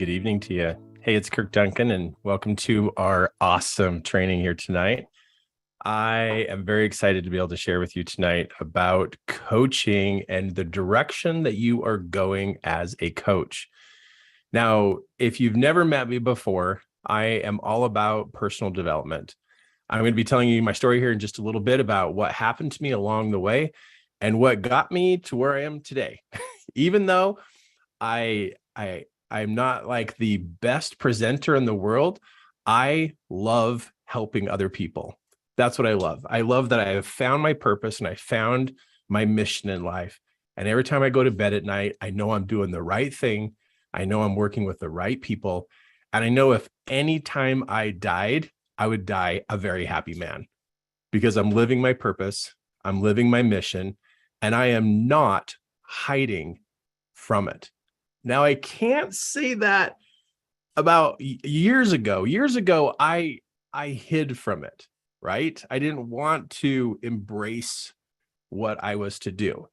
Good evening to you. Hey, it's Kirk Duncan, and welcome to our awesome training here tonight. I am very excited to be able to share with you tonight about coaching and the direction that you are going as a coach. Now, if you've never met me before, I am all about personal development. I'm going to be telling you my story here in just a little bit about what happened to me along the way and what got me to where I am today. Even though I'm not like the best presenter in the world, I love helping other people. That's what I love. I love that I have found my purpose and I found my mission in life. And every time I go to bed at night, I know I'm doing the right thing. I know I'm working with the right people. And I know if any time I died, I would die a very happy man because I'm living my purpose. I'm living my mission, and I am not hiding from it. Now, I can't say that about years ago. Years ago, I hid from it, right? I didn't want to embrace what I was to do.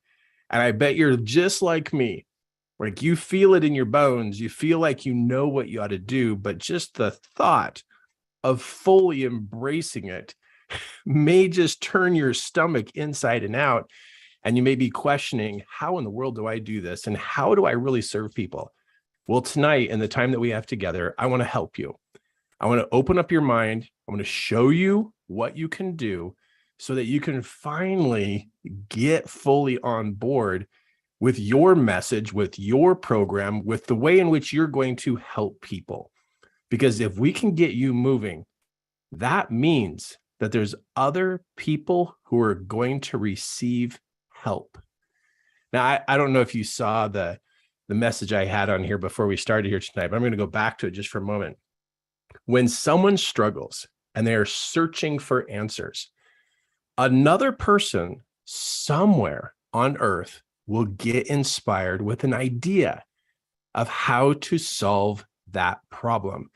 And I bet you're just like me. Like you feel it in your bones. You feel like you know what you ought to do, but just the thought of fully embracing it may just turn your stomach inside and out. And you may be questioning, how in the world do I do this? And how do I really serve people? Well, tonight, in the time that we have together, I want to help you. I want to open up your mind. I want to show you what you can do so that you can finally get fully on board with your message, with your program, with the way in which you're going to help people. Because if we can get you moving, that means that there's other people who are going to receive help. Now, I don't know if you saw the message I had on here before we started here tonight, but I'm going to go back to it just for a moment. When someone struggles and they are searching for answers, another person somewhere on earth will get inspired with an idea of how to solve that problem.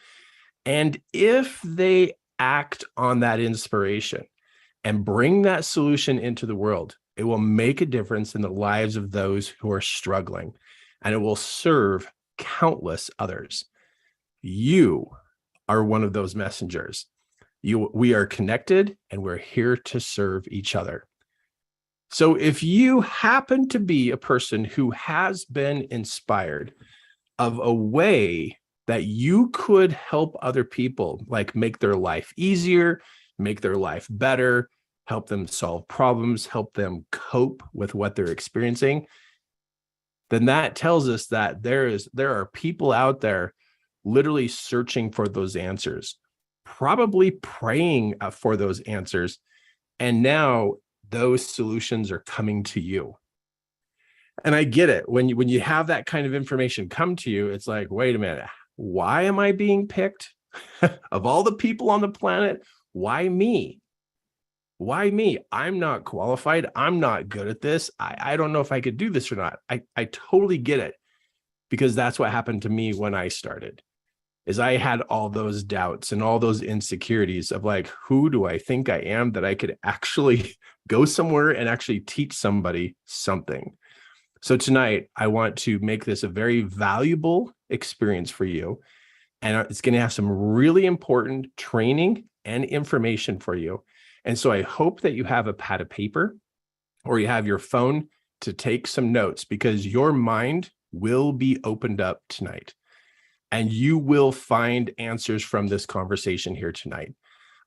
And if they act on that inspiration and bring that solution into the world, it will make a difference in the lives of those who are struggling, and it will serve countless others. You are one of those messengers. We are connected, and we're here to serve each other. So if you happen to be a person who has been inspired of a way that you could help other people, like make their life easier, make their life better, help them solve problems, help them cope with what they're experiencing, then that tells us that there are people out there literally searching for those answers, probably praying for those answers. And now those solutions are coming to you. And I get it. When you have that kind of information come to you, it's like, wait a minute, why am I being picked? Of all the people on the planet, why me? Why me? I'm not qualified. I'm not good at this. I don't know if I could do this or not. I totally get it, because that's what happened to me when I started, is I had all those doubts and all those insecurities of like, who do I think I am that I could actually go somewhere and actually teach somebody something? So tonight, I want to make this a very valuable experience for you. And it's going to have some really important training and information for you. And so I hope that you have a pad of paper or you have your phone to take some notes, because your mind will be opened up tonight and you will find answers from this conversation here tonight.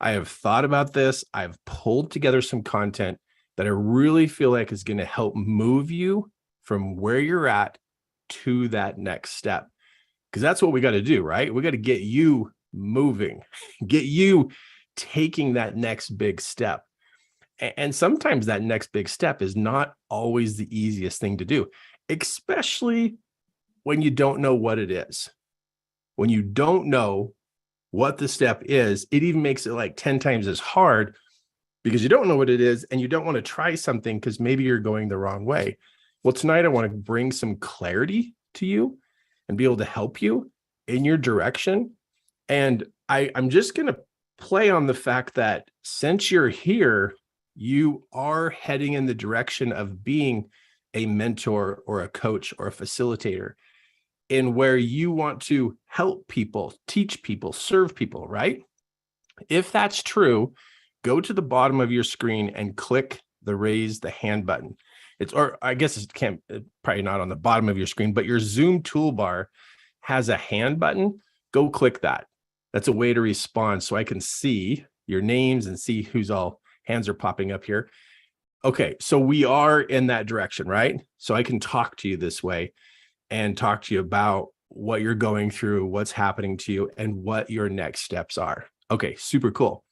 I have thought about this. I've pulled together some content that I really feel like is going to help move you from where you're at to that next step. Because that's what we got to do, right? We got to get you moving, get you taking that next big step. And sometimes that next big step is not always the easiest thing to do, especially when you don't know what it is. When you don't know what the step is, it even makes it like 10 times as hard, because you don't know what it is and you don't want to try something because maybe you're going the wrong way. Well, tonight I want to bring some clarity to you and be able to help you in your direction. And I'm just going to play on the fact that since you're here, you are heading in the direction of being a mentor or a coach or a facilitator. in where you want to help people, teach people, serve people, right? If that's true, go to the bottom of your screen and click the raise the hand button. Or I guess it can't, probably not on the bottom of your screen, but your Zoom toolbar has a hand button. Go click that. That's a way to respond so I can see your names and see who's all hands are popping up here. Okay, so we are in that direction, right? So I can talk to you this way and talk to you about what you're going through, what's happening to you, and what your next steps are. Okay, super cool.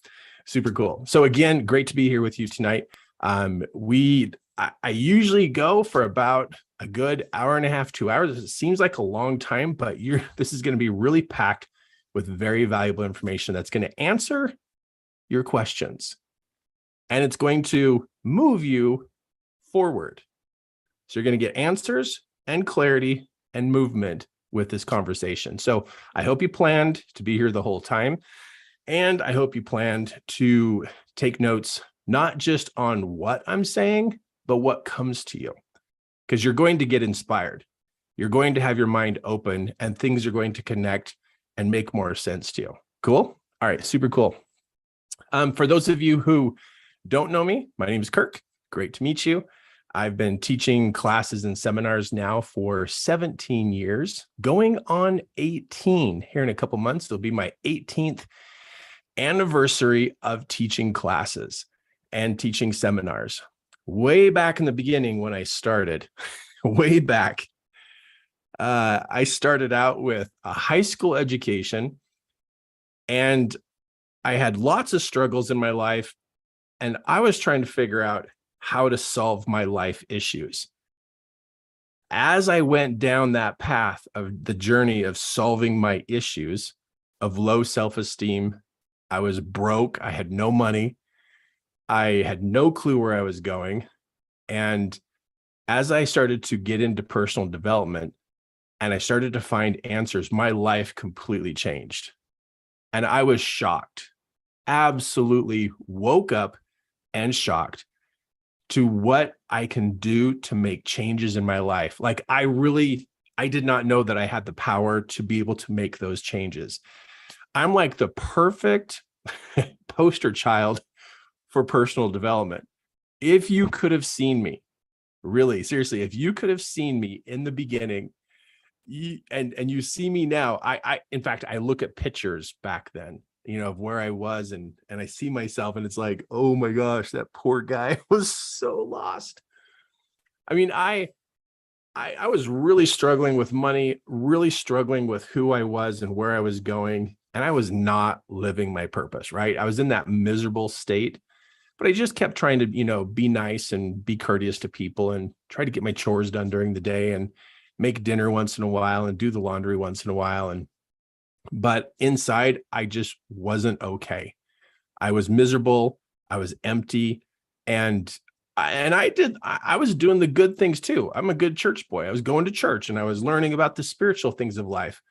Super cool. So again, great to be here with you tonight. I usually go for about a good hour and a half, 2 hours. It seems like a long time, but this is going to be really packed with very valuable information that's going to answer your questions. And it's going to move you forward. So you're going to get answers and clarity and movement with this conversation. So I hope you planned to be here the whole time. And I hope you planned to take notes, not just on what I'm saying, but what comes to you, because you're going to get inspired. You're going to have your mind open and things are going to connect and make more sense to you. Cool? All right, super cool. For those of you who don't know me, my name is Kirk. Great to meet you. I've been teaching classes and seminars now for 17 years, going on 18. Here in a couple months, it'll be my 18th anniversary of teaching classes and teaching seminars. Way back in the beginning when I started, way back, I started out with a high school education, and I had lots of struggles in my life, and I was trying to figure out how to solve my life issues. As I went down that path of the journey of solving my issues of low self-esteem, I was broke. I had no money. I had no clue where I was going. And as I started to get into personal development and I started to find answers, my life completely changed. And I was shocked, absolutely woke up and shocked to what I can do to make changes in my life. Like I did not know that I had the power to be able to make those changes. I'm like the perfect poster child for personal development. If you could have seen me, really, seriously, if you could have seen me in the beginning, and you see me now, in fact, I look at pictures back then, of where I was, and I see myself, and it's like, oh my gosh, that poor guy was so lost. I mean, I was really struggling with money, really struggling with who I was and where I was going. And I was not living my purpose, right? I was in that miserable state, but I just kept trying to, be nice and be courteous to people and try to get my chores done during the day and make dinner once in a while and do the laundry once in a while. But inside, I just wasn't okay. I was miserable. I was empty. And I was doing the good things too. I'm a good church boy. I was going to church and I was learning about the spiritual things of life.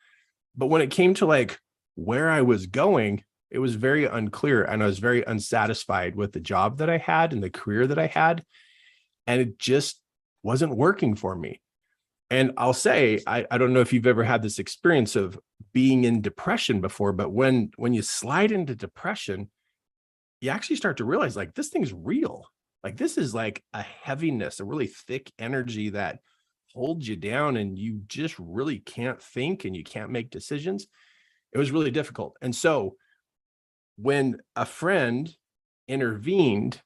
But when it came to like where I was going, it was very unclear. And I was very unsatisfied with the job that I had and the career that I had. And it just wasn't working for me. And I'll say, I don't know if you've ever had this experience of being in depression before, but when you slide into depression, you actually start to realize like this thing's real. Like this is like a heaviness, a really thick energy that holds you down and you just really can't think and you can't make decisions. It was really difficult. And so when a friend intervened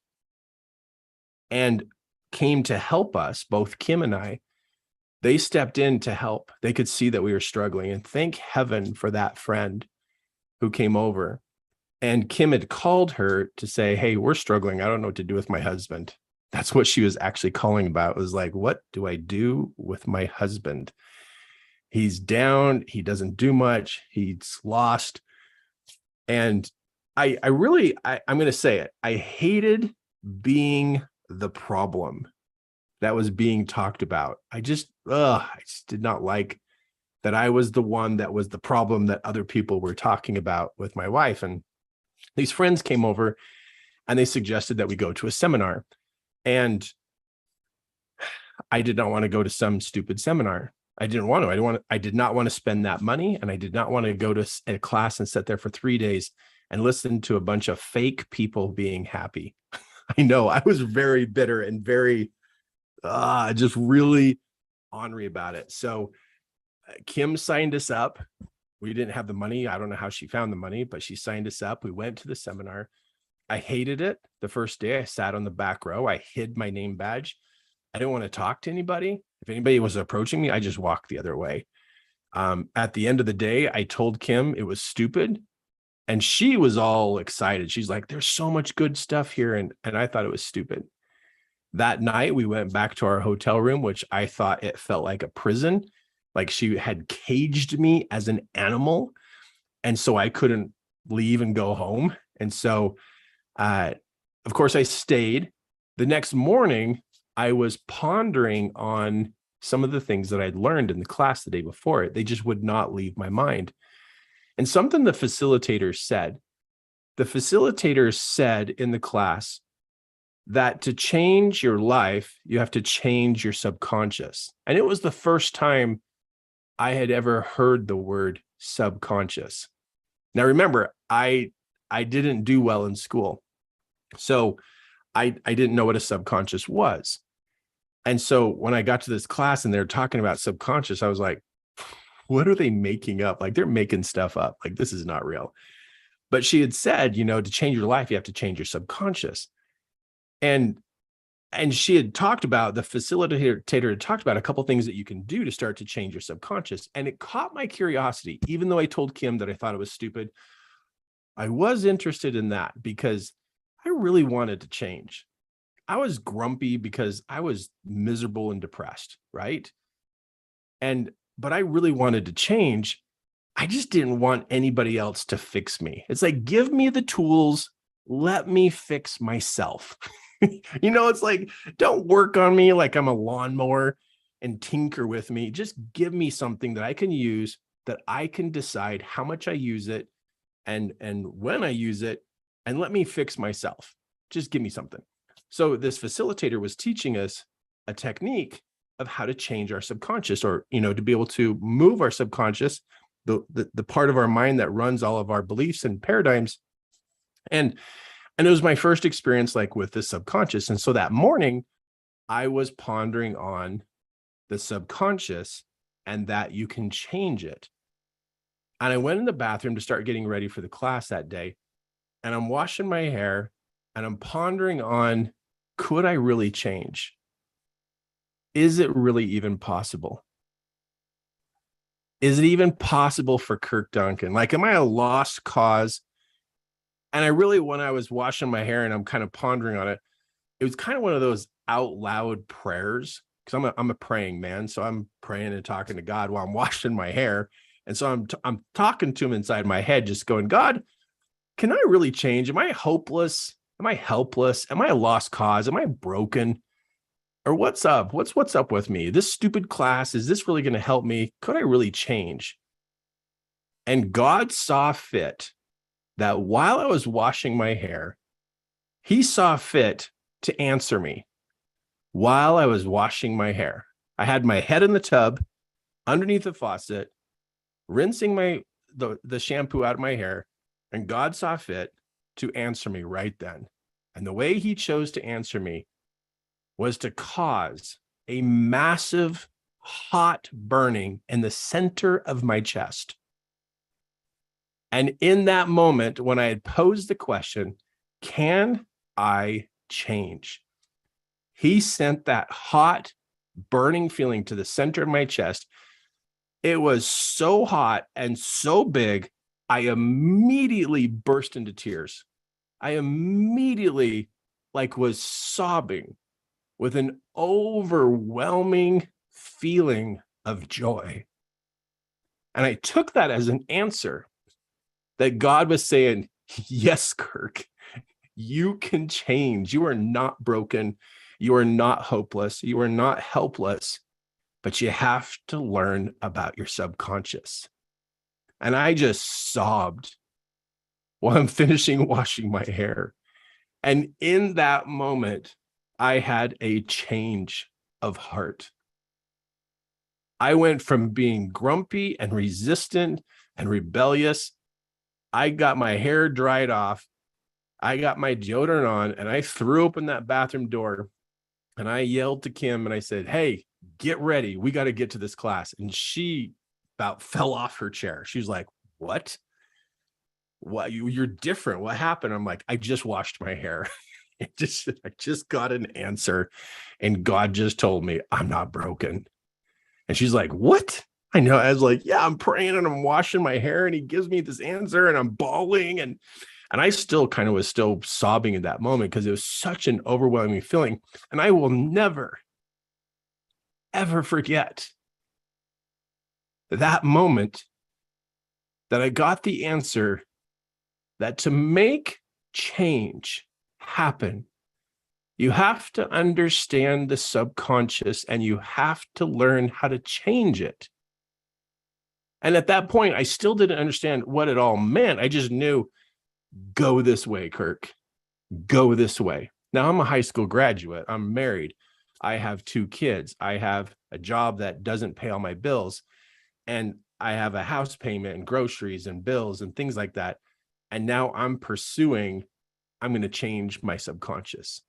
and came to help us, both Kim and I, they stepped in to help. They could see that we were struggling, and thank heaven for that friend who came over. And Kim had called her to say, hey, we're struggling. I don't know what to do with my husband. That's what she was actually calling about. It was like, what do I do with my husband? He's down. He doesn't do much. He's lost. And I'm going to say it. I hated being the problem that was being talked about. I just did not like that I was the one that was the problem that other people were talking about with my wife. And these friends came over and they suggested that we go to a seminar. And I did not want to go to some stupid seminar. I didn't want to. I did not want to spend that money. And I did not want to go to a class and sit there for 3 days and listen to a bunch of fake people being happy. I know I was very bitter and very, just really ornery about it. So Kim signed us up. We didn't have the money. I don't know how she found the money, but she signed us up. We went to the seminar. I hated it. The first day I sat on the back row. I hid my name badge. I didn't want to talk to anybody. If anybody was approaching me, I just walked the other way. At the end of the day, I told Kim it was stupid. And she was all excited. She's like, there's so much good stuff here. And I thought it was stupid. That night, we went back to our hotel room, which I thought it felt like a prison. Like she had caged me as an animal. And so I couldn't leave and go home. And so, of course, I stayed. The next morning, I was pondering on some of the things that I'd learned in the class the day before. They just would not leave my mind. And something the facilitator said in the class that to change your life, you have to change your subconscious. And it was the first time I had ever heard the word subconscious. Now, remember, I didn't do well in school. So I didn't know what a subconscious was. And so when I got to this class and they're talking about subconscious, I was like, what are they making up? Like they're making stuff up. Like this is not real. But she had said, to change your life, you have to change your subconscious. And she had talked about, the facilitator had talked about a couple of things that you can do to start to change your subconscious. And it caught my curiosity. Even though I told Kim that I thought it was stupid, I was interested in that because I really wanted to change. I was grumpy because I was miserable and depressed, right? But I really wanted to change. I just didn't want anybody else to fix me. It's like, give me the tools, let me fix myself. It's like, don't work on me like I'm a lawnmower and tinker with me. Just give me something that I can use, that I can decide how much I use it and when I use it, and let me fix myself. Just give me something. So this facilitator was teaching us a technique of how to change our subconscious, or, to be able to move our subconscious, the part of our mind that runs all of our beliefs and paradigms. And it was my first experience like with the subconscious. And so that morning I was pondering on the subconscious and that you can change it. And I went in the bathroom to start getting ready for the class that day. And I'm washing my hair and I'm pondering on, could I really change? Is it really even possible? Is it even possible for Kirk Duncan? Like, am I a lost cause? And I really, when I was washing my hair and I'm kind of pondering on it, it was kind of one of those out loud prayers, because I'm a praying man. So I'm praying and talking to God while I'm washing my hair. And so I'm talking to him inside my head, just going, God, can I really change? Am I hopeless? Am I helpless? Am I a lost cause? Am I broken? Or what's up? What's up with me? This stupid class, is this really going to help me? Could I really change? And God saw fit that while I was washing my hair, he saw fit to answer me while I was washing my hair. I had my head in the tub underneath the faucet, rinsing the shampoo out of my hair, and God saw fit to answer me right then. And the way he chose to answer me was to cause a massive hot burning in the center of my chest. And in that moment, when I had posed the question, can I change? He sent that hot burning feeling to the center of my chest. It was so hot and so big, I immediately burst into tears. I immediately was sobbing with an overwhelming feeling of joy. And I took that as an answer that God was saying, yes, Kirk, you can change. You are not broken. You are not hopeless. You are not helpless, but you have to learn about your subconscious. And I just sobbed while I'm finishing washing my hair. And in that moment, I had a change of heart. I went from being grumpy and resistant and rebellious. I got my hair dried off. I got my deodorant on, and I threw open that bathroom door, and I yelled to Kim and I said, "Hey, get ready. We got to get to this class." And she about fell off her chair. She was like, "What? What? You're different. What happened?" I'm like, "I just washed my hair." I just got an answer, and God just told me I'm not broken. And she's like, "What?" I know. I was like, "Yeah, I'm praying and I'm washing my hair, and he gives me this answer, and I'm bawling." And I still kind of was still sobbing in that moment because it was such an overwhelming feeling. And I will never, ever forget that moment that I got the answer that to make change happen, you have to understand the subconscious and you have to learn how to change it. And at that point, I still didn't understand what it all meant. I just knew, go this way, Kirk, go this way. Now I'm a high school graduate. I'm married. I have 2 kids. I have a job that doesn't pay all my bills. And I have a house payment and groceries and bills and things like that. And now I'm going to change my subconscious.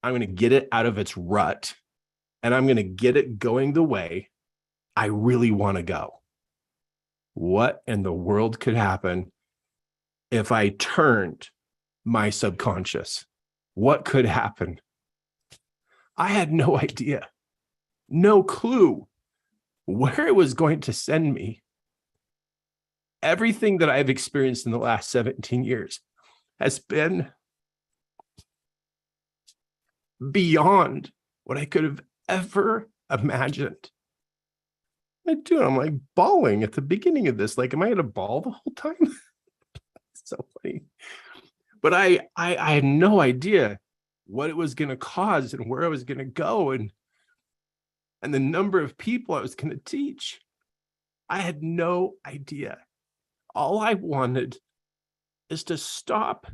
I'm going to get it out of its rut, and I'm going to get it going the way I really want to go. What in the world could happen if I turned my subconscious? What could happen? I had no idea, no clue where it was going to send me. Everything that I've experienced in the last 17 years has been beyond what I could have ever imagined. I'm like bawling at the beginning of this. Like, am I going to bawl the whole time? It's so funny. But I had no idea what it was going to cause and where I was going to go and the number of people I was going to teach. I had no idea. All I wanted is to stop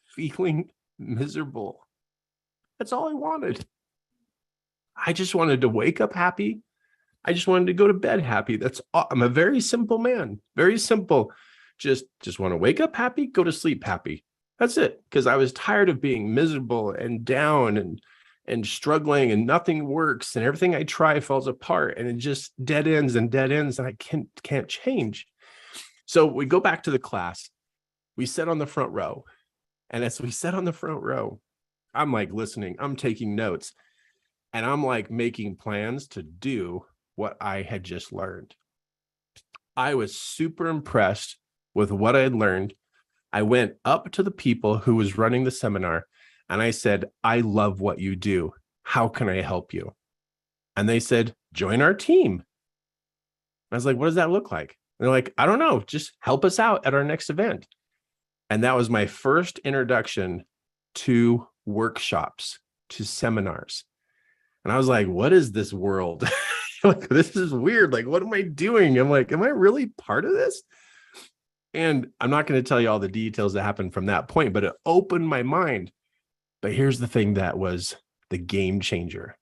feeling miserable. That's all I wanted. I just wanted to wake up happy. I just wanted to go to bed happy. I'm a very simple man, very simple. Just want to wake up happy, go to sleep happy. That's it. Because I was tired of being miserable and down and struggling, and nothing works, and everything I try falls apart, and it just dead ends, and I can't change. So we go back to the class. We sit on the front row. And as we sat on the front row, I'm like listening, I'm taking notes, and I'm like making plans to do what I had just learned. I was super impressed with what I had learned. I went up to the people who was running the seminar and I said, "I love what you do. How can I help you?" And they said, "Join our team." I was like, "What does that look like?" And they're like, "I don't know. Just help us out at our next event." And that was my first introduction to workshops, to seminars. And I was like, what is this world? Like, this is weird. Like, what am I doing? I'm like, am I really part of this? And I'm not going to tell you all the details that happened from that point, but it opened my mind. But here's the thing that was the game changer.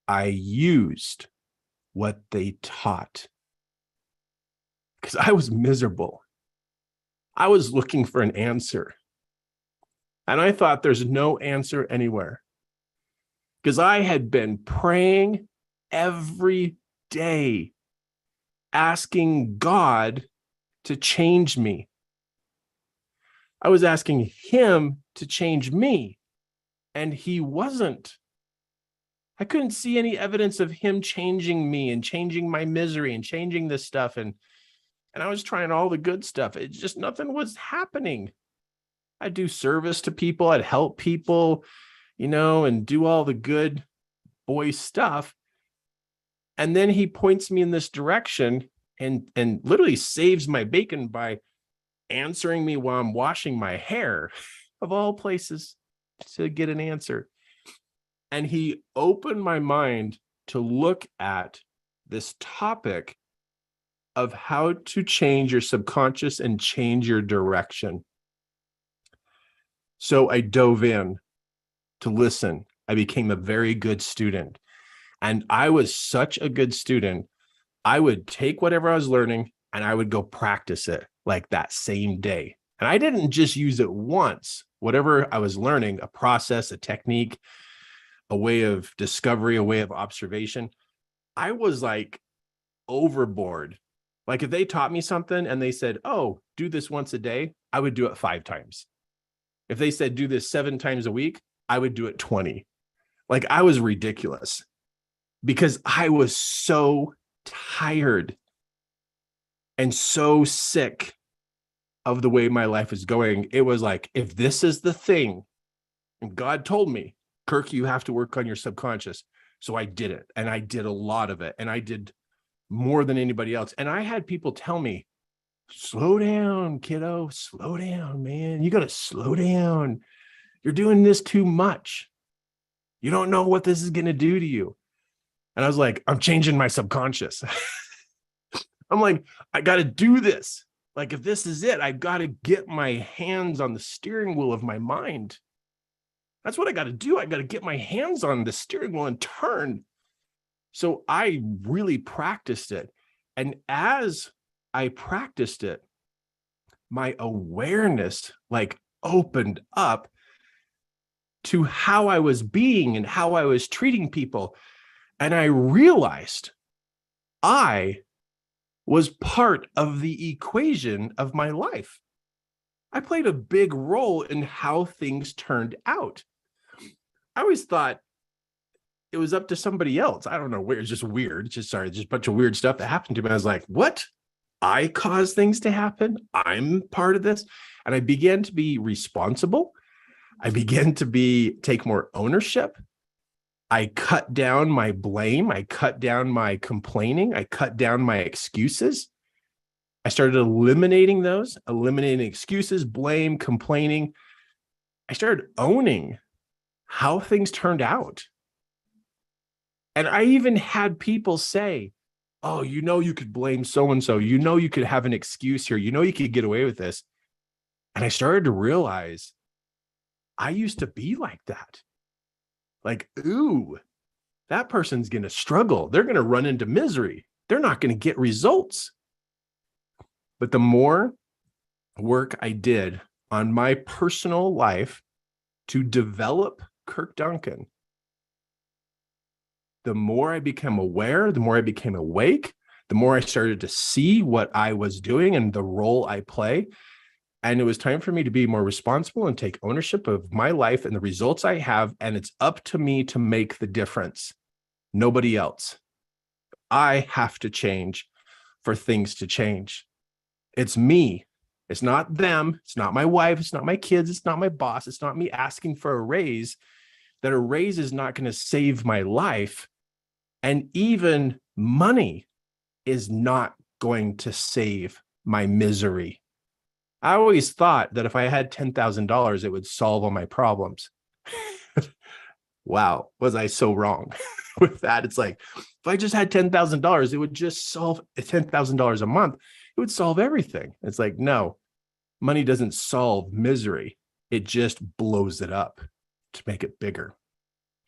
I used what they taught because I was miserable. I was looking for an answer. And I thought there's no answer anywhere because I had been praying every day, asking God to change me. I was asking him to change me, and he wasn't. I couldn't see any evidence of him changing me and changing my misery and changing this stuff. And I was trying all the good stuff. It just, nothing was happening. I'd do service to people. I'd help people, and do all the good boy stuff. And then he points me in this direction and literally saves my bacon by answering me while I'm washing my hair, of all places, to get an answer. And he opened my mind to look at this topic of how to change your subconscious and change your direction. So I dove in to listen. I became a very good student. And I was such a good student I would take whatever I was learning and I would go practice it like that same day. And I didn't just use it once. Whatever I was learning, a process, a technique, a way of discovery, a way of observation, I was like overboard. Like if they taught me something and they said, oh, do this once a day, I would do it 5 times. If they said, do this 7 times a week, I would do it 20. Like I was ridiculous because I was so tired and so sick of the way my life is going. It was like, if this is the thing, and God told me, Kirk, you have to work on your subconscious. So I did it, and I did a lot of it, and I did more than anybody else. And I had people tell me, slow down, kiddo, slow down, man. You got to slow down. You're doing this too much. You don't know what this is going to do to you. And I was like, I'm changing my subconscious. I'm like, I got to do this. Like, if this is it, I got to get my hands on the steering wheel of my mind. That's what I got to do. I got to get my hands on the steering wheel and turn. So I really practiced it. And as I practiced it, my awareness like opened up to how I was being and how I was treating people. And I realized I was part of the equation of my life. I played a big role in how things turned out. I always thought it was up to somebody else. I don't know where. It's just weird. It's just a bunch of weird stuff that happened to me. I was like, what? I caused things to happen. I'm part of this. And I began to be responsible. I began to take more ownership. I cut down my blame. I cut down my complaining. I cut down my excuses. I started eliminating excuses, blame, complaining. I started owning how things turned out. And I even had people say, oh, you could blame so-and-so. You could have an excuse here. You could get away with this. And I started to realize I used to be like that. Like, ooh, that person's going to struggle. They're going to run into misery. They're not going to get results. But the more work I did on my personal life to develop Kirk Duncan, the more I became aware, the more I became awake, the more I started to see what I was doing and the role I play. And it was time for me to be more responsible and take ownership of my life and the results I have. And it's up to me to make the difference. Nobody else. I have to change for things to change. It's me. It's not them. It's not my wife. It's not my kids. It's not my boss. It's not me asking for a raise. That a raise is not going to save my life. And even money is not going to save my misery. I always thought that if I had $10,000, it would solve all my problems. Wow, was I so wrong with that? It's like, if I just had $10,000, it would just solve $10,000 a month. It would solve everything. It's like, no, money doesn't solve misery. It just blows it up to make it bigger.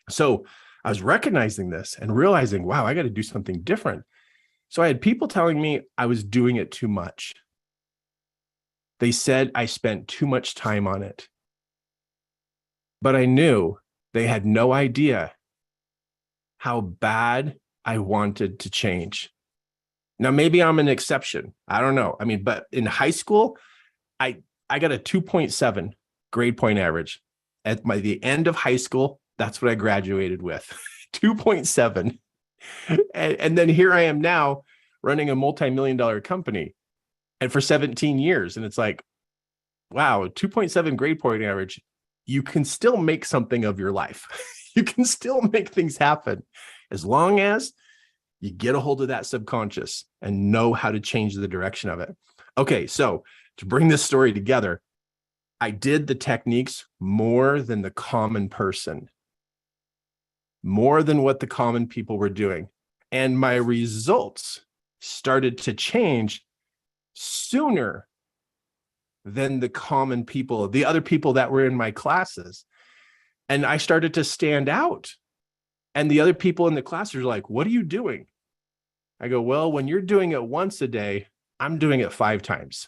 So I was recognizing this and realizing, wow, I got to do something different. So I had people telling me I was doing it too much. They said I spent too much time on it. But I knew they had no idea how bad I wanted to change. Now, maybe I'm an exception. I don't know. But in high school, I got a 2.7 grade point average. At the end of high school, that's what I graduated with, 2.7. And then here I am now running a multi-million-dollar company. And for 17 years. And it's like, wow, 2.7 grade point average. You can still make something of your life. You can still make things happen as long as you get a hold of that subconscious and know how to change the direction of it. Okay, so to bring this story together, I did the techniques more than the common person, more than what the common people were doing. And my results started to change sooner than the common people, the other people that were in my classes. And I started to stand out. And the other people in the class were like, what are you doing? I go, well, when you're doing it once a day, I'm doing it 5 times.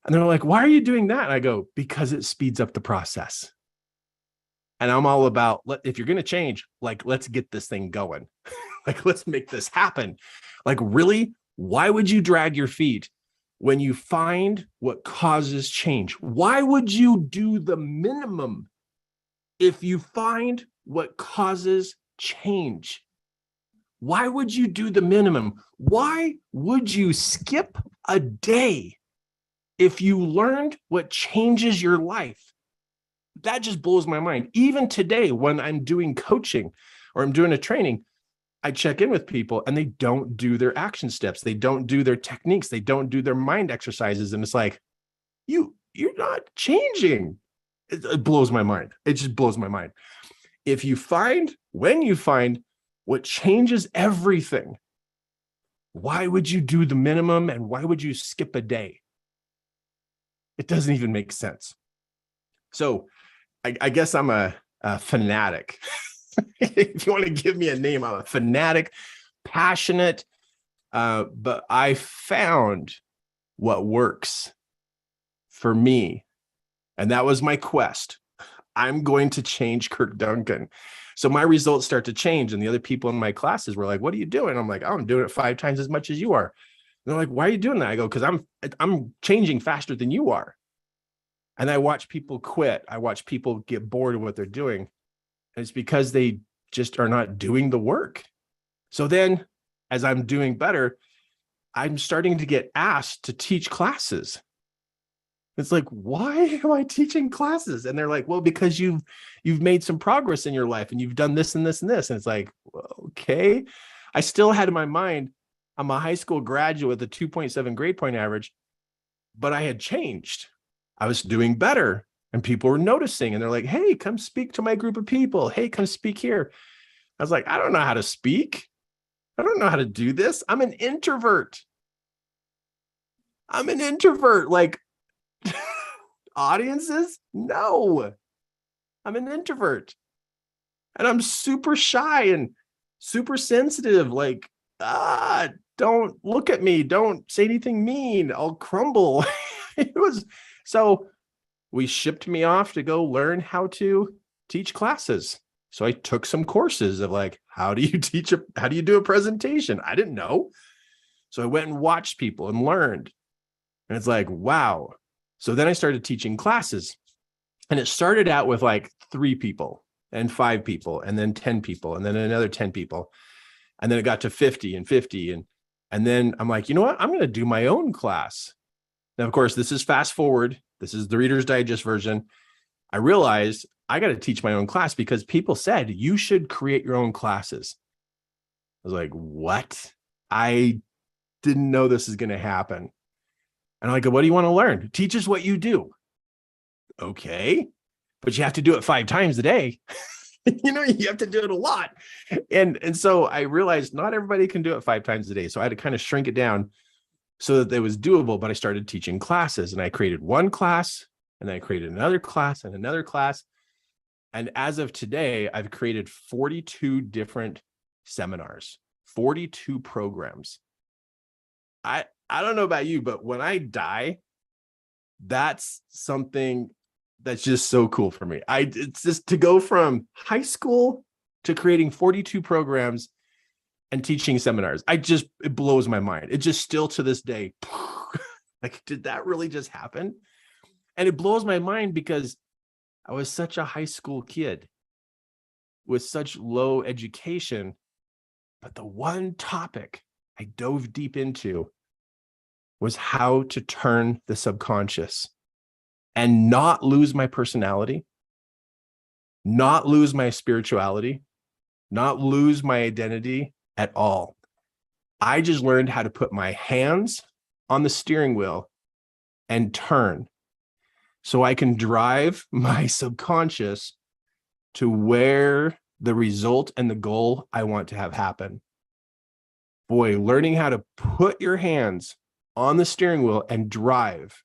And they're like, why are you doing that? And I go, because it speeds up the process. And I'm all about, if you're going to change, like, let's get this thing going. Like, let's make this happen. Like, really, why would you drag your feet when you find what causes change? Why would you do the minimum if you find what causes change? Why would you do the minimum? Why would you skip a day if you learned what changes your life? That just blows my mind. Even today, when I'm doing coaching or I'm doing a training, I check in with people and they don't do their action steps. They don't do their techniques. They don't do their mind exercises. And it's like, you're not changing. It blows my mind. It just blows my mind. When you find what changes everything, why would you do the minimum and why would you skip a day? It doesn't even make sense. So I guess I'm a fanatic. If you want to give me a name, I'm a fanatic, passionate, but I found what works for me. And that was my quest. I'm going to change Kirk Duncan. So my results start to change. And the other people in my classes were like, what are you doing? I'm like, oh, I'm doing it 5 times as much as you are. And they're like, why are you doing that? I go, because I'm changing faster than you are. And I watch people quit. I watch people get bored of what they're doing. And it's because they just are not doing the work. So then as I'm doing better, I'm starting to get asked to teach classes. It's like, why am I teaching classes? And they're like, well, because you've made some progress in your life and you've done this and this and this. And it's like, well, okay. I still had in my mind, I'm a high school graduate with a 2.7 grade point average, but I had changed. I was doing better and people were noticing and they're like, hey, come speak to my group of people. Hey, come speak here. I was like, I don't know how to speak. I don't know how to do this. I'm an introvert. Like, audiences? No, I'm an introvert and I'm super shy and super sensitive. Like, don't look at me. Don't say anything mean. I'll crumble. So we shipped me off to go learn how to teach classes. So I took some courses of like, how do you do a presentation? I didn't know. So I went and watched people and learned. And it's like, wow. So then I started teaching classes and it started out with like 3 people and 5 people and then 10 people and then another 10 people. And then it got to 50 and 50. And then I'm like, you know what? I'm going to do my own class. Now, of course, this is fast forward. This is the Reader's Digest version. I realized I got to teach my own class because people said you should create your own classes. I was like, what? I didn't know this is going to happen. And I'm like, what do you want to learn? Teach us what you do. Okay. But you have to do it 5 times a day. You have to do it a lot. And so I realized not everybody can do it 5 times a day. So I had to kind of shrink it down so that it was doable. But I started teaching classes and I created one class and then I created another class and another class. And as of today, I've created 42 different seminars, 42 programs. I don't know about you, but when I die, that's something that's just so cool for me. It's just to go from high school to creating 42 programs and teaching seminars. It blows my mind. It just still to this day, like, did that really just happen? And it blows my mind because I was such a high school kid with such low education, but the one topic I dove deep into was how to turn the subconscious and not lose my personality, not lose my spirituality, not lose my identity at all. I just learned how to put my hands on the steering wheel and turn so I can drive my subconscious to where the result and the goal I want to have happen. Boy, learning how to put your hands on the steering wheel and drive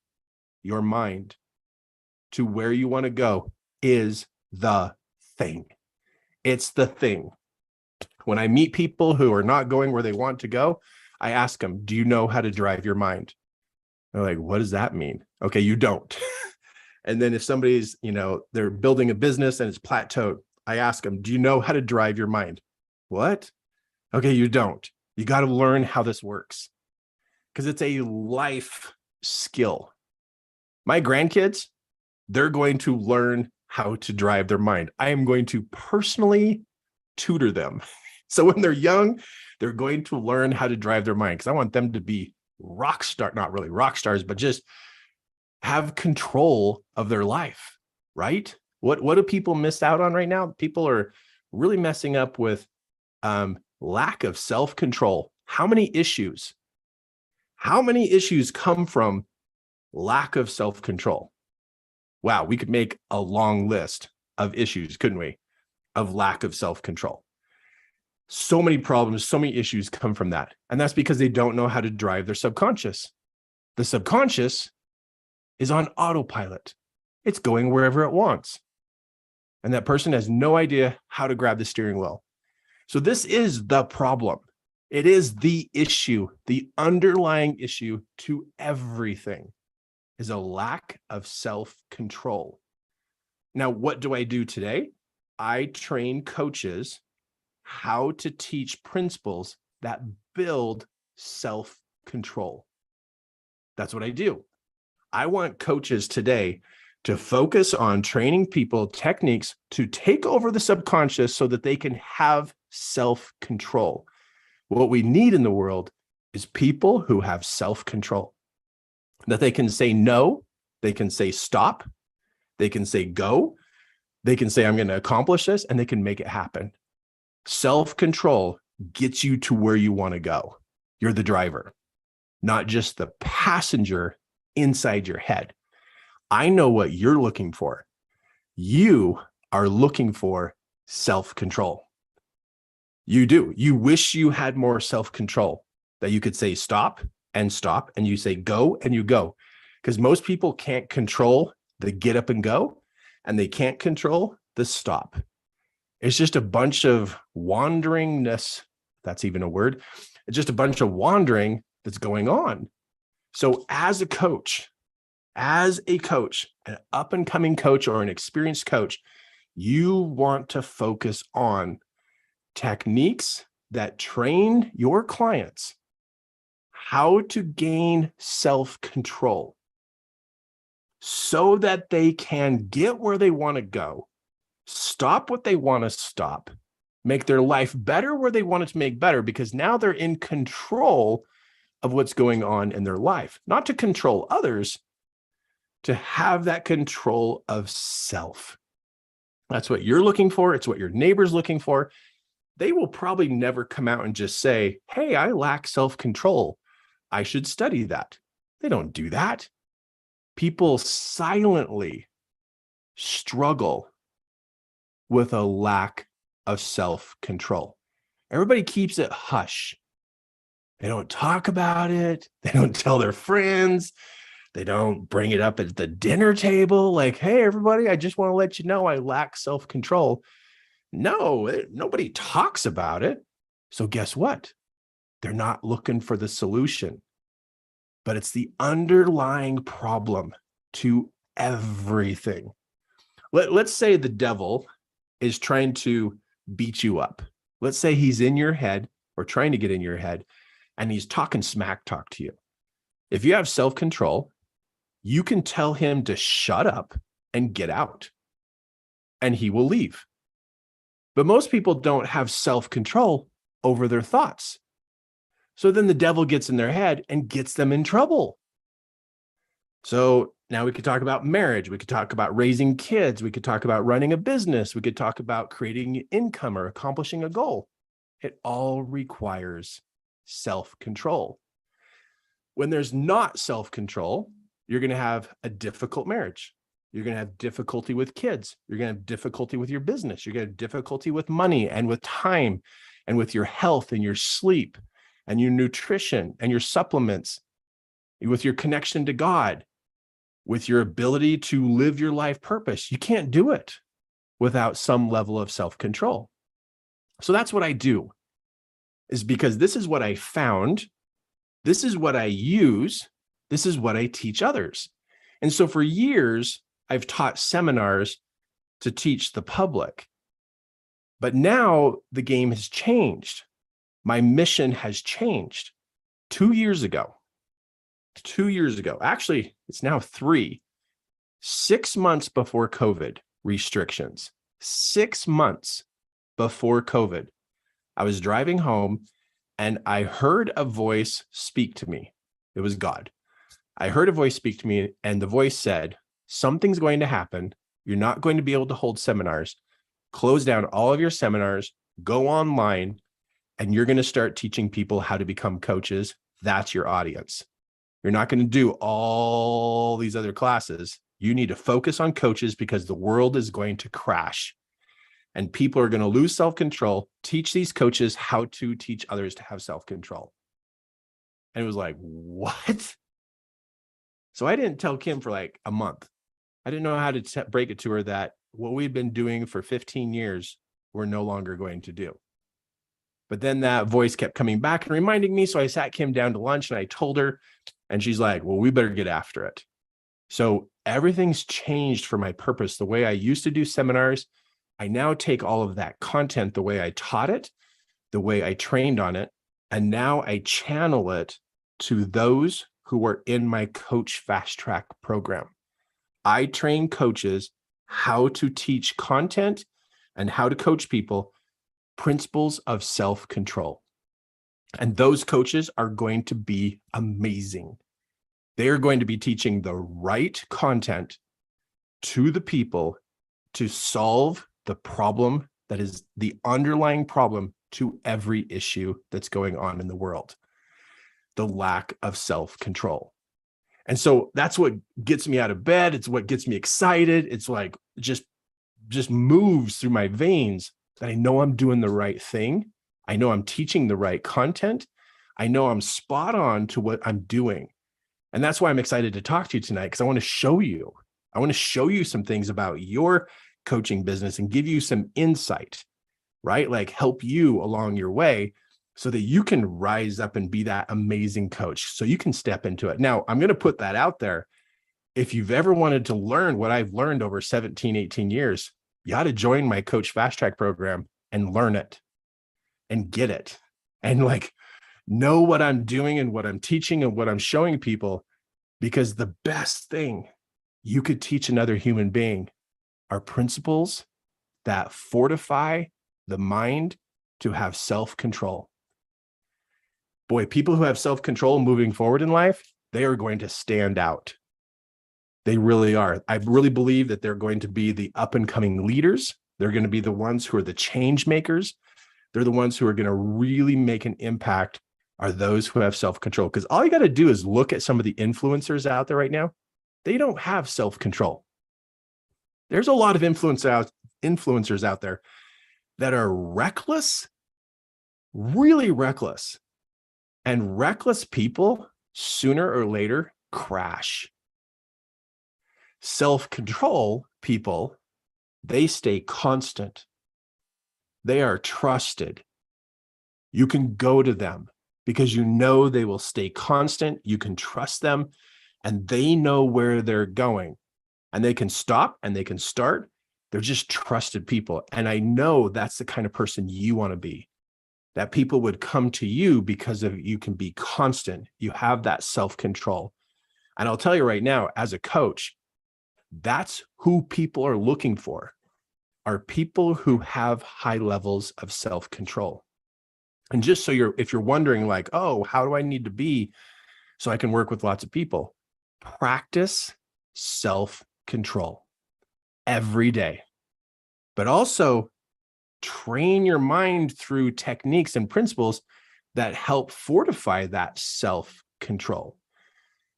your mind to where you want to go is the thing. It's the thing. When I meet people who are not going where they want to go, I ask them, do you know how to drive your mind? They're like, what does that mean? Okay, you don't. And then if somebody's, they're building a business and it's plateaued, I ask them, do you know how to drive your mind? What? Okay, you don't. You got to learn how this works because it's a life skill. My grandkids, they're going to learn how to drive their mind. I am going to personally tutor them. So when they're young, they're going to learn how to drive their mind because I want them to be rock star, not really rock stars, but just have control of their life, right? What do people miss out on right now? People are really messing up with lack of self-control. How many issues come from lack of self-control? Wow, we could make a long list of issues, couldn't we? Of lack of self-control. So many problems, so many issues come from that. And that's because they don't know how to drive their subconscious. The subconscious is on autopilot. It's going wherever it wants. And that person has no idea how to grab the steering wheel. So this is the problem. It is the issue, the underlying issue to everything is a lack of self-control. Now, what do I do today? I train coaches how to teach principles that build self-control. That's what I do. I want coaches today to focus on training people techniques to take over the subconscious so that they can have self-control. What we need in the world is people who have self-control, that they can say no, they can say stop, they can say go, they can say I'm going to accomplish this, and they can make it happen. Self-control gets you to where you want to go. You're the driver, not just the passenger inside your head. I know what you're looking for. You are looking for self-control. You do. You wish you had more self-control, that you could say stop, and you say go, and you go. Because most people can't control the get up and go, and they can't control the stop. It's just a bunch of wanderingness. That's even a word. It's just a bunch of wandering that's going on. So as a coach, an up and coming coach or an experienced coach, you want to focus on techniques that train your clients how to gain self-control so that they can get where they want to go, stop what they want to stop, make their life better where they want it to make better, because now they're in control of what's going on in their life, not to control others, to have that control of self. That's what you're looking for. It's what your neighbor's looking for. They will probably never come out and just say, hey, I lack self-control. I should study that. They don't do that. People silently struggle with a lack of self-control. Everybody keeps it hush. They don't talk about it. They don't tell their friends. They don't bring it up at the dinner table. Like, hey, everybody, I just want to let you know I lack self-control. No, nobody talks about it. So guess what? They're not looking for the solution, but it's the underlying problem to everything. Let's say the devil is trying to beat you up. Let's say he's in your head or trying to get in your head, and he's talking smack talk to you. If you have self-control, you can tell him to shut up and get out, and he will leave. But most people don't have self-control over their thoughts. So then the devil gets in their head and gets them in trouble. So now we could talk about marriage. We could talk about raising kids. We could talk about running a business. We could talk about creating income or accomplishing a goal. It all requires self-control. When there's not self-control, you're going to have a difficult marriage. You're going to have difficulty with kids. You're going to have difficulty with your business. You're going to have difficulty with money and with time and with your health and your sleep and your nutrition and your supplements, with your connection to God, with your ability to live your life purpose. You can't do it without some level of self-control. So that's what I do, is because this is what I found. This is what I use. This is what I teach others. And so for years, I've taught seminars to teach the public. But now the game has changed. My mission has changed. 2 years ago, actually, it's now 6 months before COVID restrictions, 6 months before COVID, I was driving home and I heard a voice speak to me. It was God. I heard a voice speak to me, and the voice said, something's going to happen. You're not going to be able to hold seminars. Close down all of your seminars, go online, and you're going to start teaching people how to become coaches. That's your audience. You're not going to do all these other classes. You need to focus on coaches because the world is going to crash and people are going to lose self-control. Teach these coaches how to teach others to have self-control. And it was like, what? So I didn't tell Kim for like a month. I didn't know how to break it to her that what we'd been doing for 15 years, we're no longer going to do. But then that voice kept coming back and reminding me. So I sat Kim down to lunch and I told her, and she's like, well, we better get after it. So everything's changed for my purpose. The way I used to do seminars, I now take all of that content, the way I taught it, the way I trained on it, and now I channel it to those who are in my Coach Fast Track program. I train coaches how to teach content and how to coach people principles of self-control. And those coaches are going to be amazing. They are going to be teaching the right content to the people to solve the problem that is the underlying problem to every issue that's going on in the world, the lack of self-control. And so that's what gets me out of bed. It's what gets me excited. It's like just moves through my veins that I know I'm doing the right thing. I know I'm teaching the right content. I know I'm spot on to what I'm doing. And that's why I'm excited to talk to you tonight, because I want to show you. I want to show you some things about your coaching business and give you some insight, right? Like help you along your way so that you can rise up and be that amazing coach, so you can step into it. Now, I'm going to put that out there. If you've ever wanted to learn what I've learned over 17, 18 years, you got to join my Coach Fast Track program and learn it and get it and like know what I'm doing and what I'm teaching and what I'm showing people, because the best thing you could teach another human being are principles that fortify the mind to have self-control. Boy, people who have self-control moving forward in life, they are going to stand out. They really are. I really believe that they're going to be the up and coming leaders. They're going to be the ones who are the change makers. They're the ones who are going to really make an impact, are those who have self-control. Because all you got to do is look at some of the influencers out there right now. They don't have self-control. There's a lot of influencers out there that are reckless, really reckless. And reckless people, sooner or later, crash. Self-control people, they stay constant. They are trusted. You can go to them because you know they will stay constant. You can trust them and they know where they're going, and they can stop and they can start. They're just trusted people. And I know that's the kind of person you want to be, that people would come to you because of you can be constant. You have that self-control. And I'll tell you right now, as a coach, that's who people are looking for, are people who have high levels of self-control. And just so if you're wondering like, oh, how do I need to be so I can work with lots of people? Practice self-control every day, but also train your mind through techniques and principles that help fortify that self-control.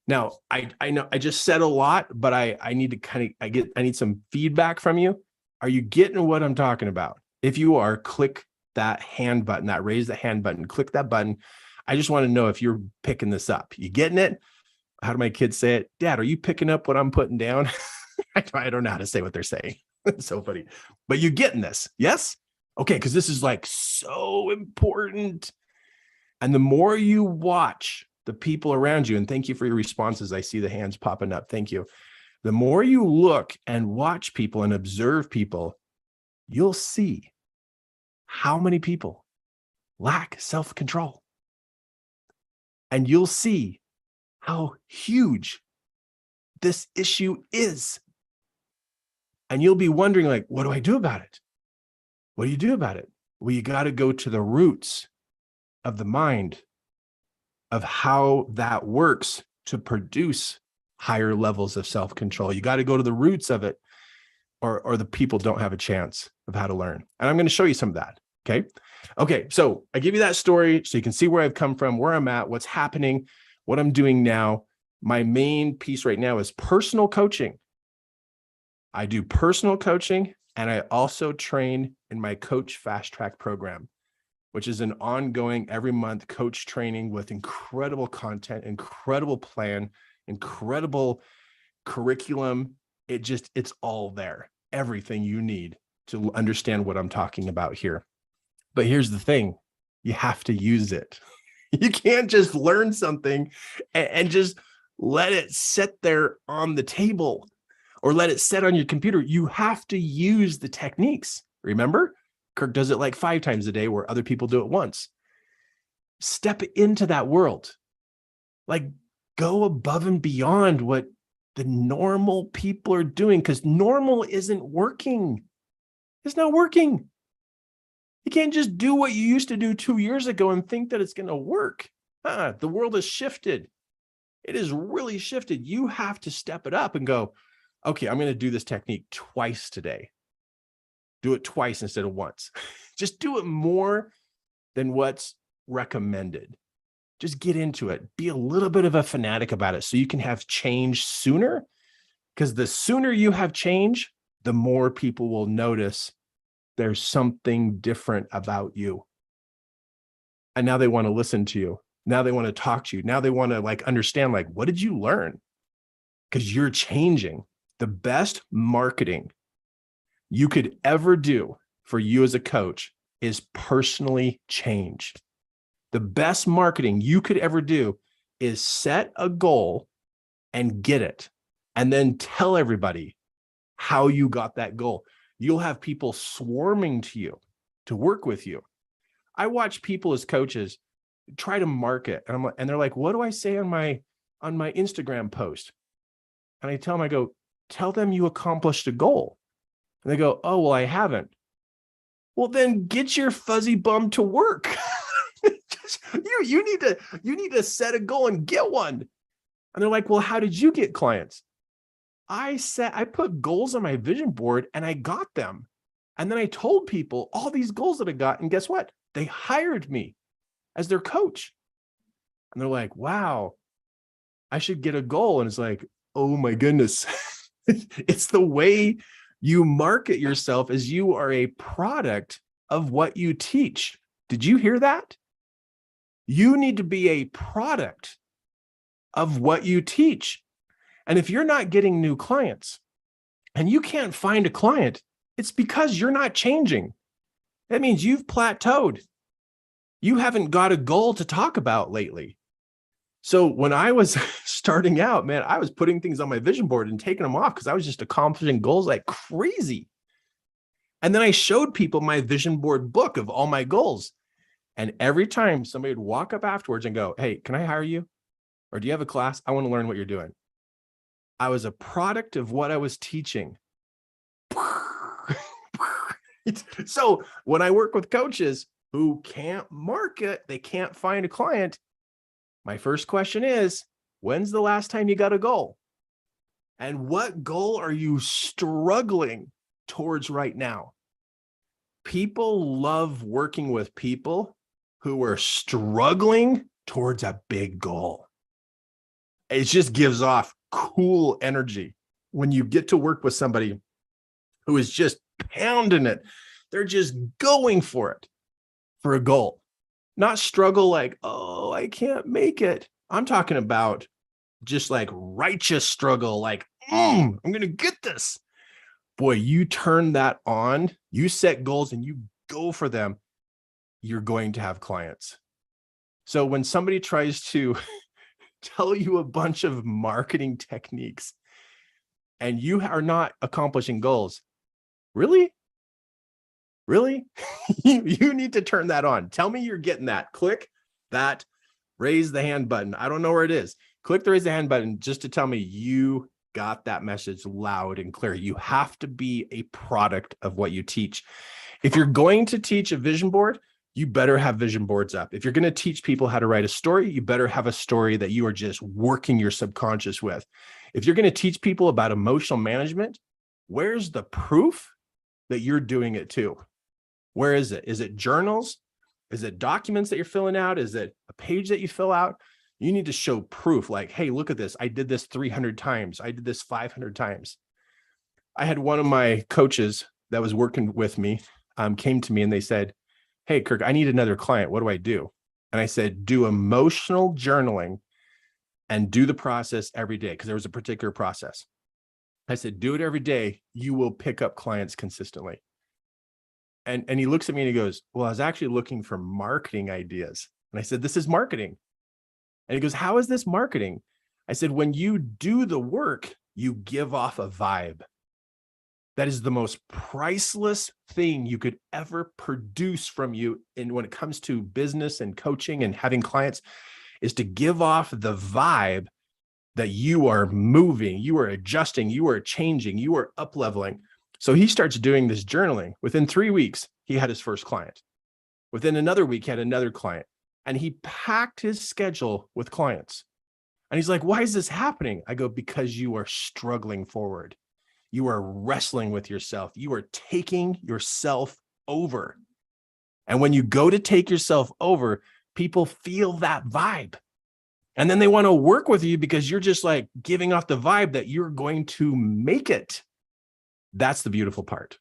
Now, I know I just said a lot, but I need to I need some feedback from you. Are you getting what I'm talking about? If you are, click that hand button, that raise the hand button, click that button. I just want to know if you're picking this up. You getting it? How do my kids say it? Dad, are you picking up what I'm putting down? I don't know how to say what they're saying. It's so funny, but you getting this? Yes? Okay, because this is like so important. And the more you watch the people around you, and thank you for your responses. I see the hands popping up. Thank you. The more you look and watch people and observe people, you'll see how many people lack self-control. And you'll see how huge this issue is. And you'll be wondering, like, what do I do about it? What do you do about it? Well, you got to go to the roots of the mind, of how that works to produce higher levels of self-control. You got to go to the roots of it, or the people don't have a chance of how to learn. And I'm going to show you some of that. Okay. So I give you that story so you can see where I've come from, where I'm at, what's happening, what I'm doing now. My main piece right now is personal coaching. I do personal coaching, and I also train in my Coach Fast Track program, which is an ongoing every month coach training with incredible content, incredible plan, incredible curriculum. It's all there, everything you need to understand what I'm talking about here. But here's the thing, you have to use it. You can't just learn something and just let it sit there on the table or let it sit on your computer. You have to use the techniques. Remember, Kirk does it like 5 times a day where other people do it once. Step into that world. Like, go above and beyond what the normal people are doing, because normal isn't working. It's not working. You can't just do what you used to do 2 years ago and think that it's going to work. The world has shifted. It has really shifted. You have to step it up and go, okay, I'm going to do this technique twice today. Do it twice instead of once. Just do it more than what's recommended. Just get into it. Be a little bit of a fanatic about it so you can have change sooner, because the sooner you have change, the more people will notice there's something different about you. And now they want to listen to you. Now they want to talk to you. Now they want to like understand, like, what did you learn? Because you're changing. The best marketing you could ever do for you as a coach is personally change. The best marketing you could ever do is set a goal and get it, and then tell everybody how you got that goal. You'll have people swarming to you to work with you. I watch people as coaches try to market, and they're like, what do I say on my Instagram post? And I tell them, I go, tell them you accomplished a goal. And they go, oh, well, I haven't. Well, then get your fuzzy bum to work. You need to set a goal and get one. And they're like, well, how did you get clients? I put goals on my vision board and I got them. And then I told people all these goals that I got. And guess what? They hired me as their coach. And they're like, wow, I should get a goal. And it's like, oh my goodness. It's the way you market yourself, as you are a product of what you teach. Did you hear that? You need to be a product of what you teach. And if you're not getting new clients and you can't find a client, it's because you're not changing. That means you've plateaued. You haven't got a goal to talk about lately. So when I was starting out, man, I was putting things on my vision board and taking them off because I was just accomplishing goals like crazy. And then I showed people my vision board book of all my goals. And every time somebody would walk up afterwards and go, hey, can I hire you? Or do you have a class? I want to learn what you're doing. I was a product of what I was teaching. So when I work with coaches who can't market, they can't find a client, my first question is, when's the last time you got a goal? And what goal are you struggling towards right now? People love working with people who are struggling towards a big goal. It just gives off cool energy when you get to work with somebody who is just pounding it. They're just going for it, for a goal. Not struggle like, oh, I can't make it. I'm talking about just like righteous struggle, like, I'm going to get this. Boy, you turn that on, you set goals and you go for them, you're going to have clients. So when somebody tries to tell you a bunch of marketing techniques and you are not accomplishing goals, really? Really? You need to turn that on. Tell me you're getting that. Click that raise the hand button. I don't know where it is. Click the raise the hand button just to tell me you got that message loud and clear. You have to be a product of what you teach. If you're going to teach a vision board, you better have vision boards up. If you're going to teach people how to write a story, you better have a story that you are just working your subconscious with. If you're going to teach people about emotional management, where's the proof that you're doing it too? Where is it? Is it journals? Is it documents that you're filling out? Is it a page that you fill out? You need to show proof like, hey, look at this. I did this 300 times. I did this 500 times. I had one of my coaches that was working with me came to me and they said, hey, Kirk, I need another client. What do I do? And I said, do emotional journaling and do the process every day, because there was a particular process. I said, do it every day. You will pick up clients consistently. And he looks at me and he goes, well, I was actually looking for marketing ideas. And I said, this is marketing. And he goes, how is this marketing? I said, when you do the work, you give off a vibe. That is the most priceless thing you could ever produce from you. And when it comes to business and coaching and having clients, is to give off the vibe that you are moving, you are adjusting, you are changing, you are up leveling. So he starts doing this journaling. Within 3 weeks, he had his first client. Within another week, he had another client. And he packed his schedule with clients. And he's like, why is this happening? I go, because you are struggling forward. You are wrestling with yourself. You are taking yourself over. And when you go to take yourself over, people feel that vibe. And then they want to work with you because you're just like giving off the vibe that you're going to make it. That's the beautiful part.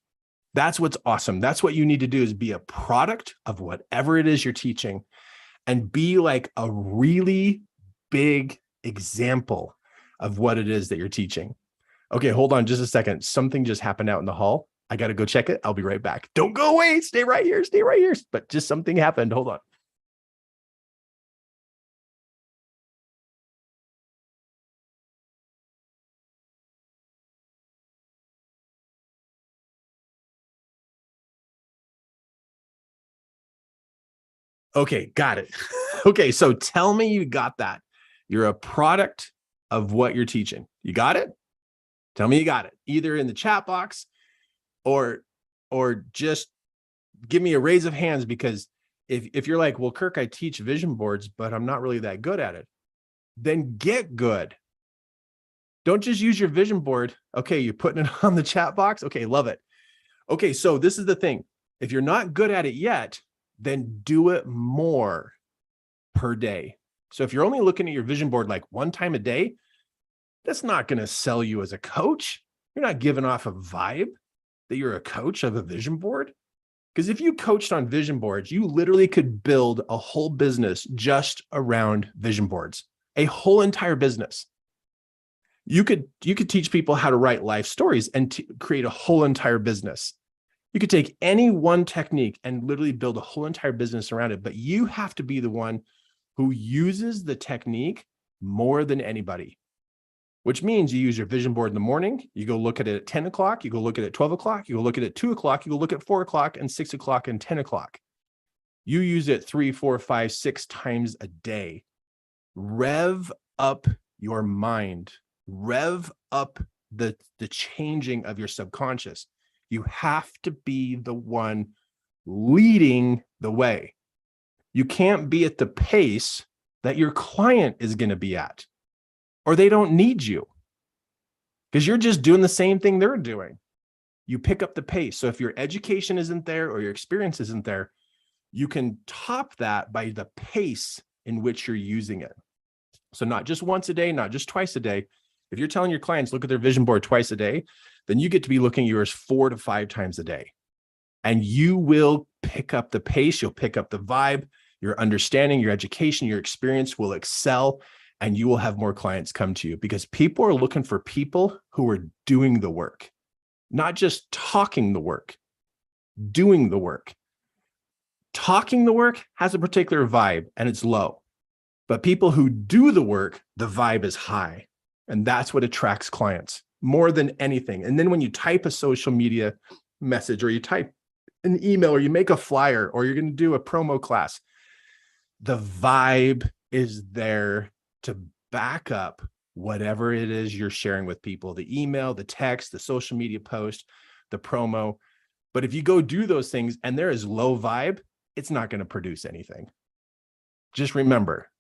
That's what's awesome. That's what you need to do, is be a product of whatever it is you're teaching and be like a really big example of what it is that you're teaching. Okay, hold on just a second. Something just happened out in the hall. I got to go check it. I'll be right back. Don't go away. Stay right here. Stay right here. But just something happened. Hold on. Okay, got it. Okay, so tell me you got that. You're a product of what you're teaching. You got it? Tell me you got it. Either in the chat box or just give me a raise of hands, because if you're like, well, Kirk, I teach vision boards, but I'm not really that good at it, then get good. Don't just use your vision board. Okay, you're putting it on the chat box. Okay, love it. Okay, so this is the thing. If you're not good at it yet, then do it more per day. So if you're only looking at your vision board like one time a day, that's not going to sell you as a coach. You're not giving off a vibe that you're a coach of a vision board. Because if you coached on vision boards, you literally could build a whole business just around vision boards, a whole entire business. You could teach people how to write life stories and create a whole entire business. You could take any one technique and literally build a whole entire business around it, but you have to be the one who uses the technique more than anybody, which means you use your vision board in the morning, you go look at it at 10 o'clock, you go look at it at 12 o'clock, you go look at it at 2 o'clock, you go look at 4 o'clock and 6 o'clock and 10 o'clock. You use it 3, 4, 5, 6 times a day. Rev up your mind, rev up the changing of your subconscious. You have to be the one leading the way. You can't be at the pace that your client is going to be at, or they don't need you, because you're just doing the same thing they're doing. You pick up the pace. So if your education isn't there or your experience isn't there, you can top that by the pace in which you're using it. So not just once a day, not just twice a day. If you're telling your clients, look at their vision board twice a day, then you get to be looking at yours 4 to 5 times a day. And you will pick up the pace, you'll pick up the vibe, your understanding, your education, your experience will excel, and you will have more clients come to you, because people are looking for people who are doing the work, not just talking the work, doing the work. Talking the work has a particular vibe and it's low, but people who do the work, the vibe is high. And that's what attracts clients more than anything. And then when you type a social media message, or you type an email, or you make a flyer, or you're going to do a promo class, the vibe is there to back up whatever it is you're sharing with people, the email, the text, the social media post, the promo. But if you go do those things and there is low vibe, it's not going to produce anything. Just remember,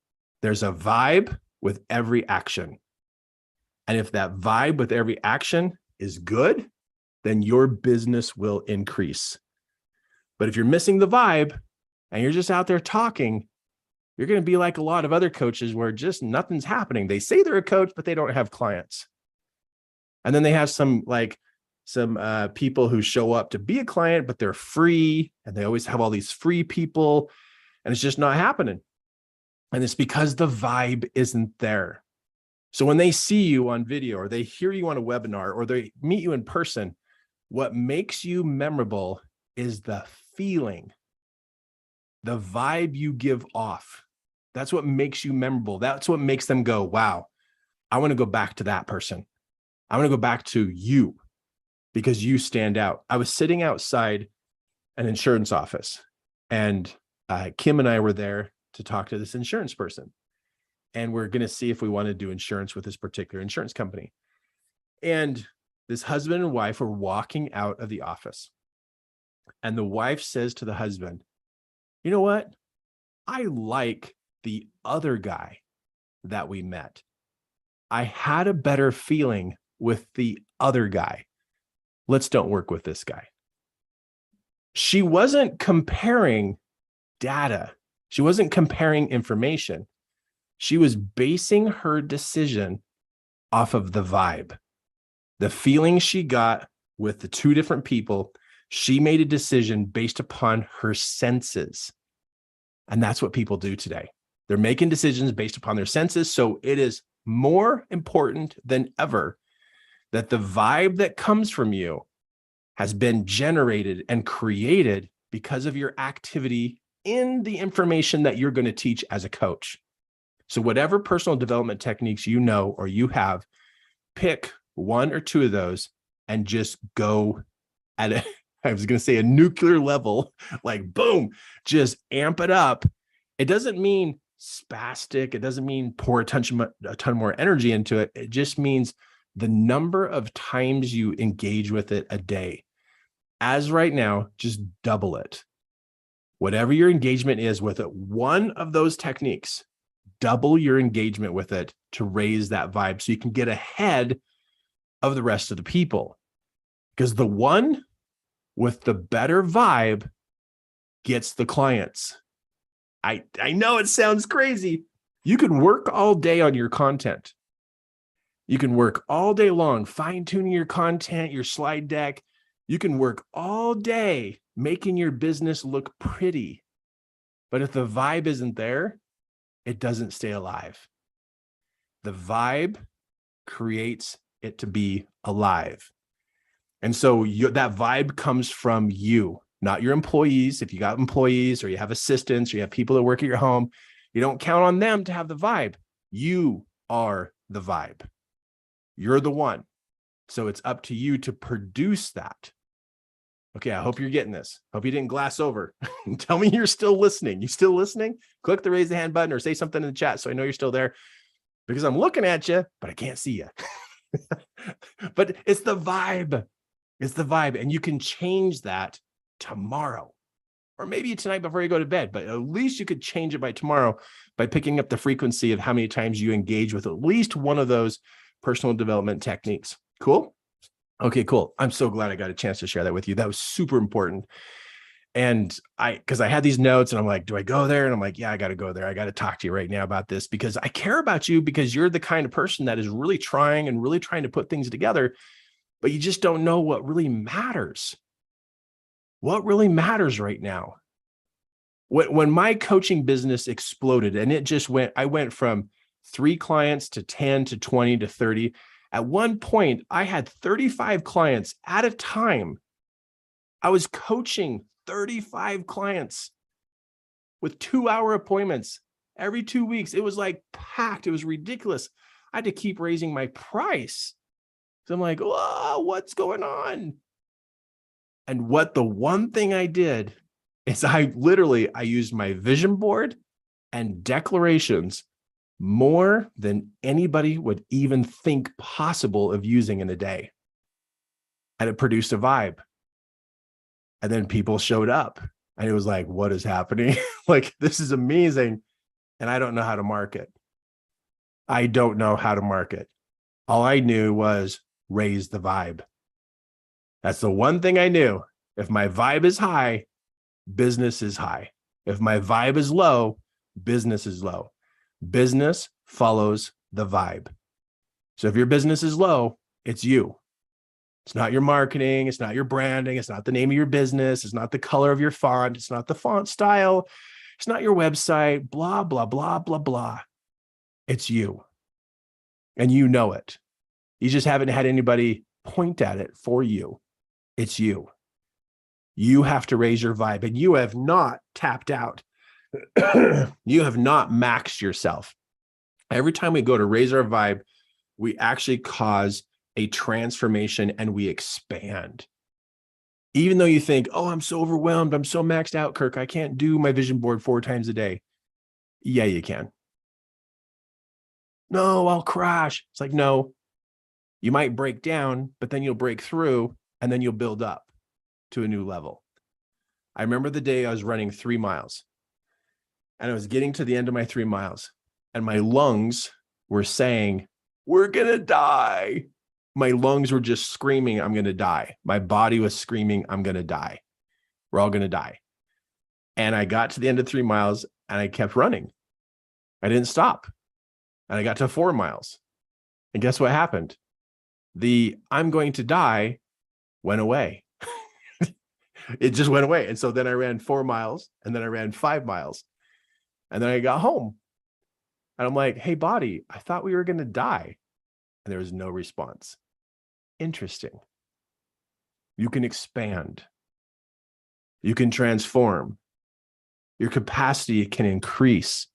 there's a vibe with every action. And if that vibe with every action is good, then your business will increase. But if you're missing the vibe and you're just out there talking, you're going to be like a lot of other coaches where just nothing's happening. They say they're a coach, but they don't have clients. And then they have some people who show up to be a client, but they're free, and they always have all these free people, and it's just not happening. And it's because the vibe isn't there. So when they see you on video, or they hear you on a webinar, or they meet you in person, what makes you memorable is the feeling, the vibe you give off. That's what makes you memorable. That's what makes them go, wow, I want to go back to that person. I want to go back to you because you stand out. I was sitting outside an insurance office, and Kim and I were there to talk to this insurance person. And we're going to see if we want to do insurance with this particular insurance company. And this husband and wife are walking out of the office. And the wife says to the husband, you know what? I like the other guy that we met. I had a better feeling with the other guy. Let's don't work with this guy. She wasn't comparing data. She wasn't comparing information. She was basing her decision off of the vibe, the feeling she got with the two different people. She made a decision based upon her senses. And that's what people do today. They're making decisions based upon their senses. So it is more important than ever that the vibe that comes from you has been generated and created because of your activity in the information that you're going to teach as a coach. So whatever personal development techniques you know or you have, pick one or two of those and just go at it. I was going to say a nuclear level, like boom, just amp it up. It doesn't mean spastic. It doesn't mean pour a ton more energy into it. It just means the number of times you engage with it a day. As right now, just double it. Whatever your engagement is with it, one of those techniques, double your engagement with it to raise that vibe so you can get ahead of the rest of the people. Because the one with the better vibe gets the clients. I know it sounds crazy. You can work all day on your content. You can work all day long fine-tuning your content, your slide deck. You can work all day making your business look pretty. But if the vibe isn't there, it doesn't stay alive. The vibe creates it to be alive. And so that vibe comes from you, not your employees. If you got employees or you have assistants or you have people that work at your home, you don't count on them to have the vibe. You are the vibe. You're the one. So it's up to you to produce that. Okay, I hope you're getting this. Hope you didn't glass over. Tell me you're still listening. You still listening? Click the raise the hand button or say something in the chat so I know you're still there, because I'm looking at you, but I can't see you. But it's the vibe. It's the vibe. And you can change that tomorrow or maybe tonight before you go to bed, but at least you could change it by tomorrow by picking up the frequency of how many times you engage with at least one of those personal development techniques. Cool? Okay, cool. I'm so glad I got a chance to share that with you. That was super important. And because I had these notes and I'm like, do I go there? And I'm like, yeah, I got to go there. I got to talk to you right now about this because I care about you, because you're the kind of person that is really trying to put things together, but you just don't know what really matters. What really matters right now? When my coaching business exploded and I went from 3 clients to 10 to 20 to 30. At one point, I had 35 clients at a time. I was coaching 35 clients with 2-hour appointments every 2 weeks. It was like packed. It was ridiculous. I had to keep raising my price. So I'm like, whoa, what's going on? And what the one thing I did is I used my vision board and declarations more than anybody would even think possible of using in a day. And it produced a vibe. And then people showed up and it was like, what is happening? Like, this is amazing. And I don't know how to market. I don't know how to market. All I knew was raise the vibe. That's the one thing I knew. If my vibe is high, business is high. If my vibe is low, business is low. Business follows the vibe. So if your business is low, it's you. It's not your marketing. It's not your branding. It's not the name of your business. It's not the color of your font. It's not the font style. It's not your website, blah, blah, blah, blah, blah. It's you. And you know it. You just haven't had anybody point at it for you. It's you. You have to raise your vibe, and you have not tapped out. You have not maxed yourself. Every time we go to raise our vibe, we actually cause a transformation and we expand. Even though you think, oh, I'm so overwhelmed, I'm so maxed out, Kirk, I can't do my vision board 4 times a day. Yeah, you can. No, I'll crash. It's like, no, you might break down, but then you'll break through and then you'll build up to a new level. I remember the day I was running 3 miles and I was getting to the end of my 3 miles and my lungs were saying, we're going to die. My lungs were just screaming, I'm going to die. My body was screaming, I'm going to die. We're all going to die. And I got to the end of 3 miles and I kept running. I didn't stop. And I got to 4 miles. And guess what happened? The I'm going to die went away. It just went away. And so then I ran 4 miles and then I ran 5 miles. And then I got home. And I'm like, hey, body, I thought we were going to die. And there was no response. Interesting. You can expand. You can transform. Your capacity can increase.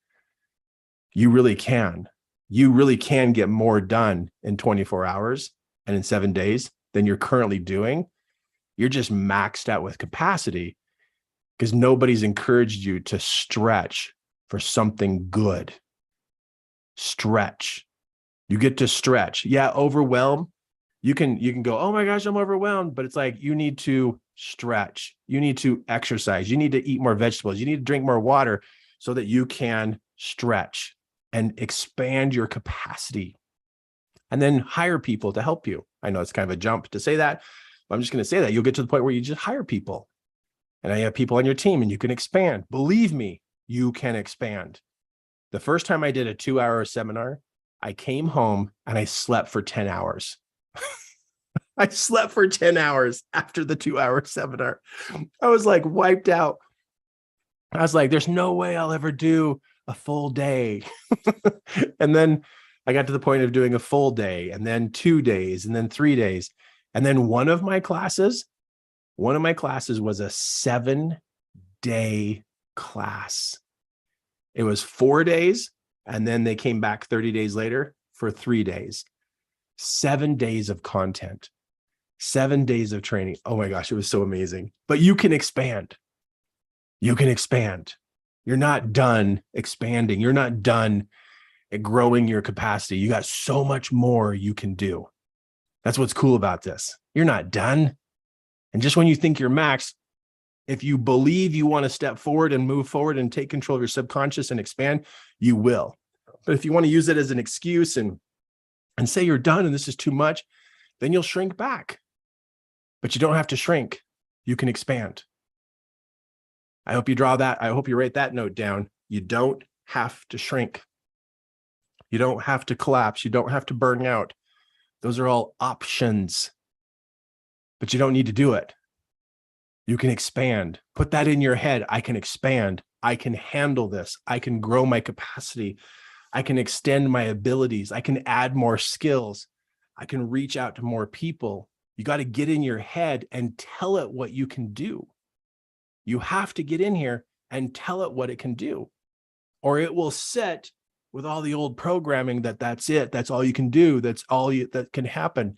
You really can. You really can get more done in 24 hours and in 7 days than you're currently doing. You're just maxed out with capacity because nobody's encouraged you to stretch for something good. Stretch. You get to stretch. Yeah, overwhelm. You can go, oh my gosh, I'm overwhelmed. But it's like, you need to stretch. You need to exercise. You need to eat more vegetables. You need to drink more water so that you can stretch and expand your capacity. And then hire people to help you. I know it's kind of a jump to say that, but I'm just going to say that. You'll get to the point where you just hire people. And I have people on your team and you can expand. Believe me, you can expand. The first time I did a 2-hour seminar, I came home and I slept for 10 hours. I slept for 10 hours after the 2-hour seminar. I was like wiped out. I was like, there's no way I'll ever do a full day. And then I got to the point of doing a full day and then 2 days and then 3 days. And then one of my classes was a 7-day class. It was 4 days. And then they came back 30 days later for 3 days. 7 days of content, 7 days of training. Oh my gosh, it was so amazing. But you can expand. You can expand. You're not done expanding. You're not done at growing your capacity. You got so much more you can do. That's what's cool about this. You're not done. And just when you think you're maxed, if you believe you want to step forward and move forward and take control of your subconscious and expand, you will. But if you want to use it as an excuse and say you're done and this is too much, then you'll shrink back. But you don't have to shrink. You can expand. I hope you draw that. I hope you write that note down. You don't have to shrink. You don't have to collapse. You don't have to burn out. Those are all options. But you don't need to do it. You can expand. Put that in your head. I can expand. I can handle this. I can grow my capacity. I can extend my abilities. I can add more skills. I can reach out to more people. You got to get in your head and tell it what you can do. You have to get in here and tell it what it can do. Or it will sit with all the old programming that's it. That's all you can do. That's all that can happen.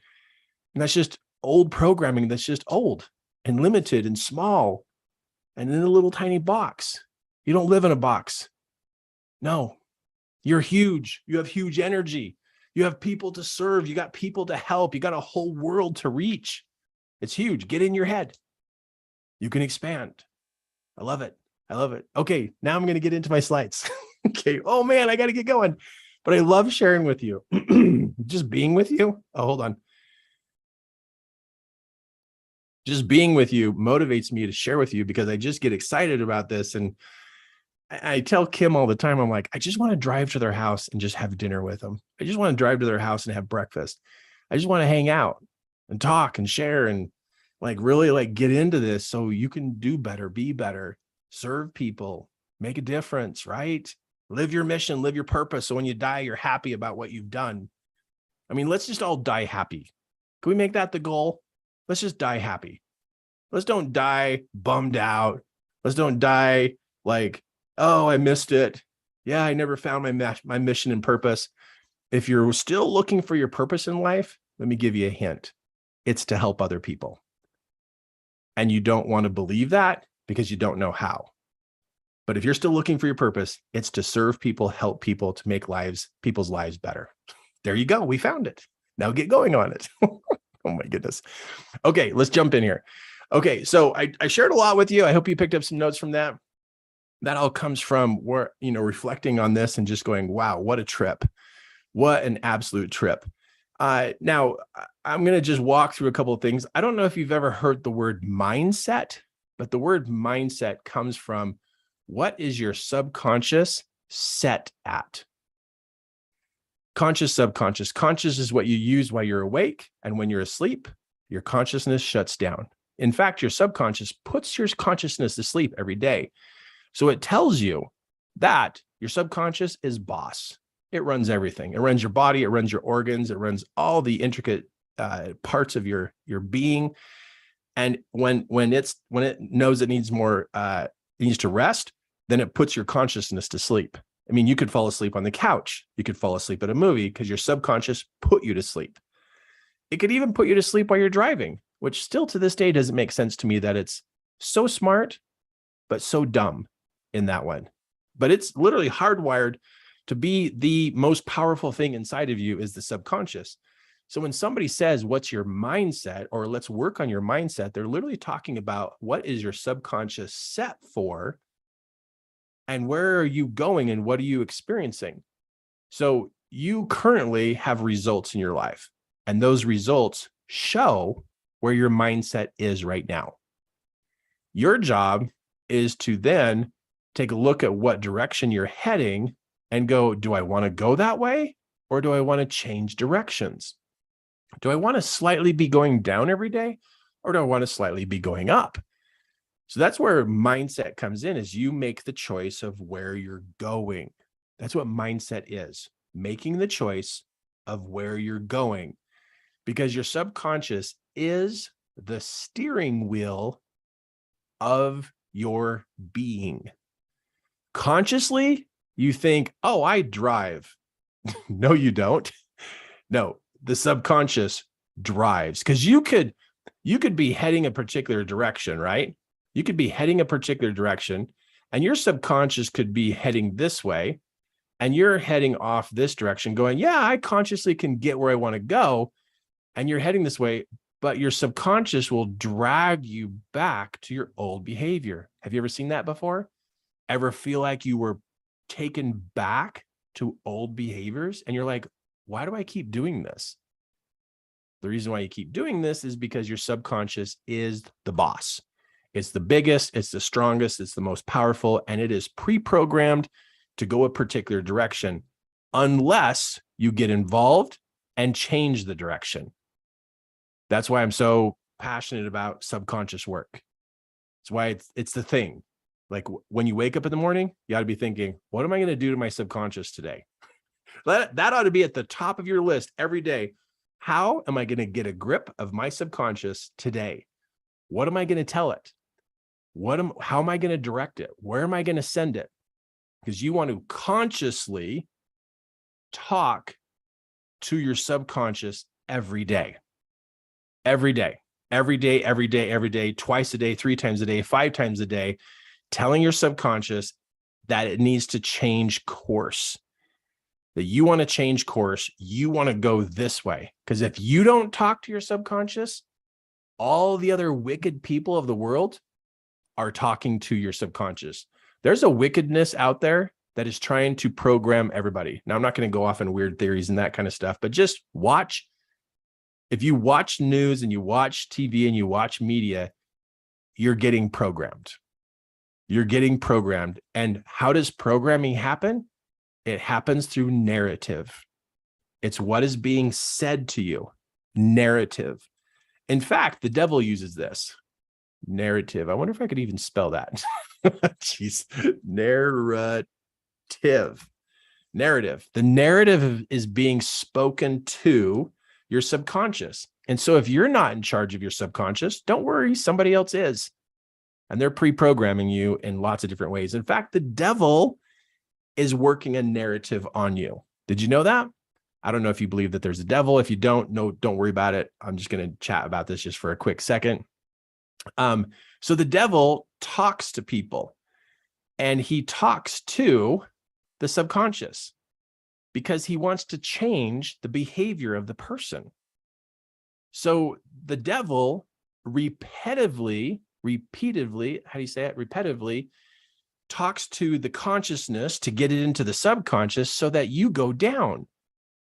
And that's just old programming. That's just old and limited and small and in a little tiny box. You don't live in a box. No, you're huge. You have huge energy. You have people to serve. You got people to help. You got a whole world to reach. It's huge. Get in your head. You can expand. I love it. I love it. Okay, now I'm going to get into my slides. Okay. Oh man, I got to get going. But I love sharing with you. Just being with you. Oh, hold on. Just being with you motivates me to share with you because I just get excited about this. And I tell Kim all the time, I'm like, I just want to drive to their house and just have dinner with them. I just want to drive to their house and have breakfast. I just want to hang out and talk and share and like really like get into this so you can do better, be better, serve people, make a difference, right? Live your mission, live your purpose. So when you die, you're happy about what you've done. I mean, let's just all die happy. Can we make that the goal? Let's just die happy. Let's don't die bummed out. Let's don't die like, oh, I missed it. Yeah, I never found my mission and purpose. If you're still looking for your purpose in life, let me give you a hint. It's to help other people. And you don't want to believe that because you don't know how. But if you're still looking for your purpose, it's to serve people, help people, to make people's lives better. There you go. We found it. Now get going on it. Oh my goodness. Okay, let's jump in here. Okay, so I shared a lot with you. I hope you picked up some notes from that. That all comes from where, reflecting on this and just going, wow, what a trip. What an absolute trip. Now, I'm going to just walk through a couple of things. I don't know if you've ever heard the word mindset, but the word mindset comes from what is your subconscious set at? Conscious, subconscious. Conscious is what you use while you're awake. And when you're asleep, your consciousness shuts down. In fact, your subconscious puts your consciousness to sleep every day. So it tells you that your subconscious is boss. It runs everything. It runs your body. It runs your organs. It runs all the intricate parts of your being. And when it knows it needs more, it needs to rest, then it puts your consciousness to sleep. I mean, you could fall asleep on the couch. You could fall asleep at a movie because your subconscious put you to sleep. It could even put you to sleep while you're driving, which still to this day doesn't make sense to me that it's so smart, but so dumb in that one. But it's literally hardwired to be the most powerful thing inside of you is the subconscious. So when somebody says, what's your mindset, or let's work on your mindset, they're literally talking about what is your subconscious set for and where are you going and what are you experiencing? So you currently have results in your life, and those results show where your mindset is right now. Your job is to then take a look at what direction you're heading and go, do I want to go that way? Or do I want to change directions? Do I want to slightly be going down every day? Or do I want to slightly be going up? So that's where mindset comes in, is you make the choice of where you're going. That's what mindset is, making the choice of where you're going, because your subconscious is the steering wheel of your being. Consciously, you think, oh, I drive. No, you don't. No, the subconscious drives, because you could be heading a particular direction, right? You could be heading a particular direction and your subconscious could be heading this way and you're heading off this direction going, yeah, I consciously can get where I want to go. And you're heading this way, but your subconscious will drag you back to your old behavior. Have you ever seen that before? Ever feel like you were taken back to old behaviors and you're like, why do I keep doing this? The reason why you keep doing this is because your subconscious is the boss. It's the biggest, it's the strongest, it's the most powerful, and it is pre-programmed to go a particular direction unless you get involved and change the direction. That's why I'm so passionate about subconscious work. It's why it's the thing. Like when you wake up in the morning, you ought to be thinking, what am I going to do to my subconscious today? That ought to be at the top of your list every day. How am I going to get a grip of my subconscious today? What am I going to tell it? How am I going to direct it? Where am I going to send it? Because you want to consciously talk to your subconscious every day, every day, every day, every day, every day, twice a day, 3 times a day, 5 times a day, telling your subconscious that it needs to change course, that you want to change course. You want to go this way. Because if you don't talk to your subconscious, all the other wicked people of the world are talking to your subconscious. There's a wickedness out there that is trying to program everybody. Now, I'm not going to go off in weird theories and that kind of stuff, but just watch. If you watch news and you watch TV and you watch media, you're getting programmed. You're getting programmed. And how does programming happen? It happens through narrative. It's what is being said to you. Narrative. In fact, the devil uses this. Narrative. I wonder if I could even spell that. Jeez. Narrative. Narrative. The narrative is being spoken to your subconscious. And so if you're not in charge of your subconscious, don't worry, somebody else is. And they're pre-programming you in lots of different ways. In fact, the devil is working a narrative on you. Did you know that? I don't know if you believe that there's a devil. If you don't know, don't worry about it. I'm just going to chat about this just for a quick second. So the devil talks to people, and he talks to the subconscious because he wants to change the behavior of the person. So the devil repeatedly, how do you say it? Repetitively talks to the consciousness to get it into the subconscious so that you go down.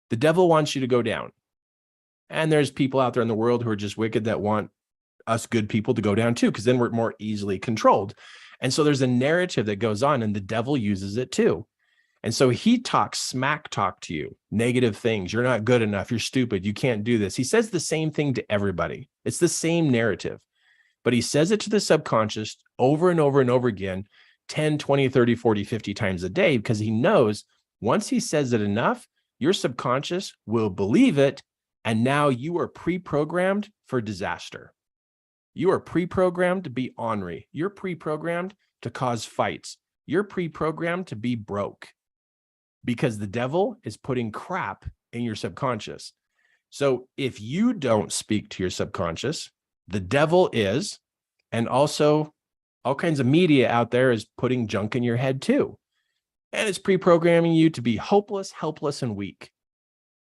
The devil wants you to go down. And there's people out there in the world who are just wicked that want us good people to go down too, because then we're more easily controlled. And so there's a narrative that goes on, and the devil uses it too. And so he talks smack talk to you, negative things. You're not good enough. You're stupid. You can't do this. He says the same thing to everybody. It's the same narrative, but he says it to the subconscious over and over and over again, 10, 20, 30, 40, 50 times a day, because he knows once he says it enough, your subconscious will believe it. And now you are pre-programmed for disaster. You are pre-programmed to be ornery. You're pre-programmed to cause fights. You're pre-programmed to be broke because the devil is putting crap in your subconscious. So if you don't speak to your subconscious, the devil is, and also all kinds of media out there is putting junk in your head too. And it's pre-programming you to be hopeless, helpless, and weak.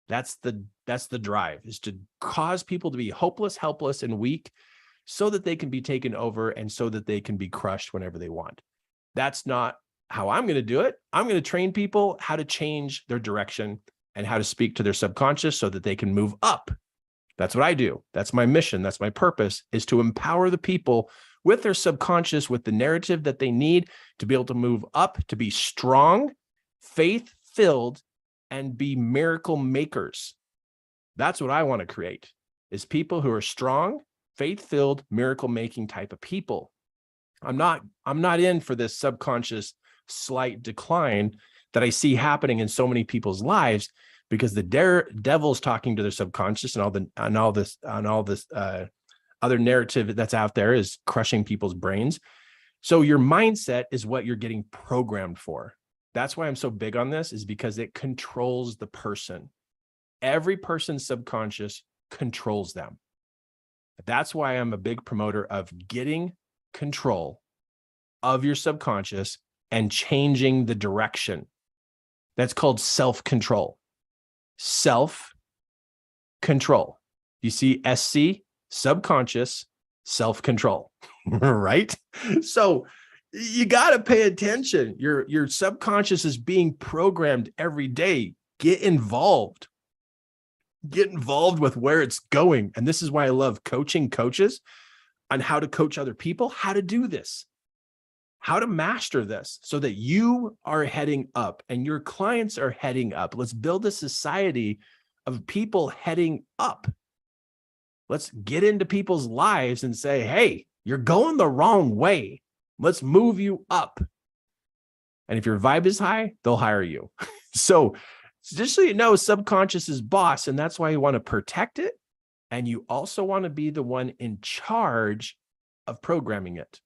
That's the drive, is to cause people to be hopeless, helpless, and weak so that they can be taken over and so that they can be crushed whenever they want. That's not how I'm going to do it. I'm going to train people how to change their direction and how to speak to their subconscious so that they can move up. That's what I do. That's my mission. That's my purpose, is to empower the people with their subconscious, with the narrative that they need to be able to move up, to be strong, faith-filled, and be miracle makers. That's what I want to create, is people who are strong, faith-filled, miracle-making type of people. I'm not in for this subconscious slight decline that I see happening in so many people's lives, because the devil's talking to their subconscious, and all this other narrative that's out there is crushing people's brains. So your mindset is what you're getting programmed for. That's why I'm so big on this, is because it controls the person. Every person's subconscious controls them. That's why I'm a big promoter of getting control of your subconscious and changing the direction. That's called self-control. Self-control. You see SC, subconscious, self-control, right? So you got to pay attention. Your subconscious is being programmed every day. Get involved. Get involved with where it's going. And this is why I love coaching coaches on how to coach other people, how to do this, how to master this so that you are heading up and your clients are heading up. Let's build a society of people heading up. Let's get into people's lives and say, hey, you're going the wrong way. Let's move you up. And if your vibe is high, they'll hire you. So just so you know, subconscious is boss, and that's why you want to protect it. And you also want to be the one in charge of programming it.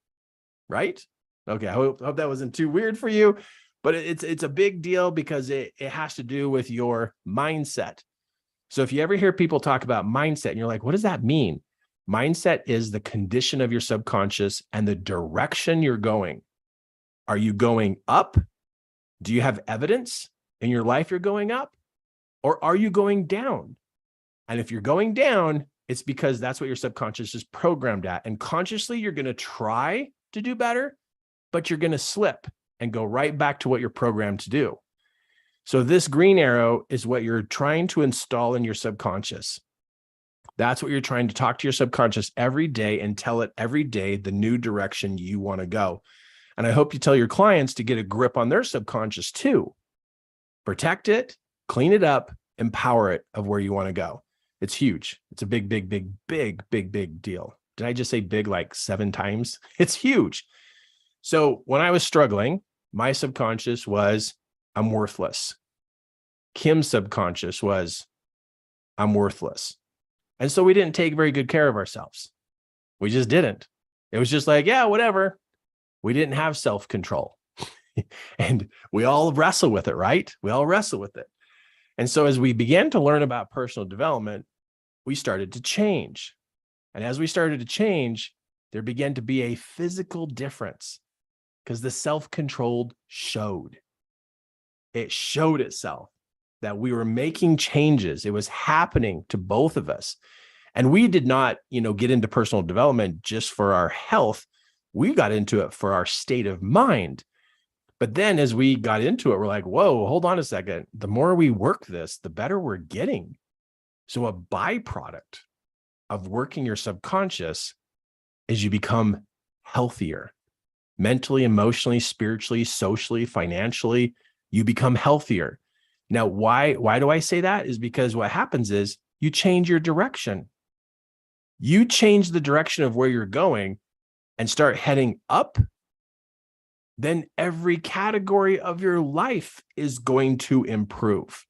right? Okay, I hope that wasn't too weird for you, but it's a big deal because it has to do with your mindset. So if you ever hear people talk about mindset and you're like, what does that mean? Mindset is the condition of your subconscious and the direction you're going. Are you going up? Do you have evidence in your life you're going up? Or are you going down? And if you're going down, it's because that's what your subconscious is programmed at. And consciously, you're going to try to do better, but you're going to slip and go right back to what you're programmed to do. So this green arrow is what you're trying to install in your subconscious. That's what you're trying to talk to your subconscious every day and tell it every day the new direction you want to go. And I hope you tell your clients to get a grip on their subconscious too. Protect it, clean it up, empower it of where you want to go. It's huge. It's a big, big, big, big, big, big deal. Did I just say big like 7 times? It's huge. So when I was struggling, my subconscious was, I'm worthless. Kim's subconscious was, I'm worthless. And so we didn't take very good care of ourselves. We just didn't. It was just like, yeah, whatever. We didn't have self-control. And we all wrestle with it, right? We all wrestle with it. And so as we began to learn about personal development, we started to change. And as we started to change, there began to be a physical difference because the self-controlled showed. It showed itself that we were making changes. It was happening to both of us. And we did not, get into personal development just for our health. We got into it for our state of mind. But then as we got into it, we're like, whoa, hold on a second. The more we work this, the better we're getting. So a byproduct of working your subconscious is you become healthier. Mentally, emotionally, spiritually, socially, financially, you become healthier. Now, why do I say that? Is because what happens is you change your direction. You change the direction of where you're going and start heading up, then every category of your life is going to improve.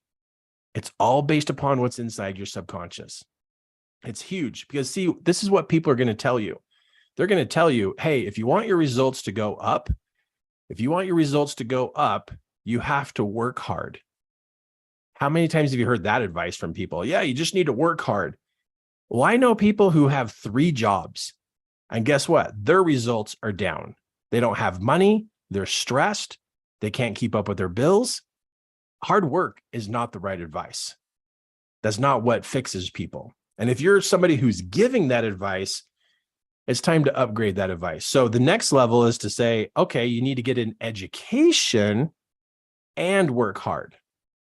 It's all based upon what's inside your subconscious. It's huge because, see, this is what people are going to tell you. They're going to tell you, hey, if you want your results to go up, you have to work hard. How many times have you heard that advice from people? Yeah, you just need to work hard. Well, I know people who have 3 jobs, and guess what? Their results are down. They don't have money. They're stressed. They can't keep up with their bills. Hard work is not the right advice. That's not what fixes people. And if you're somebody who's giving that advice, it's time to upgrade that advice. So the next level is to say, okay, you need to get an education and work hard.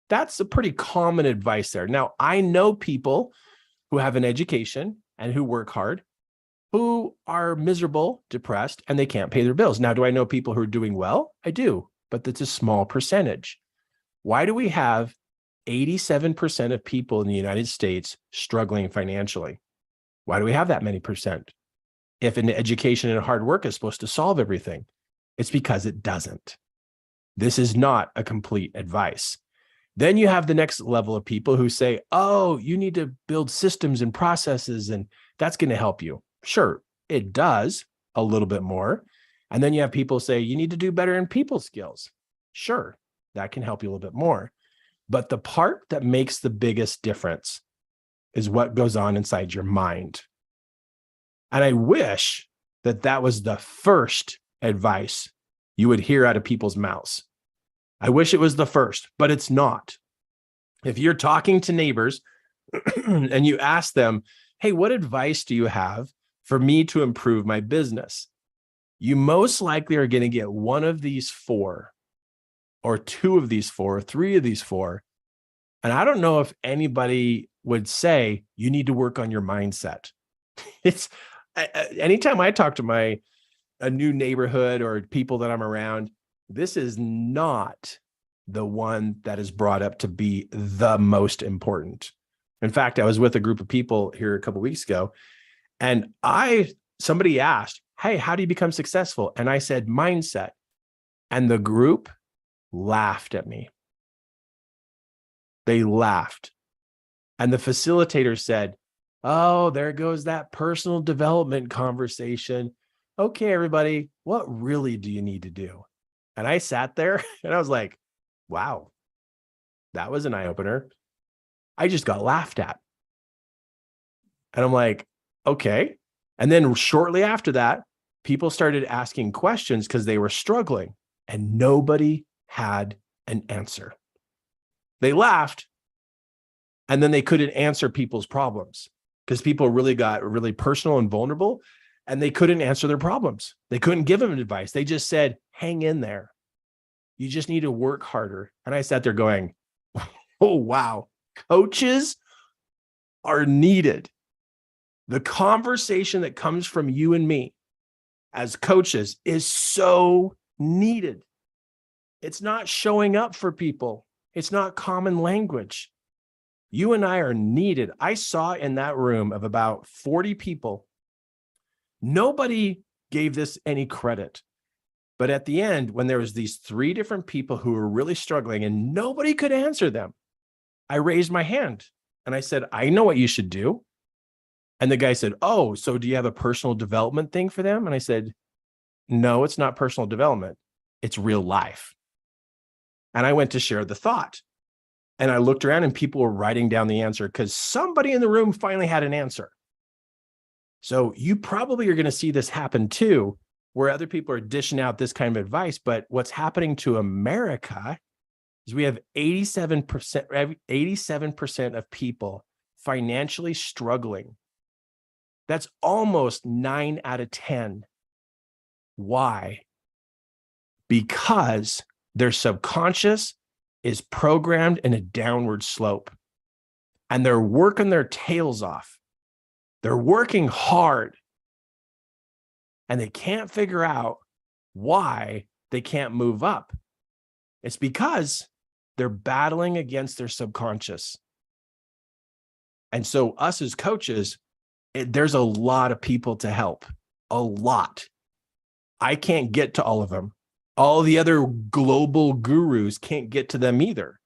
That's a pretty common advice there. Now, I know people who have an education and who work hard, who are miserable, depressed, and they can't pay their bills. Now, do I know people who are doing well? I do, but that's a small percentage. Why do we have 87% of people in the United States struggling financially? Why do we have that many percent? If an education and hard work is supposed to solve everything, it's because it doesn't. This is not a complete advice. Then you have the next level of people who say, oh, you need to build systems and processes, and that's going to help you. Sure, it does a little bit more. And then you have people say, you need to do better in people skills. Sure, that can help you a little bit more. But the part that makes the biggest difference is what goes on inside your mind. And I wish that that was the first advice you would hear out of people's mouths. I wish it was the first, but it's not. If you're talking to neighbors and you ask them, hey, what advice do you have for me to improve my business? You most likely are going to get one of these 4, or 2 of these 4, or 3 of these 4. And I don't know if anybody would say you need to work on your mindset. It's anytime I talk to a new neighborhood or people that I'm around, this is not the one that is brought up to be the most important. In fact, I was with a group of people here a couple of weeks ago, and somebody asked, hey, how do you become successful? And I said, mindset. And the group laughed at me. They laughed. And the facilitator said, oh, there goes that personal development conversation. okay, everybody, what really do you need to do? And I sat there and I was like, wow, that was an eye opener. I just got laughed at. And I'm like, okay. And then shortly after that, people started asking questions because they were struggling and nobody had an answer. They laughed and then they couldn't answer people's problems because people really got really personal and vulnerable and they couldn't answer their problems. They couldn't give them advice. They just said, hang in there. You just need to work harder. And I sat there going, oh, wow, coaches are needed. The conversation that comes from you and me as coaches is so needed. It's not showing up for people. It's not common language. You and I are needed. I saw in that room of about 40 people, nobody gave this any credit. But at the end, when there was these 3 different people who were really struggling and nobody could answer them, I raised my hand and I said, I know what you should do. And the guy said, oh, so do you have a personal development thing for them? And I said, no, it's not personal development. It's real life. And I went to share the thought. And I looked around and people were writing down the answer because somebody in the room finally had an answer. So you probably are going to see this happen too, where other people are dishing out this kind of advice. But what's happening to America is we have 87% of people financially struggling. That's almost 9 out of 10. Why? Because their subconscious is programmed in a downward slope and they're working their tails off. They're working hard and they can't figure out why they can't move up. It's because they're battling against their subconscious. And so us as coaches, there's a lot of people to help, a lot. I can't get to all of them. All the other global gurus can't get to them either.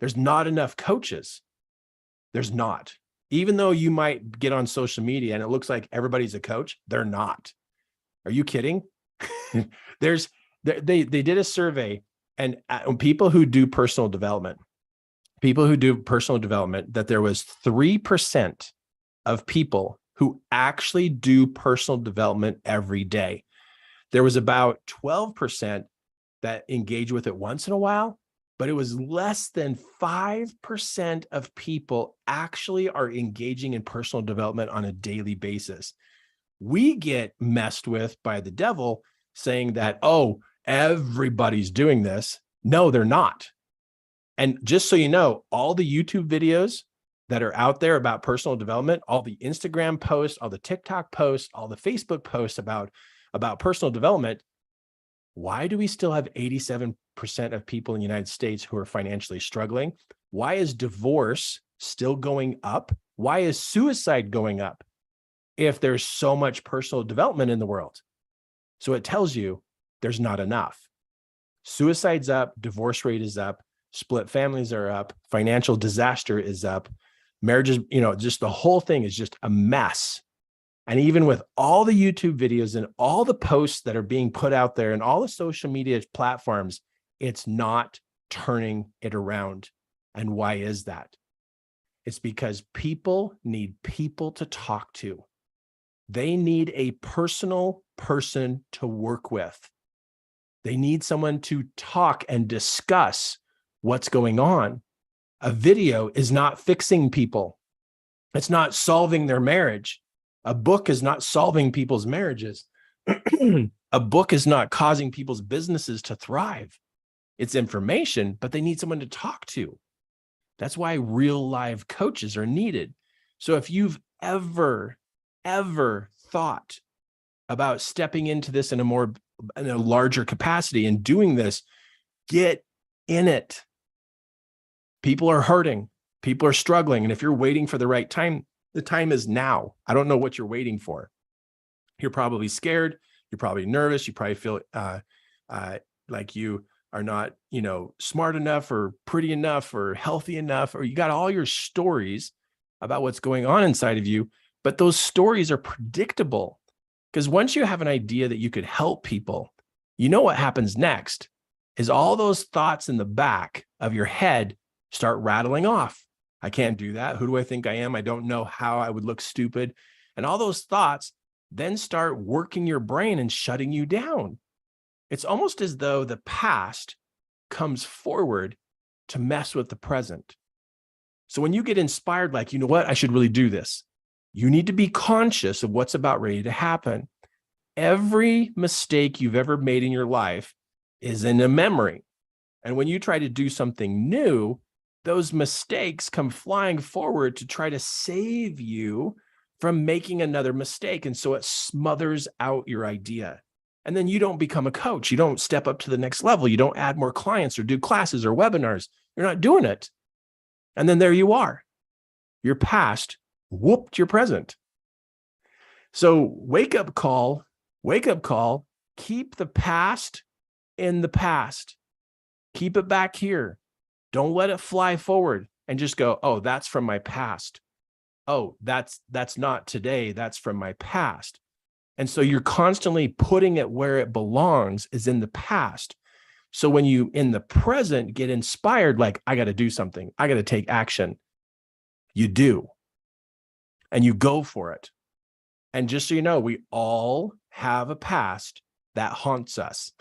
There's not enough coaches. There's not. Even though you might get on social media and it looks like everybody's a coach, they're not. Are you kidding? They did a survey and people who do personal development, that there was 3% of people who actually do personal development every day. There was about 12% that engage with it once in a while, but it was less than 5% of people actually are engaging in personal development on a daily basis. We get messed with by the devil saying that, oh, everybody's doing this. No, they're not. And just so you know, all the YouTube videos that are out there about personal development, all the Instagram posts, all the TikTok posts, all the Facebook posts about personal development, why do we still have 87% of people in the United States who are financially struggling? Why is divorce still going up? Why is suicide going up if there's so much personal development in the world? So it tells you there's not enough. Suicide's up, divorce rate is up, split families are up, financial disaster is up, marriages, just the whole thing is just a mess. And even with all the YouTube videos and all the posts that are being put out there and all the social media platforms, it's not turning it around. And why is that? It's because people need people to talk to. They need a personal person to work with. They need someone to talk and discuss what's going on. A video is not fixing people. It's not solving their marriage. A book is not solving people's marriages. A book is not causing people's businesses to thrive. It's information, but they need someone to talk to. That's why real live coaches are needed. So if you've ever thought about stepping into this in a larger capacity and doing this, get in it. People are hurting. People are struggling. And if you're waiting for the right time, the time is now. I don't know what you're waiting for. You're probably scared. You're probably nervous. You probably feel like you are not, smart enough or pretty enough or healthy enough, or you got all your stories about what's going on inside of you. But those stories are predictable. Because once you have an idea that you could help people, you know what happens next is all those thoughts in the back of your head start rattling off. I can't do that. Who do I think I am? I don't know how I would look stupid. And all those thoughts then start working your brain and shutting you down. It's almost as though the past comes forward to mess with the present. So when you get inspired, like, you know what, I should really do this, you need to be conscious of what's about ready to happen. Every mistake you've ever made in your life is in a memory. And when you try to do something new, those mistakes come flying forward to try to save you from making another mistake. And so it smothers out your idea. And then you don't become a coach. You don't step up to the next level. You don't add more clients or do classes or webinars. You're not doing it. And then there you are. Your past whooped your present. So wake up call, keep the past in the past. Keep it back here. Don't let it fly forward and just go, oh, that's from my past. Oh, that's not today. That's from my past. And so you're constantly putting it where it belongs, is in the past. So when you in the present get inspired, like, I got to do something, I got to take action, you do. And you go for it. And just so you know, we all have a past that haunts us.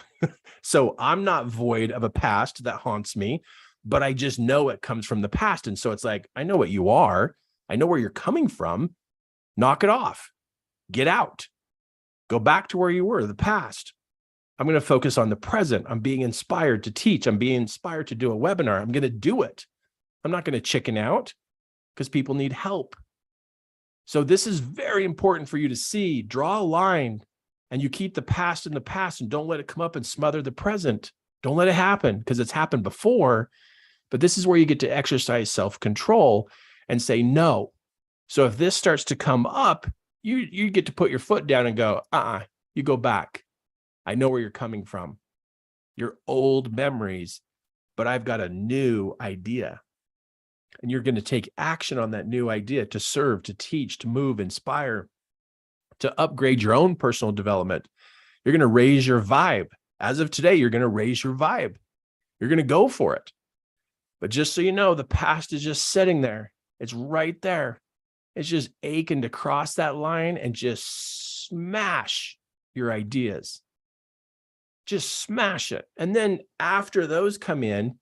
So I'm not void of a past that haunts me, but I just know it comes from the past. And so it's like, I know what you are. I know where you're coming from. Knock it off. Get out. Go back to where you were, the past. I'm going to focus on the present. I'm being inspired to teach. I'm being inspired to do a webinar. I'm going to do it. I'm not going to chicken out because people need help. So this is very important for you to see. Draw a line and you keep the past in the past and don't let it come up and smother the present. Don't let it happen because it's happened before. But this is where you get to exercise self-control and say no. So if this starts to come up, you get to put your foot down and go, you go back. I know where you're coming from. Your old memories, but I've got a new idea. And you're going to take action on that new idea to serve, to teach, to move, inspire, to upgrade your own personal development. You're going to raise your vibe. As of today, you're going to raise your vibe. You're going to go for it. But just so you know, the past is just sitting there. It's right there. It's just aching to cross that line and just smash your ideas. Just smash it. And then after those come in,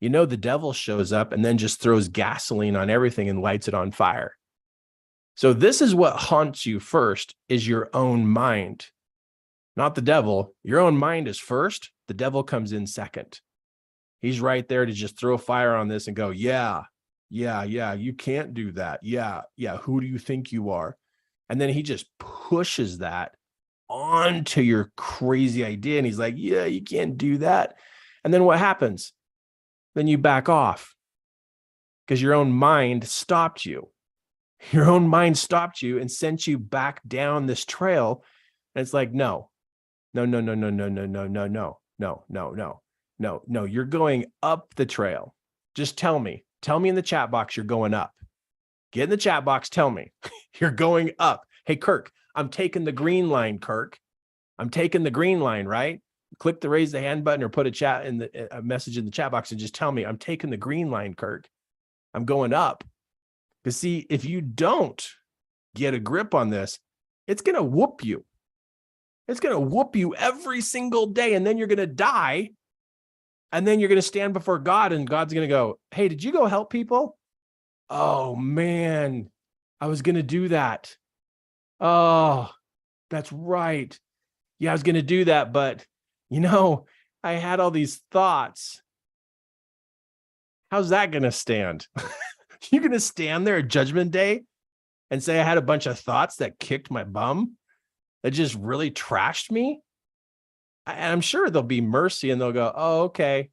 you know, the devil shows up and then just throws gasoline on everything and lights it on fire. So this is what haunts you first, is your own mind, not the devil. Your own mind is first. The devil comes in second. He's right there to just throw fire on this and go, yeah, you can't do that. Yeah, who do you think you are? And then he just pushes that onto your crazy idea. And he's like, yeah, you can't do that. And then what happens? Then you back off because your own mind stopped you. Your own mind stopped you and sent you back down this trail. And it's like, no, you're going up the trail. Just tell me in the chat box, you're going up. Get in the chat box. Tell me you're going up. Hey, Kirk, I'm taking the green line, Kirk. I'm taking the green line, right? Click the raise the hand button or put a message in the chat box and just tell me I'm taking the green line, Kirk. I'm going up. Because see, if you don't get a grip on this, it's going to whoop you. It's going to whoop you every single day. And then you're going to die. And then you're going to stand before God and God's going to go, hey, did you go help people? Oh, man, I was going to do that. Oh, that's right. Yeah, I was going to do that. But, you know, I had all these thoughts. How's that going to stand? You're going to stand there at Judgment Day and say, I had a bunch of thoughts that kicked my bum, that just really trashed me? And I'm sure there'll be mercy and they'll go, oh, okay.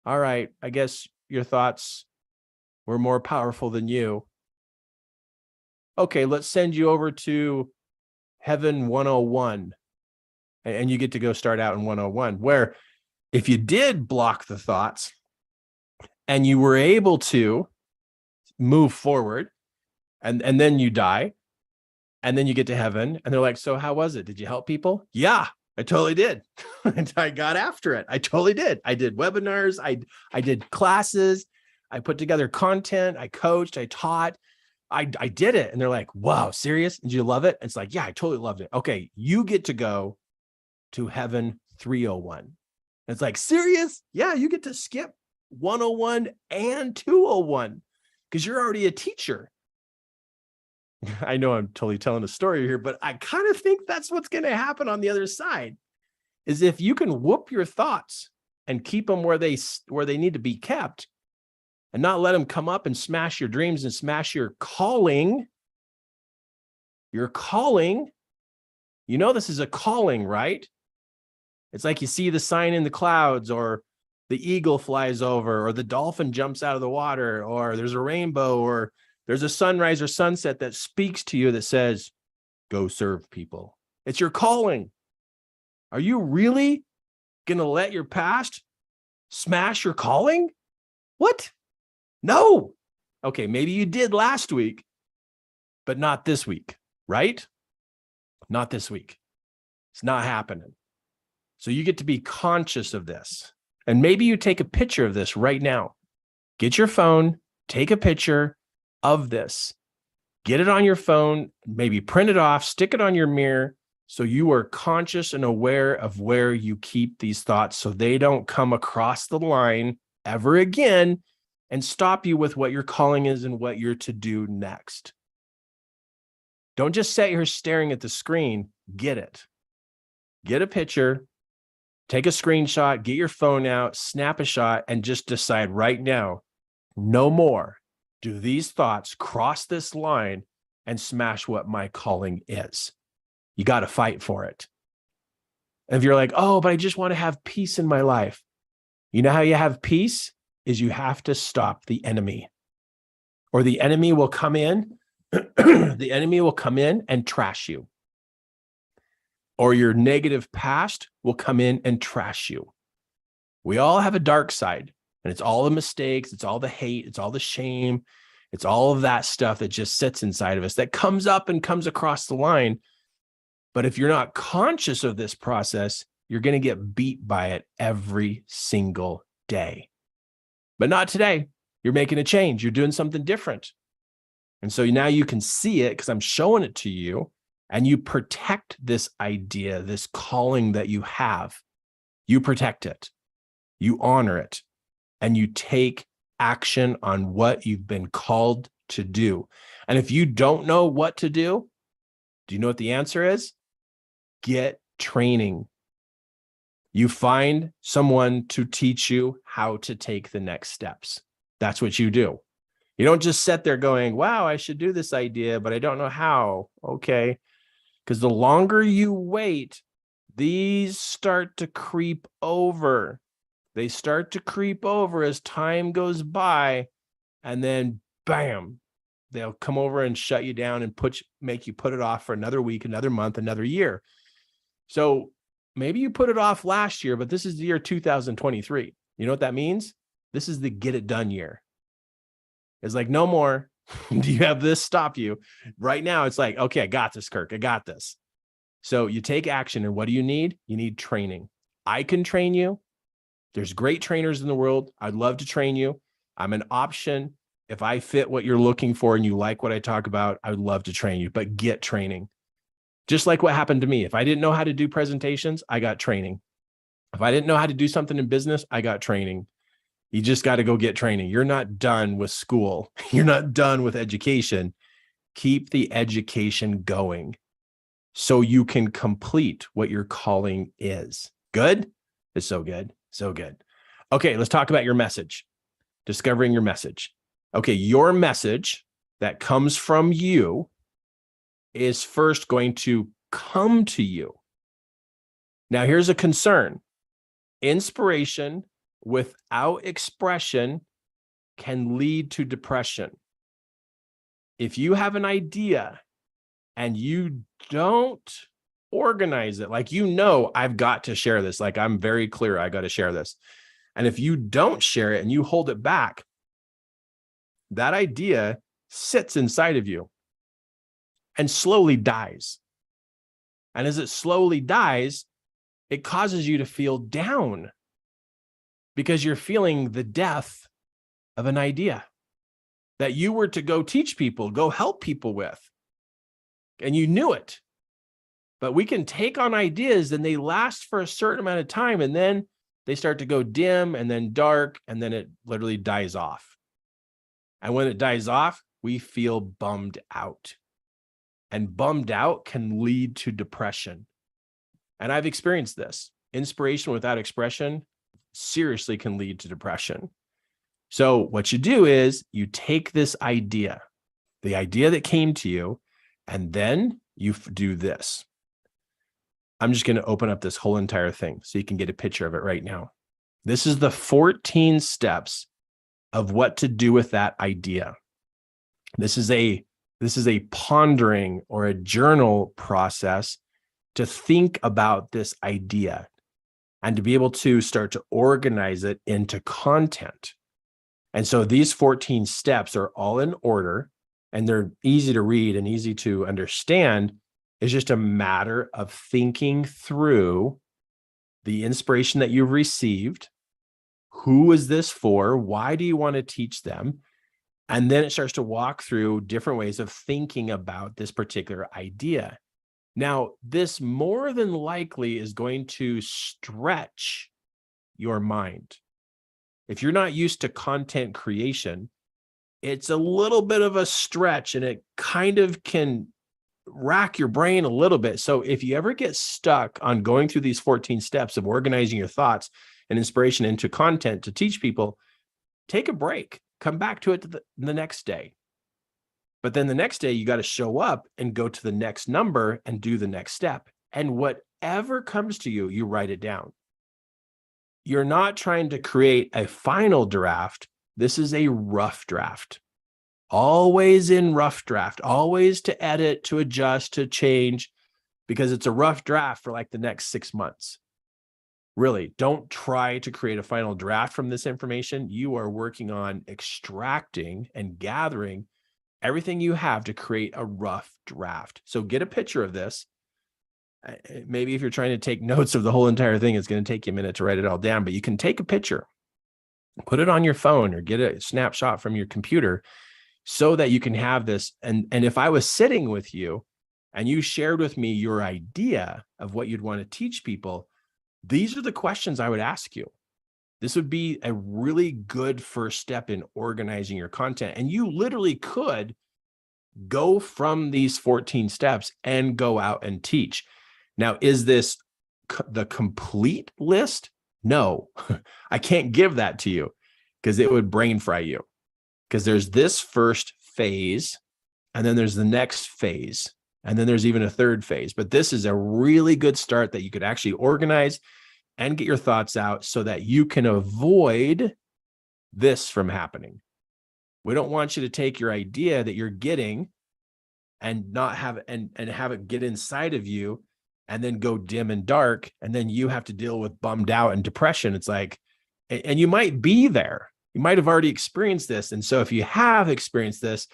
All right. I guess your thoughts were more powerful than you. Okay, let's send you over to Heaven 101. And you get to go start out in 101, where if you did block the thoughts and you were able to move forward and then you die, And then you get to heaven and they're like, so how was it? Did you help people? Yeah, I totally did. And I got after it. I totally did. I did webinars. I did classes. I put together content. I coached. I taught. I did it. And they're like, wow, serious? Did you love it? It's like, yeah, I totally loved it. Okay, you get to go to heaven 301. It's like, serious? Yeah, you get to skip 101 and 201 because you're already a teacher. I know I'm totally telling a story here, but I kind of think that's what's going to happen on the other side is if you can whoop your thoughts and keep them where they need to be kept and not let them come up and smash your dreams and smash your calling. Your calling, you know, this is a calling, right? It's like you see the sign in the clouds, or the eagle flies over, or the dolphin jumps out of the water, or there's a rainbow, or there's a sunrise or sunset that speaks to you that says, go serve people. It's your calling. Are you really going to let your past smash your calling? What? No. Okay, maybe you did last week, but not this week, right? Not this week. It's not happening. So you get to be conscious of this. And maybe you take a picture of this right now. Get your phone, take a picture of this. Get it on your phone, maybe print it off, stick it on your mirror so you are conscious and aware of where you keep these thoughts so they don't come across the line ever again and stop you with what your calling is and what you're to do next. Don't just sit here staring at the screen. Get it. Get a picture, take a screenshot, get your phone out, snap a shot, and just decide right now, no more do these thoughts cross this line and smash what my calling is. You got to fight for it. And if you're like, oh, but I just want to have peace in my life. You know how you have peace is you have to stop the enemy, or the enemy will come in. The enemy will come in and trash you, or your negative past will come in and trash you. We all have a dark side, and it's all the mistakes. It's all the hate. It's all the shame. It's all of that stuff that just sits inside of us that comes up and comes across the line. But if you're not conscious of this process, you're going to get beat by it every single day. But not today. You're making a change. You're doing something different. And so now you can see it because I'm showing it to you, and you protect this idea, this calling that you have. You protect it. You honor it, and you take action on what you've been called to do. And if you don't know what to do you know what the answer is? Get training. You find someone to teach you how to take the next steps. That's what you do. You don't just sit there going, wow, I should do this idea, but I don't know how. Okay. Because the longer you wait, these start to creep over. They start to creep over as time goes by, and then bam, they'll come over and shut you down and make you put it off for another week, another month, another year. So maybe you put it off last year, but this is the year 2023. You know what that means? This is the get it done year. It's like, no more. Do you have this stop you? Right now, it's like, okay, I got this, Kirk. I got this. So you take action, and what do you need? You need training. I can train you. There's great trainers in the world. I'd love to train you. I'm an option. If I fit what you're looking for and you like what I talk about, I would love to train you, but get training. Just like what happened to me. If I didn't know how to do presentations, I got training. If I didn't know how to do something in business, I got training. You just got to go get training. You're not done with school. You're not done with education. Keep the education going so you can complete what your calling is. Good? It's so good. So good. Okay, let's talk about your message. Discovering your message. Okay, your message that comes from you is first going to come to you. Now, here's a concern. Inspiration without expression can lead to depression. If you have an idea and you don't organize it, like, I've got to share this. Like, I'm very clear, I got to share this. And if you don't share it and you hold it back, that idea sits inside of you. and slowly dies. And as it slowly dies, it causes you to feel down because you're feeling the death of an idea that you were to go teach people, go help people with. And you knew it. But we can take on ideas and they last for a certain amount of time, and then they start to go dim and then dark, and then it literally dies off. And when it dies off, we feel bummed out. And bummed out can lead to depression. And I've experienced this. Inspiration without expression seriously can lead to depression. So what you do is you take this idea, the idea that came to you, and then you do this. I'm just going to open up this whole entire thing so you can get a picture of it right now. This is the 14 steps of what to do with that idea. This is a pondering or a journal process to think about this idea and to be able to start to organize it into content. And so these 14 steps are all in order, and they're easy to read and easy to understand. It's just a matter of thinking through the inspiration that you've received. Who is this for? Why do you want to teach them? And then it starts to walk through different ways of thinking about this particular idea. Now, this more than likely is going to stretch your mind. If you're not used to content creation, it's a little bit of a stretch, and it kind of can rack your brain a little bit. So if you ever get stuck on going through these 14 steps of organizing your thoughts and inspiration into content to teach people, take a break, come back to it the next day. But then the next day, you got to show up and go to the next number and do the next step. And whatever comes to you, you write it down. You're not trying to create a final draft. This is a rough draft. Always in rough draft, always to edit, to adjust, to change, because it's a rough draft for like the next 6 months. Really, don't try to create a final draft from this information. You are working on extracting and gathering everything you have to create a rough draft. So get a picture of this. Maybe if you're trying to take notes of the whole entire thing, it's going to take you a minute to write it all down, but you can take a picture, put it on your phone, or get a snapshot from your computer so that you can have this. And if I was sitting with you and you shared with me your idea of what you'd want to teach people, these are the questions I would ask you. This would be a really good first step in organizing your content. And you literally could go from these 14 steps and go out and teach. Now, is this the complete list? No, I can't give that to you because it would brain fry you. Because there's this first phase, and then there's the next phase, and then there's even a third phase. But this is a really good start that you could actually organize and get your thoughts out so that you can avoid this from happening. We don't want you to take your idea that you're getting and not have and have it get inside of you and then go dim and dark, and then you have to deal with bummed out and depression. It's like, and you might be there. You might have already experienced this. And so if you have experienced this,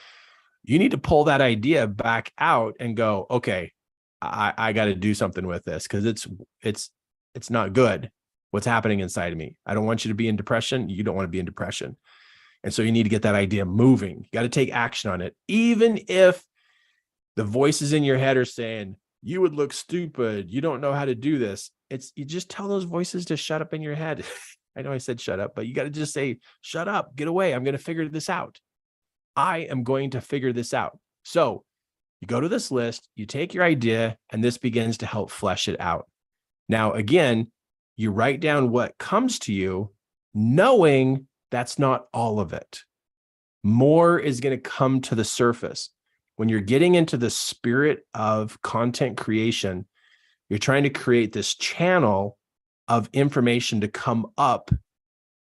you need to pull that idea back out and go, okay, I got to do something with this because it's not good. What's happening inside of me? I don't want you to be in depression. You don't want to be in depression. And so you need to get that idea moving. You got to take action on it. Even if the voices in your head are saying, you would look stupid, you don't know how to do this. You just tell those voices to shut up in your head. I know I said shut up, but you got to just say, shut up, get away. I'm going to figure this out. I am going to figure this out. So you go to this list, you take your idea, and this begins to help flesh it out. Now, again, you write down what comes to you, knowing that's not all of it. More is going to come to the surface. When you're getting into the spirit of content creation, you're trying to create this channel of information to come up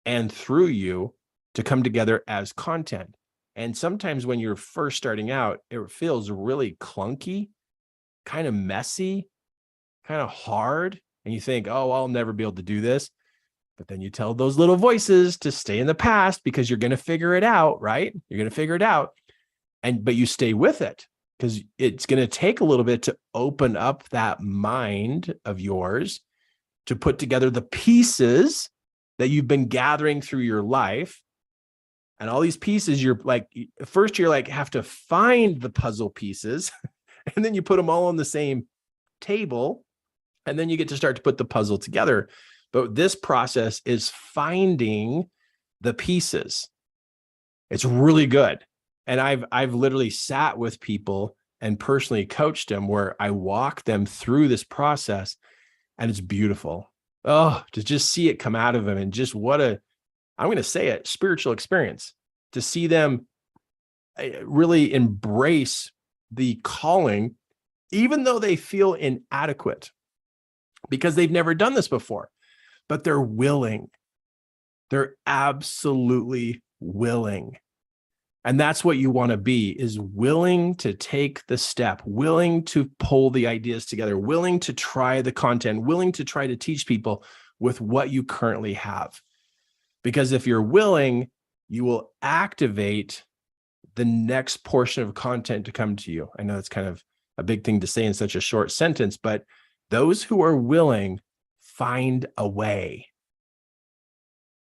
and through you to come together as content. And sometimes when you're first starting out, it feels really clunky, kind of messy, kind of hard. And you think, oh, I'll never be able to do this. But then you tell those little voices to stay in the past because you're going to figure it out, right? You're going to figure it out. But you stay with it. because it's going to take a little bit to open up that mind of yours to put together the pieces that you've been gathering through your life. And all these pieces, you're like, first you're like, have to find the puzzle pieces, and then you put them all on the same table, and then you get to start to put the puzzle together. But this process is finding the pieces. It's really good. And I've literally sat with people and personally coached them where I walk them through this process, and it's beautiful. Oh, to just see it come out of them, and just what a, I'm going to say it, spiritual experience, to see them really embrace the calling, even though they feel inadequate because they've never done this before, but they're willing. They're absolutely willing. And that's what you want to be, is willing to take the step, willing to pull the ideas together, willing to try the content, willing to try to teach people with what you currently have. Because if you're willing, you will activate the next portion of content to come to you. I know it's kind of a big thing to say in such a short sentence, but those who are willing find a way.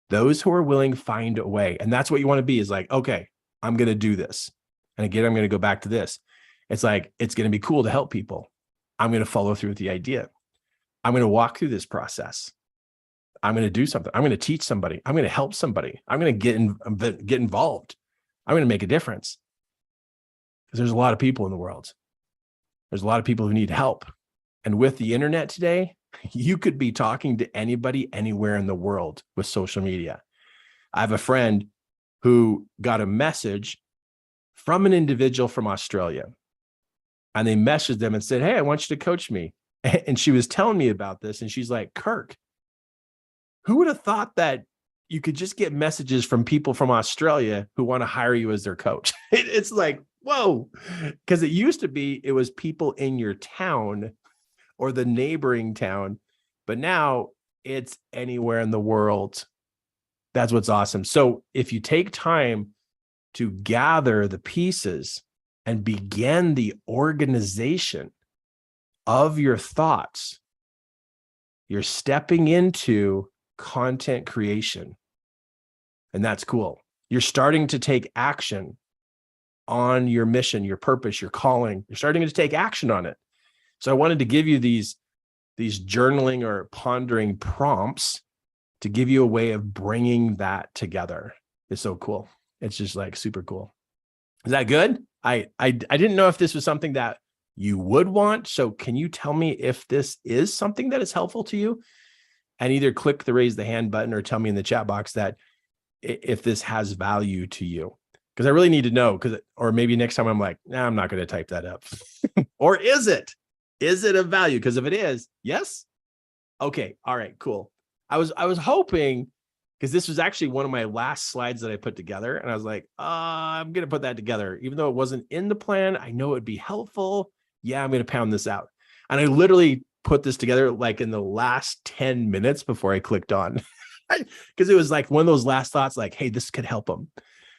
Those who are willing find a way. And that's what you want to be, is like, okay, I'm going to do this. And again, I'm going to go back to this. It's like, it's going to be cool to help people. I'm going to follow through with the idea. I'm going to walk through this process. I'm going to do something. I'm going to teach somebody. I'm going to help somebody. I'm going to get involved. I'm going to make a difference. Because there's a lot of people in the world. There's a lot of people who need help. And with the internet today, you could be talking to anybody anywhere in the world with social media. I have a friend who got a message from an individual from Australia, and they messaged them and said, hey, I want you to coach me. And she was telling me about this, and she's like, Kirk, who would have thought that you could just get messages from people from Australia who want to hire you as their coach? It's like, whoa, because it used to be, it was people in your town or the neighboring town, but now it's anywhere in the world. That's what's awesome. So if you take time to gather the pieces and begin the organization of your thoughts, you're stepping into content creation. And that's cool. You're starting to take action on your mission, your purpose, your calling. You're starting to take action on it. So I wanted to give you these journaling or pondering prompts to give you a way of bringing that together. It's so cool. It's just like super cool. Is that good? I didn't know if this was something that you would want. So can you tell me if this is something that is helpful to you? And either click the raise the hand button or tell me in the chat box that if this has value to you. Because I really need to know, or maybe next time I'm like, nah, I'm not going to type that up. Or is it? Is it of value? Because if it is, yes. Okay. All right, cool. I was hoping, because this was actually one of my last slides that I put together, and I was like, I'm going to put that together. Even though it wasn't in the plan, I know it'd be helpful. Yeah, I'm going to pound this out. And I literally put this together like in the last 10 minutes before I clicked on, because it was like one of those last thoughts, like, hey, this could help them.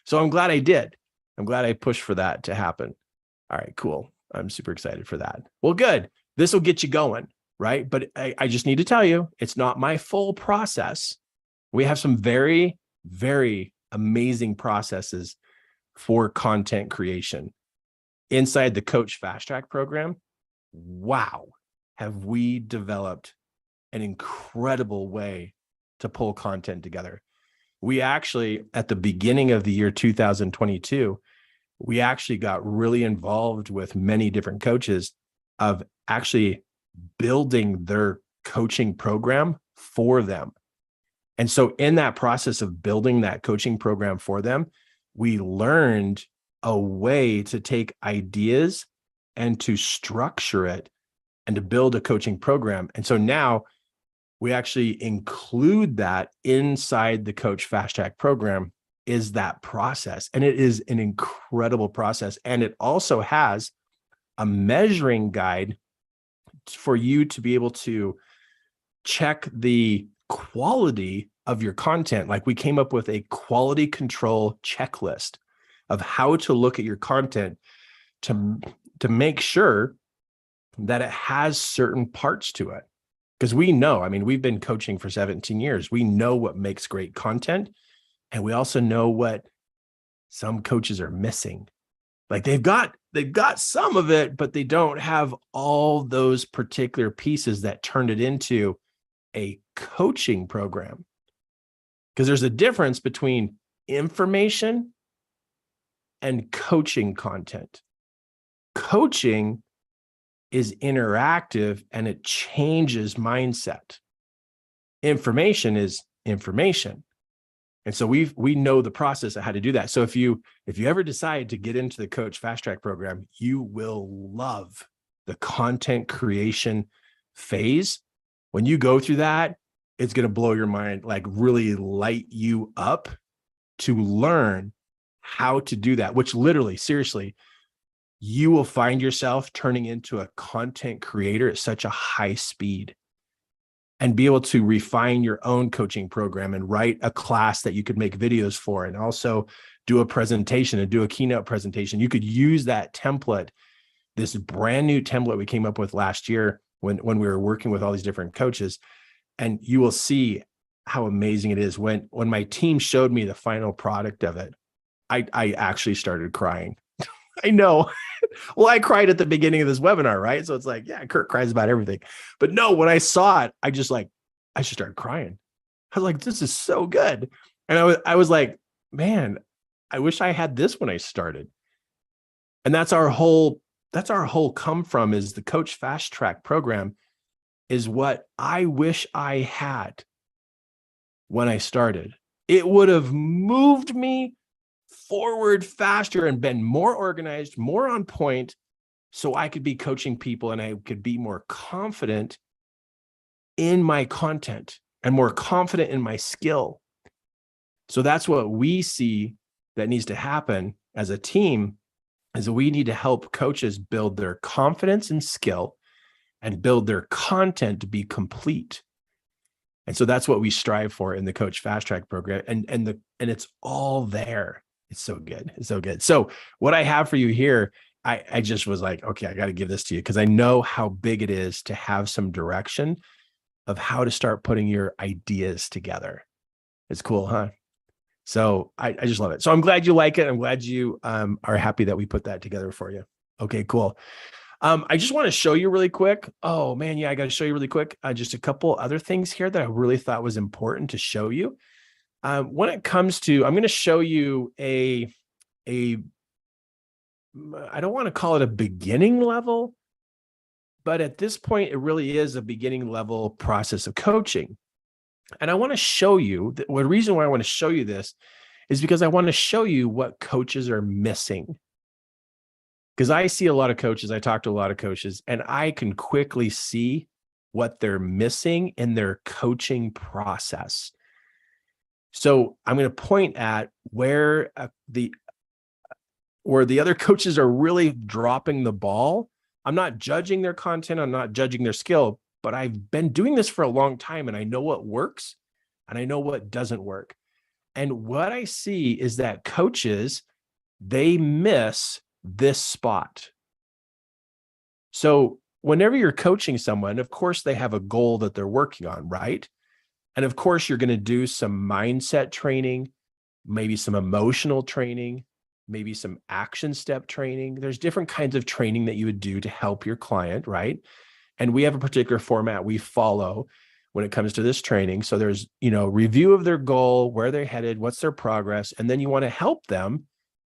So I'm glad I did. I'm glad I pushed for that to happen. All right, cool. I'm super excited for that. Well, good. This will get you going, right? But I just need to tell you, it's not my full process. We have some very, very amazing processes for content creation inside the Coach Fast Track program. Wow, have we developed an incredible way to pull content together. We actually, at the beginning of the year 2022, we actually got really involved with many different coaches of actually building their coaching program for them. And so in that process of building that coaching program for them, we learned a way to take ideas and to structure it and to build a coaching program. And so now we actually include that inside the Coach Fast Track program, is that process. And it is an incredible process. And it also has a measuring guide for you to be able to check the quality of your content. Like, we came up with a quality control checklist of how to look at your content to make sure that it has certain parts to it. Because we know, I mean, we've been coaching for 17 years. We know what makes great content. And we also know what some coaches are missing. Like they've got some of it, but they don't have all those particular pieces that turned it into a coaching program. Because there's a difference between information and coaching content. Coaching is interactive and it changes mindset. Information is information. And so we know the process of how to do that. So if you ever decide to get into the Coach Fast Track program, you will love the content creation phase. When you go through that, it's going to blow your mind, like really light you up to learn how to do that, which literally, seriously, you will find yourself turning into a content creator at such a high speed and be able to refine your own coaching program and write a class that you could make videos for, and also do a presentation and do a keynote presentation. You could use that template, this brand new template we came up with last year when we were working with all these different coaches, and you will see how amazing it is. When my team showed me the final product of it, I actually started crying. I know. Well, I cried at the beginning of this webinar, right? So it's like, yeah, Kirk cries about everything. But no, when I saw it, I just started crying. I was like, this is so good. And I was like, man, I wish I had this when I started. And that's our whole come from, is the Coach Fast Track program is what I wish I had when I started. It would have moved me forward faster and been more organized, more on point, so I could be coaching people and I could be more confident in my content and more confident in my skill. So that's what we see that needs to happen as a team, is that we need to help coaches build their confidence and skill and build their content to be complete. And so that's what we strive for in the Coach Fast Track program. And it's all there. It's so good. It's so good. So what I have for you here, I just was like, okay, I got to give this to you because I know how big it is to have some direction of how to start putting your ideas together. It's cool, huh? So I just love it. So I'm glad you like it. I'm glad you are happy that we put that together for you. Okay, cool. I just want to show you really quick. Oh man, yeah, I got to show you really quick. Just a couple other things here that I really thought was important to show you. When it comes to, I'm going to show you I don't want to call it a beginning level, but at this point, it really is a beginning level process of coaching. And I want to show you that the reason why I want to show you this is because I want to show you what coaches are missing. Because I see a lot of coaches, I talk to a lot of coaches, and I can quickly see what they're missing in their coaching process. So I'm going to point at where the other coaches are really dropping the ball. I'm not judging their content. I'm not judging their skill, but I've been doing this for a long time and I know what works and I know what doesn't work. And what I see is that coaches, they miss this spot. So whenever you're coaching someone, of course, they have a goal that they're working on, right? And of course, you're going to do some mindset training, maybe some emotional training, maybe some action step training. There's different kinds of training that you would do to help your client, right? And we have a particular format we follow when it comes to this training. So there's, review of their goal, where they're headed, what's their progress, and then you want to help them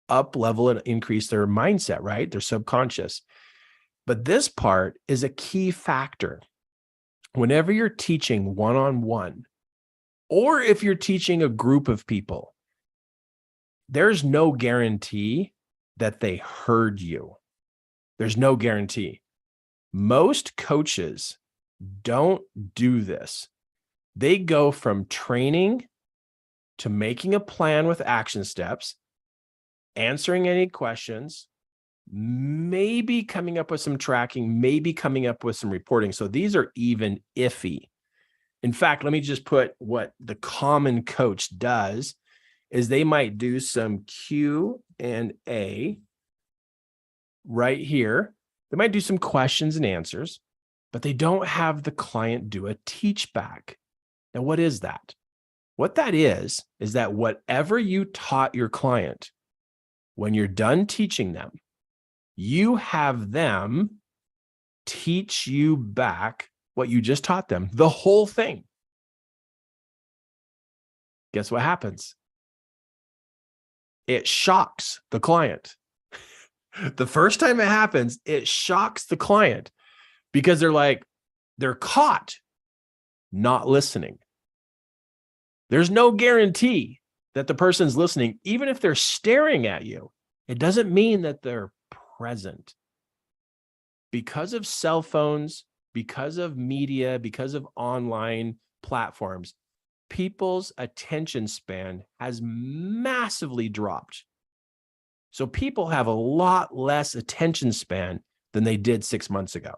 up level and increase their mindset, right? Their subconscious. But this part is a key factor. Whenever you're teaching one-on-one, or if you're teaching a group of people, there's no guarantee that they heard you. There's no guarantee. Most coaches don't do this. They go from training to making a plan with action steps, answering any questions, maybe coming up with some tracking, maybe coming up with some reporting. So these are even iffy. In fact, let me just put what the common coach does is they might do some Q&A right here. They might do some questions and answers, but they don't have the client do a teach back. Now, what is that? What that is that whatever you taught your client, when you're done teaching them, you have them teach you back what you just taught them, the whole thing. Guess what happens? It shocks the client. The first time it happens, it shocks the client because they're caught not listening. There's no guarantee that the person's listening, even if they're staring at you. It doesn't mean that they're present. Because of cell phones, because of media, because of online platforms, people's attention span has massively dropped. So people have a lot less attention span than they did 6 months ago.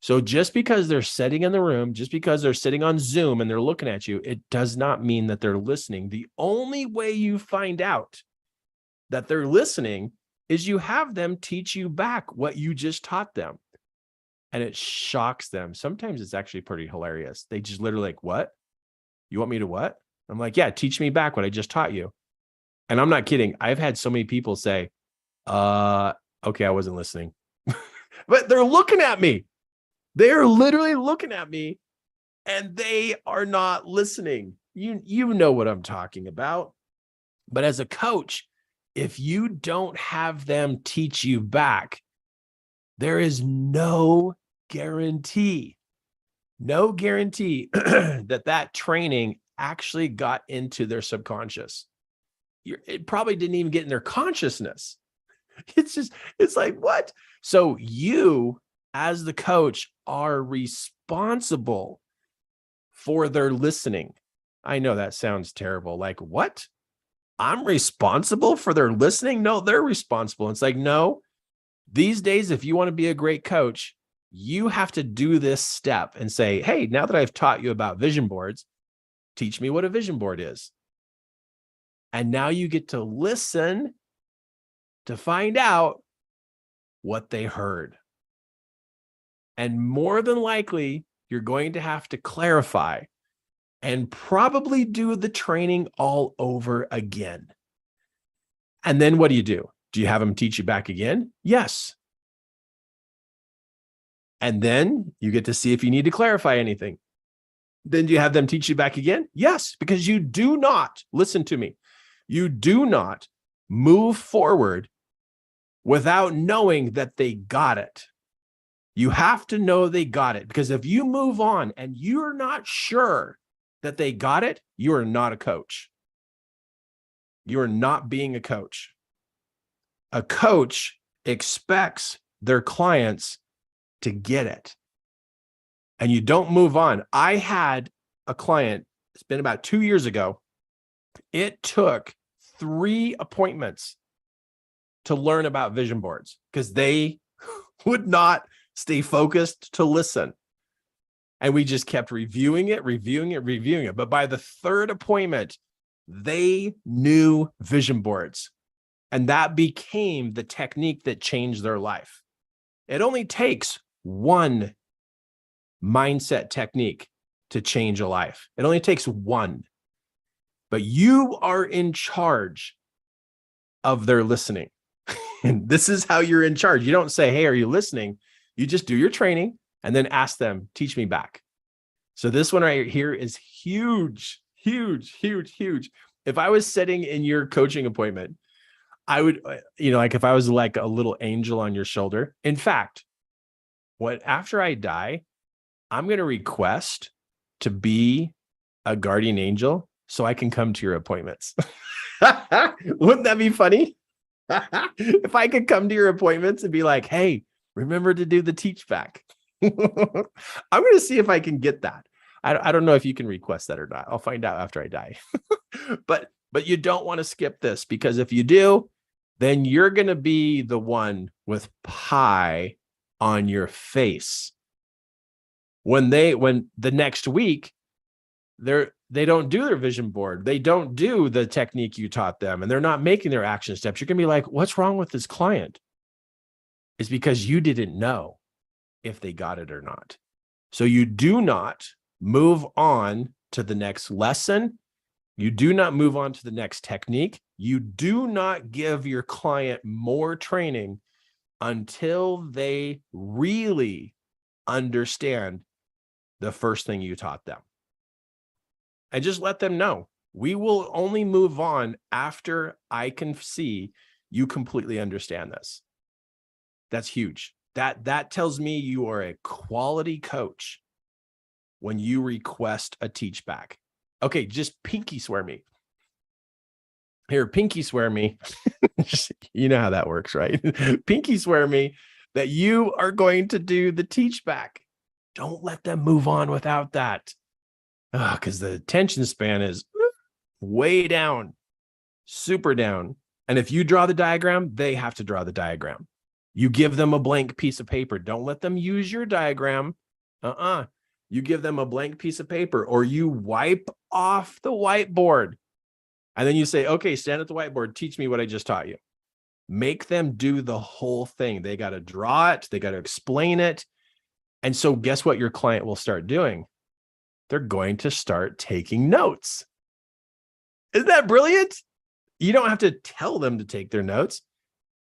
So just because they're sitting in the room, just because they're sitting on Zoom and they're looking at you, it does not mean that they're listening. The only way you find out that they're listening is you have them teach you back what you just taught them. And it shocks them. Sometimes it's actually pretty hilarious. They just literally like, what? You want me to what? I'm like, yeah, teach me back what I just taught you. And I'm not kidding. I've had so many people say, okay, I wasn't listening. But they're looking at me. They're literally looking at me and they are not listening. You know what I'm talking about. But as a coach, if you don't have them teach you back, there is no guarantee that training actually got into their subconscious. It probably didn't even get in their consciousness. It's like, what? So you, as the coach, are responsible for their listening. I know that sounds terrible. Like, what? I'm responsible for their listening? No, they're responsible. It's like, no, these days, if you want to be a great coach, you have to do this step and say, hey, now that I've taught you about vision boards, teach me what a vision board is. And now you get to listen to find out what they heard. And more than likely, you're going to have to clarify and probably do the training all over again. And then what do? Do you have them teach you back again? Yes. And then you get to see if you need to clarify anything. Then do you have them teach you back again? Yes, because you do not, listen to me, you do not move forward without knowing that they got it. You have to know they got it, because if you move on and you're not sure that they got it, you are not a coach. You are not being a coach. A coach expects their clients to get it. And you don't move on. I had a client, it's been about 2 years ago. It took 3 appointments to learn about vision boards because they would not stay focused to listen. And we just kept reviewing it. But by the 3rd appointment, they knew vision boards. And that became the technique that changed their life. It only takes one mindset technique to change a life. It only takes one. But you are in charge of their listening. And this is how you're in charge. You don't say, hey, are you listening? You just do your training and then ask them, teach me back. So this one right here is huge, huge, huge, huge. If I was sitting in your coaching appointment, I would, like if I was like a little angel on your shoulder. In fact, after I die, I'm going to request to be a guardian angel so I can come to your appointments. Wouldn't that be funny? If I could come to your appointments and be like, hey, remember to do the teach back. I'm going to see if I can get that. I don't know if you can request that or not. I'll find out after I die. But you don't want to skip this, because if you do, then you're going to be the one with pie on your face. When the next week, they don't do their vision board. They don't do the technique you taught them, and they're not making their action steps. You're going to be like, what's wrong with this client? is because you didn't know if they got it or not. So you do not move on to the next lesson. You do not move on to the next technique. You do not give your client more training until they really understand the first thing you taught them. And just let them know, we will only move on after I can see you completely understand this. That's huge. That tells me you are a quality coach when you request a teach back. Okay, just pinky swear me. Here, pinky swear me. You know how that works, right? Pinky swear me that you are going to do the teach back. Don't let them move on without that. Because the attention span is way down, super down. And if you draw the diagram, they have to draw the diagram. You give them a blank piece of paper. Don't let them use your diagram. You give them a blank piece of paper, or you wipe off the whiteboard. And then you say, okay, stand at the whiteboard. Teach me what I just taught you. Make them do the whole thing. They got to draw it. They got to explain it. And so guess what your client will start doing? They're going to start taking notes. Isn't that brilliant? You don't have to tell them to take their notes.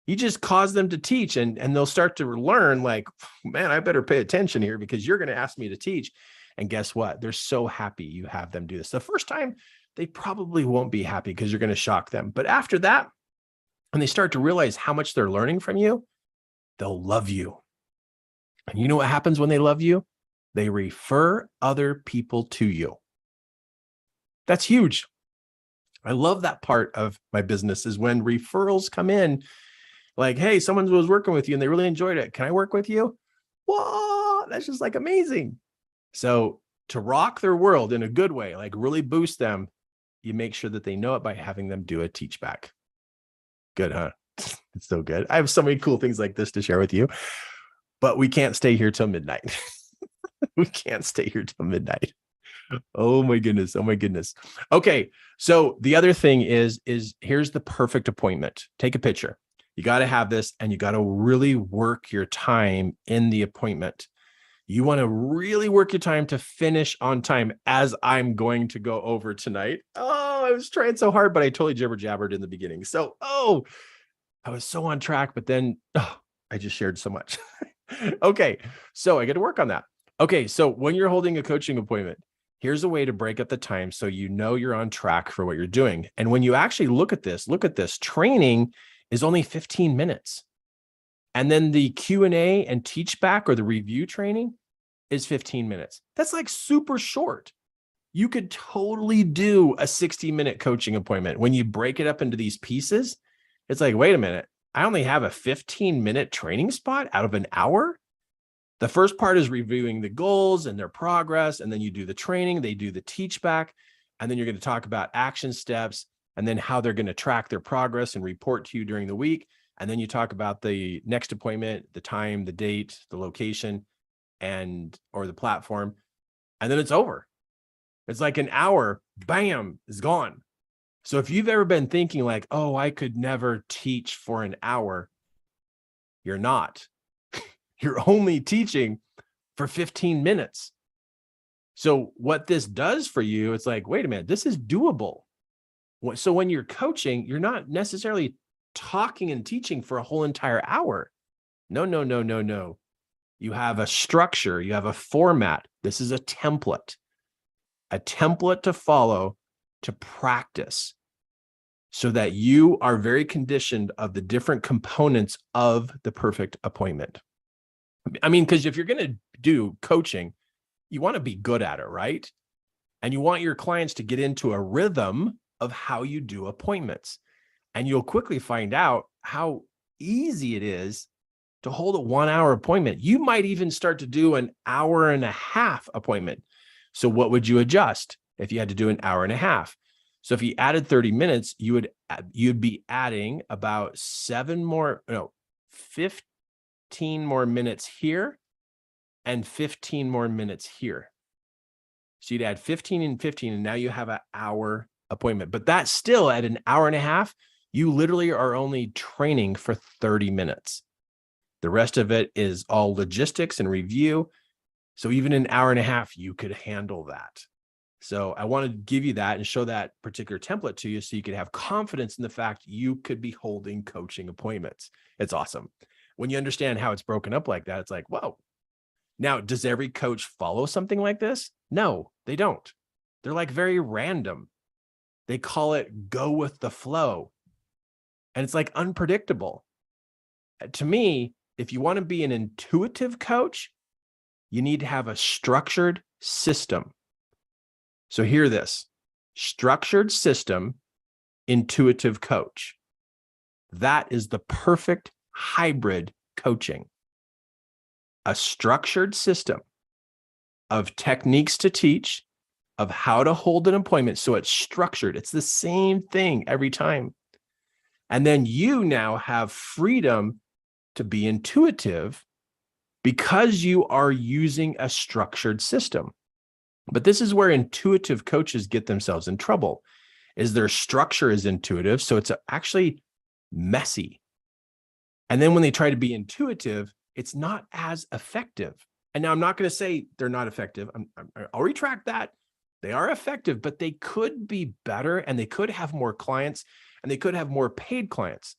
You just cause them to teach, and they'll start to learn, like, man, I better pay attention here because you're going to ask me to teach. And guess what? They're so happy you have them do this. The first time, they probably won't be happy because you're going to shock them. But after that, when they start to realize how much they're learning from you, they'll love you. And you know what happens when they love you? They refer other people to you. That's huge. I love that part of my business is when referrals come in, like, hey, someone was working with you and they really enjoyed it. Can I work with you? Whoa, that's just like amazing. So to rock their world in a good way, like really boost them, you make sure that they know it by having them do a teach back. Good, huh? It's so good. I have so many cool things like this to share with you, but we can't stay here till midnight. We can't stay here till midnight. Oh my goodness. Oh my goodness. Okay. So the other thing is here's the perfect appointment. Take a picture. You got to have this, and you got to really work your time in the appointment. You want to really work your time to finish on time, as I'm going to go over tonight. Oh, I was trying so hard, but I totally jibber jabbered in the beginning. So, I was so on track, but then I just shared so much. Okay. So I got to work on that. Okay. So when you're holding a coaching appointment, here's a way to break up the time so you know you're on track for what you're doing. And when you actually look at this, training is only 15 minutes. And then the Q&A and teach back, or the review training, is 15 minutes. That's like super short. You could totally do a 60-minute coaching appointment. When you break it up into these pieces, it's like, wait a minute, I only have a 15-minute training spot out of an hour? The first part is reviewing the goals and their progress, and then you do the training, they do the teach back, and then you're going to talk about action steps, and then how they're going to track their progress and report to you during the week. And then you talk about the next appointment, the time, the date, the location, or the platform, and then it's over. It's like an hour, bam, is gone. So if you've ever been thinking like, oh, I could never teach for an hour, you're not. You're only teaching for 15 minutes. So what this does for you, it's like, wait a minute, this is doable. So when you're coaching, you're not necessarily talking and teaching for a whole entire hour. No. You have a structure, you have a format. This is a template to follow, to practice, so that you are very conditioned of the different components of the perfect appointment. I mean, because if you're going to do coaching, you want to be good at it, right? And you want your clients to get into a rhythm of how you do appointments. And you'll quickly find out how easy it is to hold a 1 hour appointment. You might even start to do an hour and a half appointment. So what would you adjust if you had to do an hour and a half? So if you added 30 minutes, you'd be adding about 15 more minutes here and 15 more minutes here. So you'd add 15 and 15, and now you have an hour appointment. But that's still, at an hour and a half, you literally are only training for 30 minutes. The rest of it is all logistics and review. So even an hour and a half, you could handle that. So I want to give you that and show that particular template to you so you can have confidence in the fact you could be holding coaching appointments. It's awesome. When you understand how it's broken up like that, it's like, whoa. Now, does every coach follow something like this? No, they don't. They're like very random. They call it go with the flow. And it's like unpredictable. To me, if you want to be an intuitive coach, you need to have a structured system. So hear this: structured system, intuitive coach. That is the perfect hybrid coaching. A structured system of techniques to teach, of how to hold an appointment. So it's structured. It's the same thing every time. And then you now have freedom to be intuitive because you are using a structured system. But this is where intuitive coaches get themselves in trouble, is their structure is intuitive. So it's actually messy. And then when they try to be intuitive, it's not as effective. And now I'm not going to say they're not effective. I'll retract that. They are effective, but they could be better, and they could have more clients, and they could have more paid clients,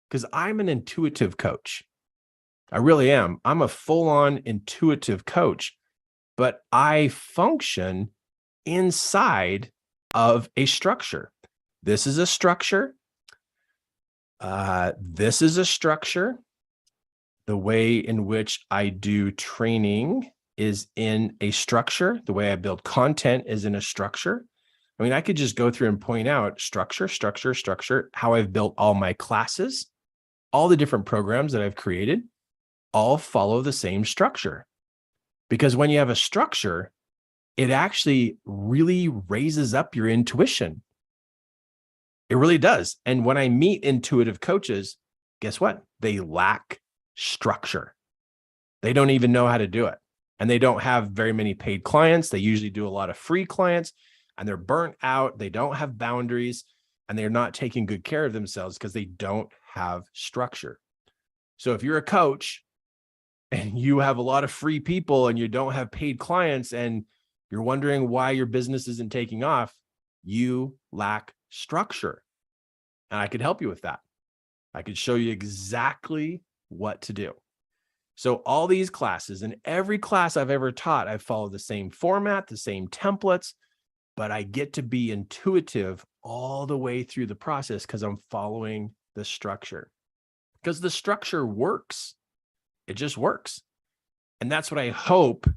because I'm an intuitive coach. I really am. I'm a full-on intuitive coach, but I function inside of a structure. This is a structure. This is a structure. The way in which I do training is in a structure. The way I build content is in a structure. I mean, I could just go through and point out structure, how I've built all my classes, all the different programs that I've created, all follow the same structure. Because when you have a structure, it actually really raises up your intuition. It really does. And when I meet intuitive coaches, guess what? They lack structure. They don't even know how to do it. And they don't have very many paid clients. They usually do a lot of free clients, and they're burnt out. They don't have boundaries, and they're not taking good care of themselves because they don't have structure. So if you're a coach and you have a lot of free people and you don't have paid clients and you're wondering why your business isn't taking off, you lack structure. And I could help you with that. I could show you exactly what to do. So all these classes, and every class I've ever taught, I've followed the same format, the same templates, but I get to be intuitive all the way through the process because I'm following the structure. Because the structure works. It just works. And that's what I hope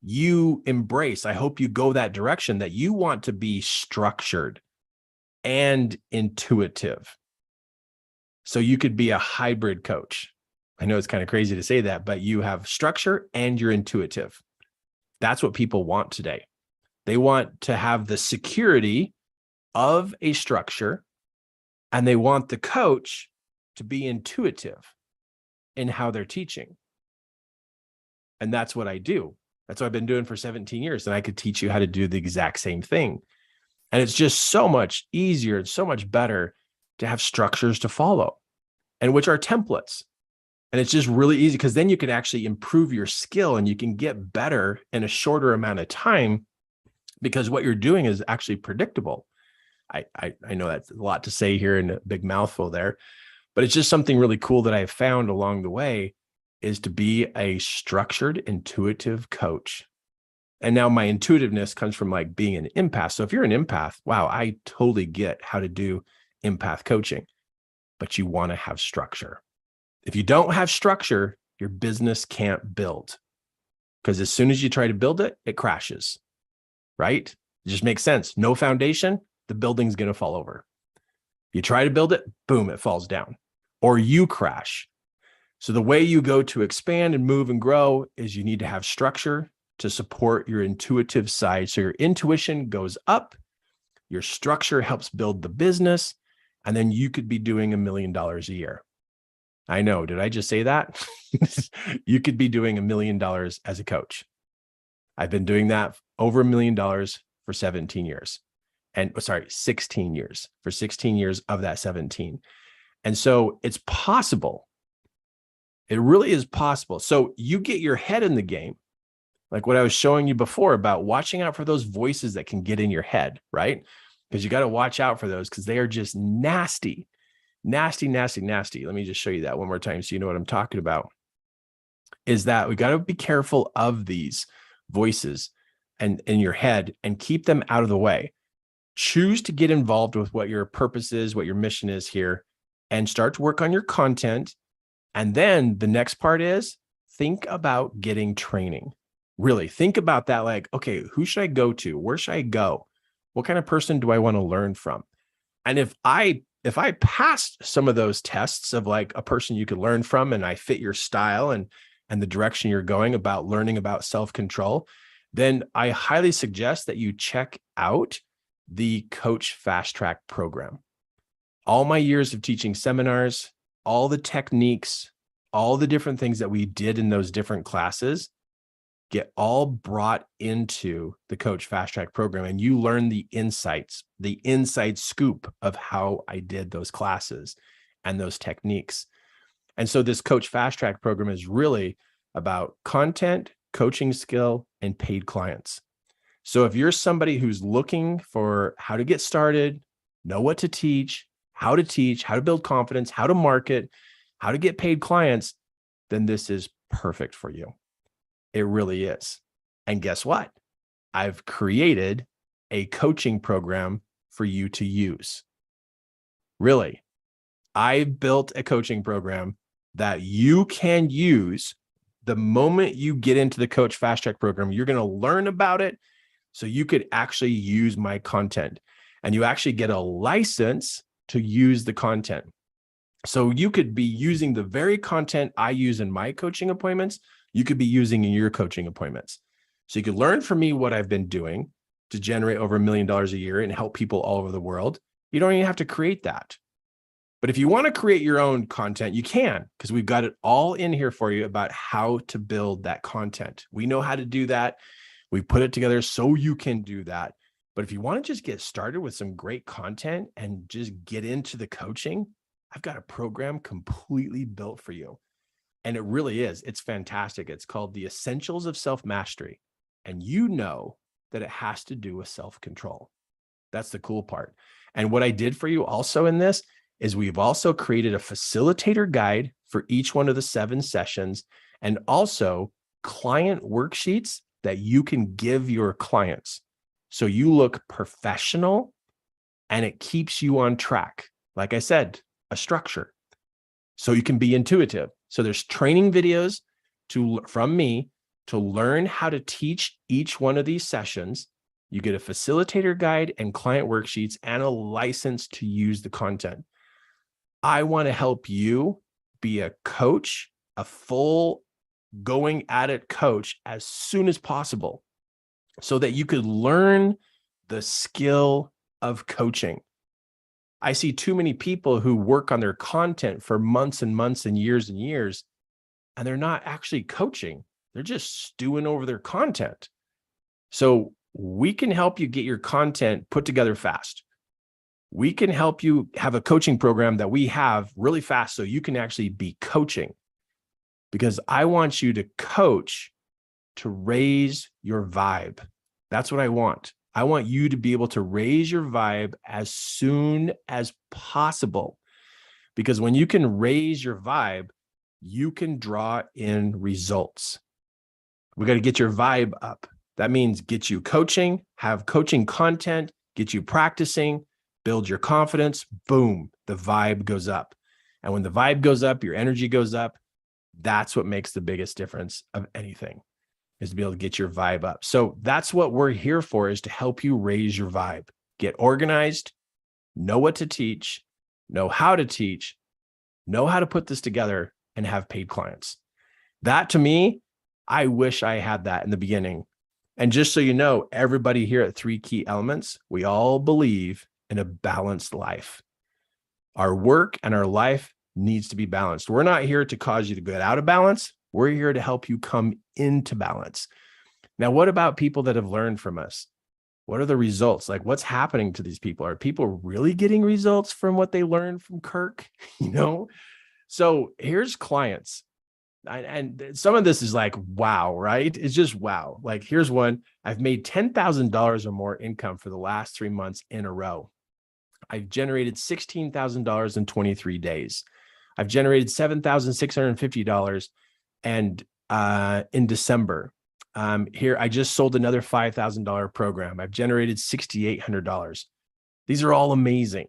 you embrace. I hope you go that direction, that you want to be structured and intuitive. So you could be a hybrid coach. I know it's kind of crazy to say that, but you have structure and you're intuitive. That's what people want today. They want to have the security of a structure, and they want the coach to be intuitive in how they're teaching. And that's what I do. That's what I've been doing for 17 years. And I could teach you how to do the exact same thing. And it's just so much easier and so much better to have structures to follow, and which are templates. And it's just really easy because then you can actually improve your skill and you can get better in a shorter amount of time because what you're doing is actually predictable. I know that's a lot to say here in a big mouthful there, but it's just something really cool that I've found along the way is to be a structured, intuitive coach. And now my intuitiveness comes from like being an empath. So if you're an empath, wow, I totally get how to do empath coaching, but you want to have structure. If you don't have structure, your business can't build, because as soon as you try to build it, it crashes, right? It just makes sense. No foundation, the building's going to fall over. You try to build it, boom, it falls down, or you crash. So the way you go to expand and move and grow is you need to have structure to support your intuitive side. So your intuition goes up, your structure helps build the business, and then you could be doing $1 million a year. I know. Did I just say that? You could be doing $1 million as a coach. I've been doing that over $1 million for 17 years. And 16 years, for 16 years of that 17. And so it's possible. It really is possible. So you get your head in the game, like what I was showing you before about watching out for those voices that can get in your head, right? Because you got to watch out for those because they are just nasty, nasty, nasty, nasty. Let me just show you that one more time so you know what I'm talking about. Is that we got to be careful of these voices and in your head and keep them out of the way. Choose to get involved with what your purpose is, what your mission is here, and start to work on your content. And then the next part is think about getting training. Really think about that. Like, okay, who should I go to? Where should I go? What kind of person do I want to learn from? And if I passed some of those tests of like a person you could learn from, and I fit your style and the direction you're going about learning about self-control, then I highly suggest that you check out the Coach Fast Track program. All my years of teaching seminars, all the techniques, all the different things that we did in those different classes get all brought into the Coach Fast Track program. And you learn the insights, the inside scoop of how I did those classes and those techniques. And so this Coach Fast Track program is really about content, coaching skill, and paid clients. So if you're somebody who's looking for how to get started, know what to teach, how to build confidence, how to market, how to get paid clients, then this is perfect for you. It really is. And guess what? I've created a coaching program for you to use. Really, I built a coaching program that you can use the moment you get into the Coach Fast Track program. You're going to learn about it so you could actually use my content, and you actually get a license to use the content. So you could be using the very content I use in my coaching appointments, you could be using in your coaching appointments. So you could learn from me what I've been doing to generate over $1 million a year and help people all over the world. You don't even have to create that. But if you want to create your own content, you can, because we've got it all in here for you about how to build that content. We know how to do that. We put it together so you can do that. But if you want to just get started with some great content and just get into the coaching, I've got a program completely built for you. And it really is. It's fantastic. It's called the Essentials of Self-Mastery. And you know that it has to do with self-control. That's the cool part. And what I did for you also in this is we've also created a facilitator guide for each one of the 7 sessions, and also client worksheets that you can give your clients. So you look professional and it keeps you on track. Like I said, a structure. So you can be intuitive. So there's training videos from me to learn how to teach each one of these sessions. You get a facilitator guide and client worksheets and a license to use the content. I want to help you be a coach, a full going at it coach as soon as possible so that you could learn the skill of coaching. I see too many people who work on their content for months and months and years, and they're not actually coaching. They're just stewing over their content. So we can help you get your content put together fast. We can help you have a coaching program that we have really fast so you can actually be coaching, because I want you to coach to raise your vibe. That's what I want. I want you to be able to raise your vibe as soon as possible, because when you can raise your vibe, you can draw in results. We got to get your vibe up. That means get you coaching, have coaching content, get you practicing, build your confidence. Boom, the vibe goes up. And when the vibe goes up, your energy goes up. That's what makes the biggest difference of anything, is to be able to get your vibe up. So that's what we're here for, is to help you raise your vibe, get organized, know what to teach, know how to teach, know how to put this together, and have paid clients. That, to me, I wish I had that in the beginning. And just so you know, everybody here at 3 Key Elements, we all believe in a balanced life. Our work and our life needs to be balanced. We're not here to cause you to get out of balance. We're here to help you come into balance. Now, what about people that have learned from us? What are the results? Like, what's happening to these people? Are people really getting results from what they learned from Kirk? So here's clients. And some of this is like, wow, right? It's just wow. Like, here's one. I've made $10,000 or more income for the last 3 months in a row. I've generated $16,000 in 23 days. I've generated $7,650 and in December. Here, I just sold another $5,000 program. I've generated $6,800. These are all amazing,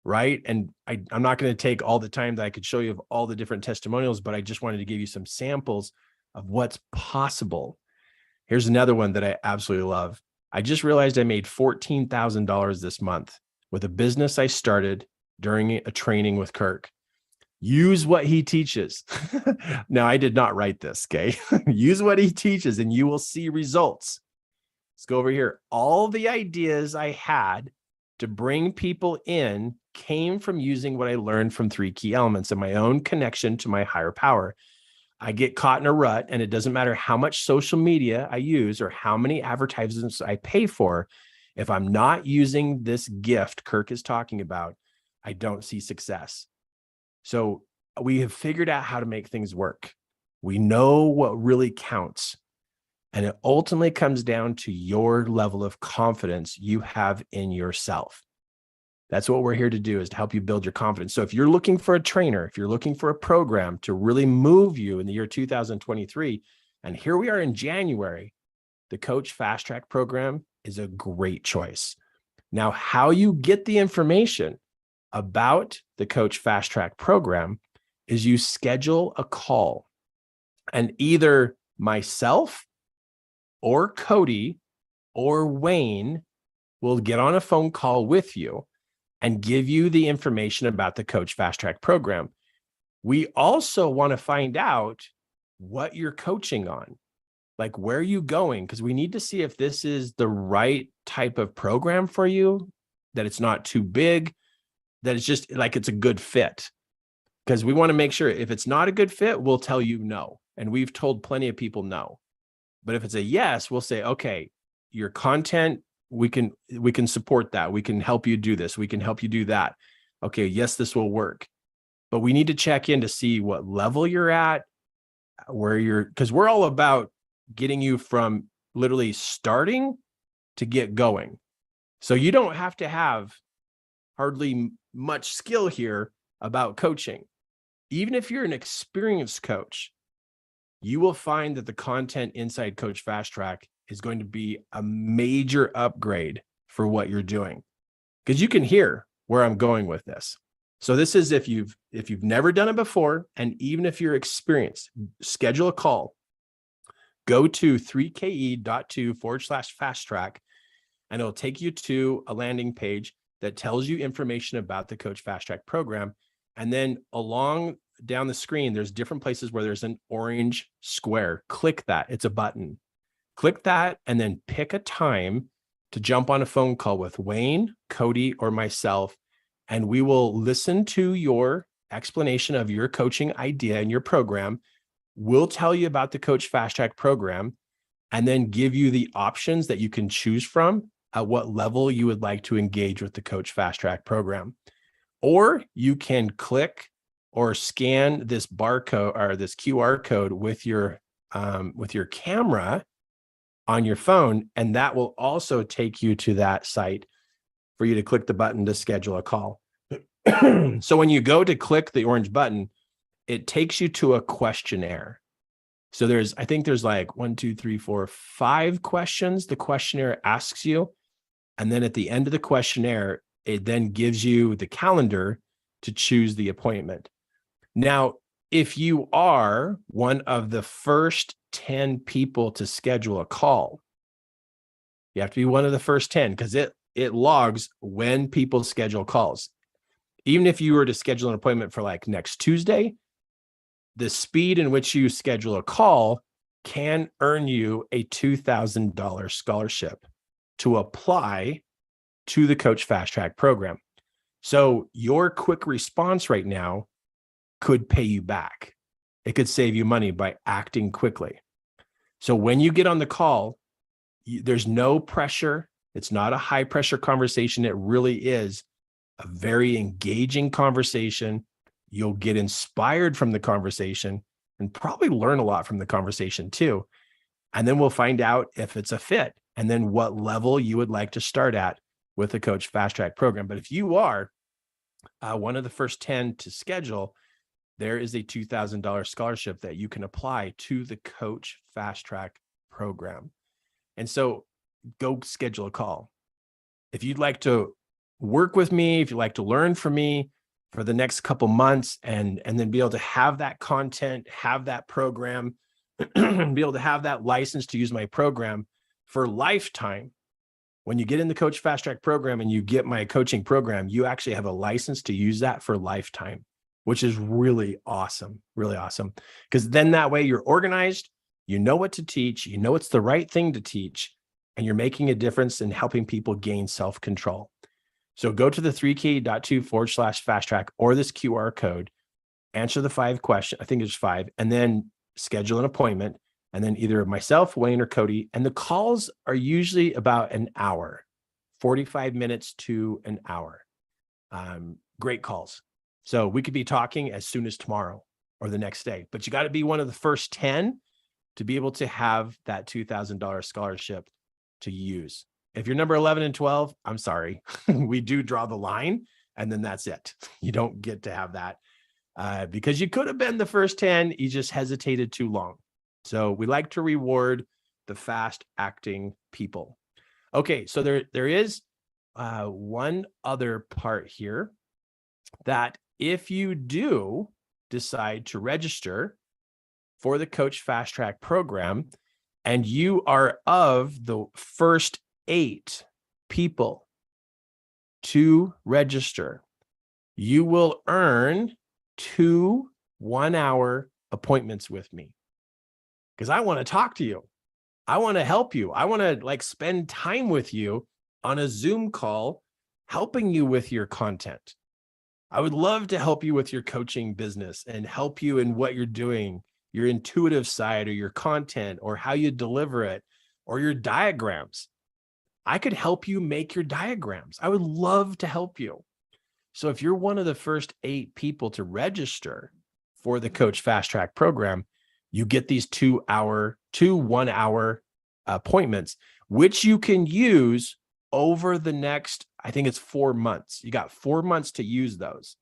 right? And I'm not going to take all the time that I could show you of all the different testimonials, but I just wanted to give you some samples of what's possible. Here's another one that I absolutely love. I just realized I made $14,000 this month with a business I started during a training with Kirk. Use what he teaches. Now, I did not write this, okay? Use what he teaches and you will see results. Let's go over here. All the ideas I had to bring people in came from using what I learned from 3 key elements and my own connection to my higher power. I get caught in a rut, and it doesn't matter how much social media I use or how many advertisements I pay for. If I'm not using this gift Kirk is talking about, I don't see success. So we have figured out how to make things work. We know what really counts. And it ultimately comes down to your level of confidence you have in yourself. That's what we're here to do, is to help you build your confidence. So if you're looking for a trainer, if you're looking for a program to really move you in the year 2023, and here we are in January, the Coach Fast Track program is a great choice. Now, how you get the information about the Coach Fast Track program is you schedule a call, and either myself or Cody or Wayne will get on a phone call with you and give you the information about the Coach Fast Track program. We also want to find out what you're coaching on, like where are you going? Because we need to see if this is the right type of program for you, that it's not too big, that it's just like it's a good fit. Because we want to make sure if it's not a good fit, we'll tell you no. And we've told plenty of people no. But if it's a yes, we'll say, okay, your content, we can support that. We can help you do this. We can help you do that. Okay, yes, this will work. But we need to check in to see what level you're at, because we're all about getting you from literally starting to get going. So you don't have to have hardly much skill here about coaching. Even if you're an experienced coach, you will find that the content inside Coach Fast Track is going to be a major upgrade for what you're doing, because you can hear where I'm going with this. So this is if you've never done it before, and even if you're experienced, schedule a call. Go to 3ke.2/fast track, and it'll take you to a landing page that tells you information about the Coach Fast Track program. And then along down the screen, there's different places where there's an orange square. Click that. It's a button. Click that and then pick a time to jump on a phone call with Wayne, Cody, or myself, and we will listen to your explanation of your coaching idea and your program. We'll tell you about the Coach Fast Track program and then give you the options that you can choose from at what level you would like to engage with the Coach Fast Track program. Or you can click or scan this barcode or this QR code with your camera on your phone, and that will also take you to that site for you to click the button to schedule a call. So when you go to click the orange button, it takes you to a questionnaire. So I think there's like 5 questions the questionnaire asks you. And then at the end of the questionnaire, it then gives you the calendar to choose the appointment. Now, if you are one of the first 10 people to schedule a call, you have to be one of the first 10, because it logs when people schedule calls. Even if you were to schedule an appointment for like next Tuesday, the speed in which you schedule a call can earn you a $2,000 scholarship to apply to the Coach Fast Track program. So your quick response right now could pay you back. It could save you money by acting quickly. So when you get on the call, there's no pressure. It's not a high pressure conversation. It really is a very engaging conversation. You'll get inspired from the conversation, and probably learn a lot from the conversation too. And then we'll find out if it's a fit and then what level you would like to start at with the Coach Fast Track program. But if you are one of the first 10 to schedule, there is a $2,000 scholarship that you can apply to the Coach Fast Track program. And so go schedule a call. If you'd like to work with me, if you'd like to learn from me for the next couple months and then be able to have that content, have that program, and be able to have that license to use my program for lifetime. When you get in the Coach Fast Track program and you get my coaching program, you actually have a license to use that for lifetime, which is really awesome, really awesome. Because then that way you're organized, you know what to teach, you know it's the right thing to teach, and you're making a difference in helping people gain self-control. So go to the 3k.2/fast track or this QR code, answer the 5 questions, I think it's 5, and then schedule an appointment. And then either myself, Wayne, or Cody. And the calls are usually about an hour, 45 minutes to an hour. Great calls. So we could be talking as soon as tomorrow or the next day, but you got to be one of the first 10 to be able to have that $2,000 scholarship to use. If you're number 11 and 12, I'm sorry. We do draw the line and then that's it. You don't get to have that because you could have been the first 10. You just hesitated too long. So we like to reward the fast acting people. Okay, so there is one other part here that if you do decide to register for the Coach Fast Track program and you are of the first 8 people to register, you will earn 2 one-hour appointments with me. Because I want to talk to you. I want to help you. I want to spend time with you on a Zoom call, helping you with your content. I would love to help you with your coaching business and help you in what you're doing, your intuitive side or your content or how you deliver it or your diagrams. I could help you make your diagrams. I would love to help you. So if you're one of the first 8 people to register for the Coach Fast Track program, you get these 2 one-hour appointments, which you can use over the next, I think it's 4 months. You got 4 months to use those.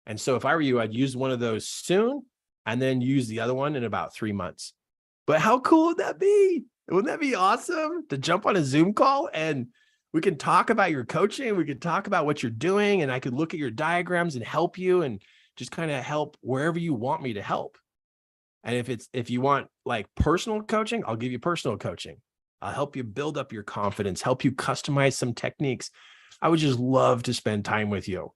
And so if I were you, I'd use one of those soon and then use the other one in about 3 months. But how cool would that be? Wouldn't that be awesome to jump on a Zoom call and we can talk about your coaching. We could talk about what you're doing and I could look at your diagrams and help you and just kind of help wherever you want me to help. And if you want personal coaching, I'll give you personal coaching. I'll help you build up your confidence, help you customize some techniques. I would just love to spend time with you.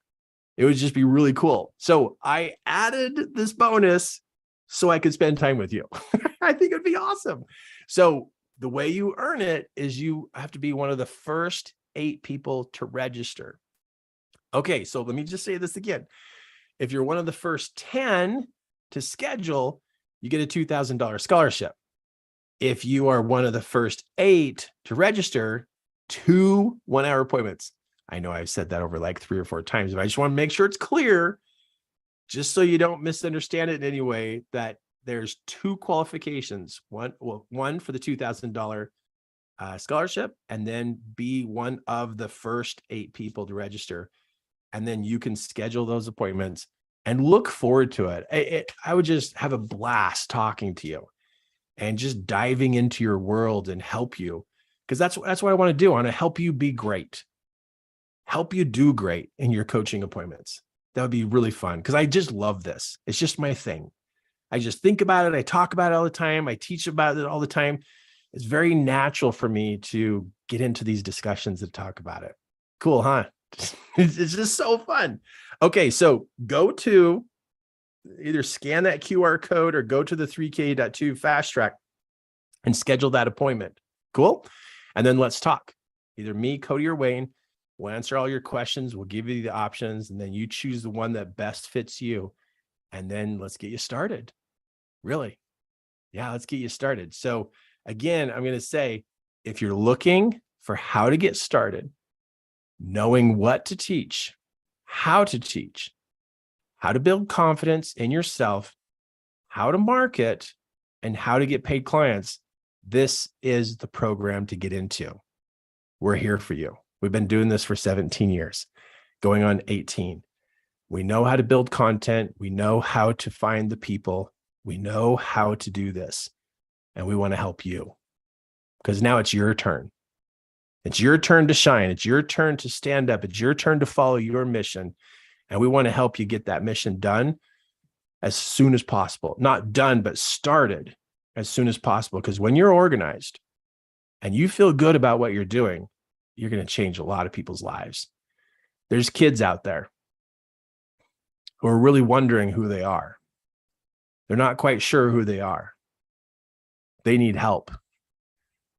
It would just be really cool. So I added this bonus so I could spend time with you. I think it'd be awesome. So the way you earn it is you have to be one of the first 8 people to register. Okay, so let me just say this again. If you're one of the first 10 to schedule, you get a $2,000 scholarship. If you are one of the first 8 to register, 2 one-hour appointments. I know I've said that over 3 or 4 times, but I just want to make sure it's clear, just so you don't misunderstand it in any way, that there's 2 qualifications. One for the $2,000 scholarship, and then be one of the first 8 people to register. And then you can schedule those appointments and look forward to it. I would just have a blast talking to you and just diving into your world and help you. Because that's what I want to do. I want to help you be great, help you do great in your coaching appointments. That would be really fun because I just love this. It's just my thing. I just think about it. I talk about it all the time. I teach about it all the time. It's very natural for me to get into these discussions and talk about it. Cool, huh? It's just so fun. Okay, so go to either scan that QR code or go to the 3k.2 Fast Track and schedule that appointment. Cool? And then let's talk. Either me, Cody, or Wayne will answer all your questions. We'll give you the options, and then you choose the one that best fits you. And then let's get you started. Really? Yeah, let's get you started. So again, I'm going to say, if you're looking for how to get started, knowing what to teach, how to build confidence in yourself, how to market, and how to get paid clients, this is the program to get into. We're here for you. We've been doing this for 17 years, going on 18. We know how to build content. We know how to find the people. We know how to do this. And we want to help you, because now it's your turn. It's your turn to shine. It's your turn to stand up. It's your turn to follow your mission. And we want to help you get that mission done as soon as possible. Not done, but started as soon as possible. Because when you're organized and you feel good about what you're doing, you're going to change a lot of people's lives. There's kids out there who are really wondering who they are. They're not quite sure who they are. They need help.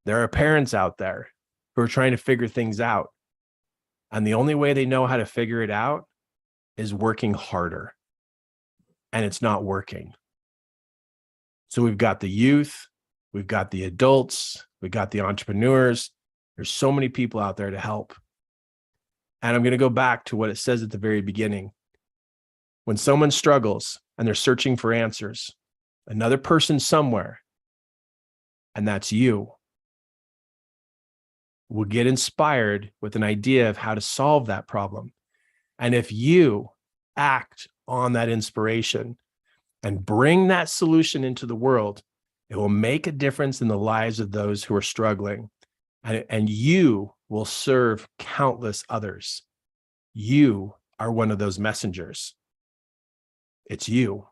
There are parents out there who are trying to figure things out. And the only way they know how to figure it out is working harder. And it's not working. So we've got the youth, we've got the adults, we've got the entrepreneurs. There's so many people out there to help. And I'm going to go back to what it says at the very beginning. When someone struggles and they're searching for answers, another person somewhere, and that's you, will get inspired with an idea of how to solve that problem. And if you act on that inspiration and bring that solution into the world, it will make a difference in the lives of those who are struggling. And you will serve countless others. You are one of those messengers. It's you.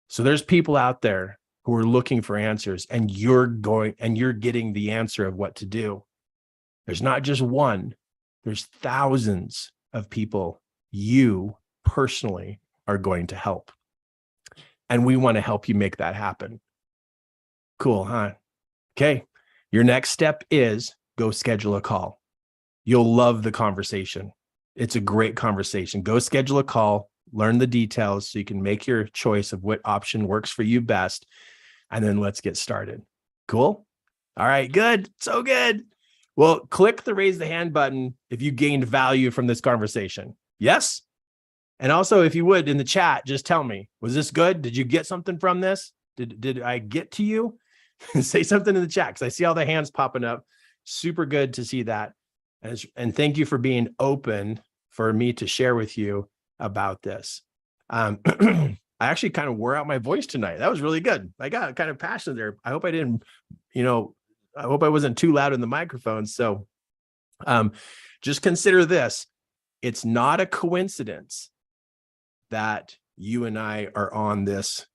So there's people out there who are looking for answers, and you're getting the answer of what to do. There's not just one, there's thousands of people you personally are going to help. And we want to help you make that happen. Cool, huh? Okay. Your next step is go schedule a call. You'll love the conversation. It's a great conversation. Go schedule a call, learn the details so you can make your choice of what option works for you best. And then let's get started. Cool? All right, good. So good. Well, click the raise the hand button if you gained value from this conversation. Yes? And also, if you would, in the chat, just tell me, was this good? Did you get something from this? Did I get to you? Say something in the chat, because I see all the hands popping up. Super good to see that. And thank you for being open for me to share with you about this. I actually kind of wore out my voice tonight. That was really good. I got kind of passionate there. I hope I didn't, I hope I wasn't too loud in the microphone. So just consider this. It's not a coincidence that you and I are on this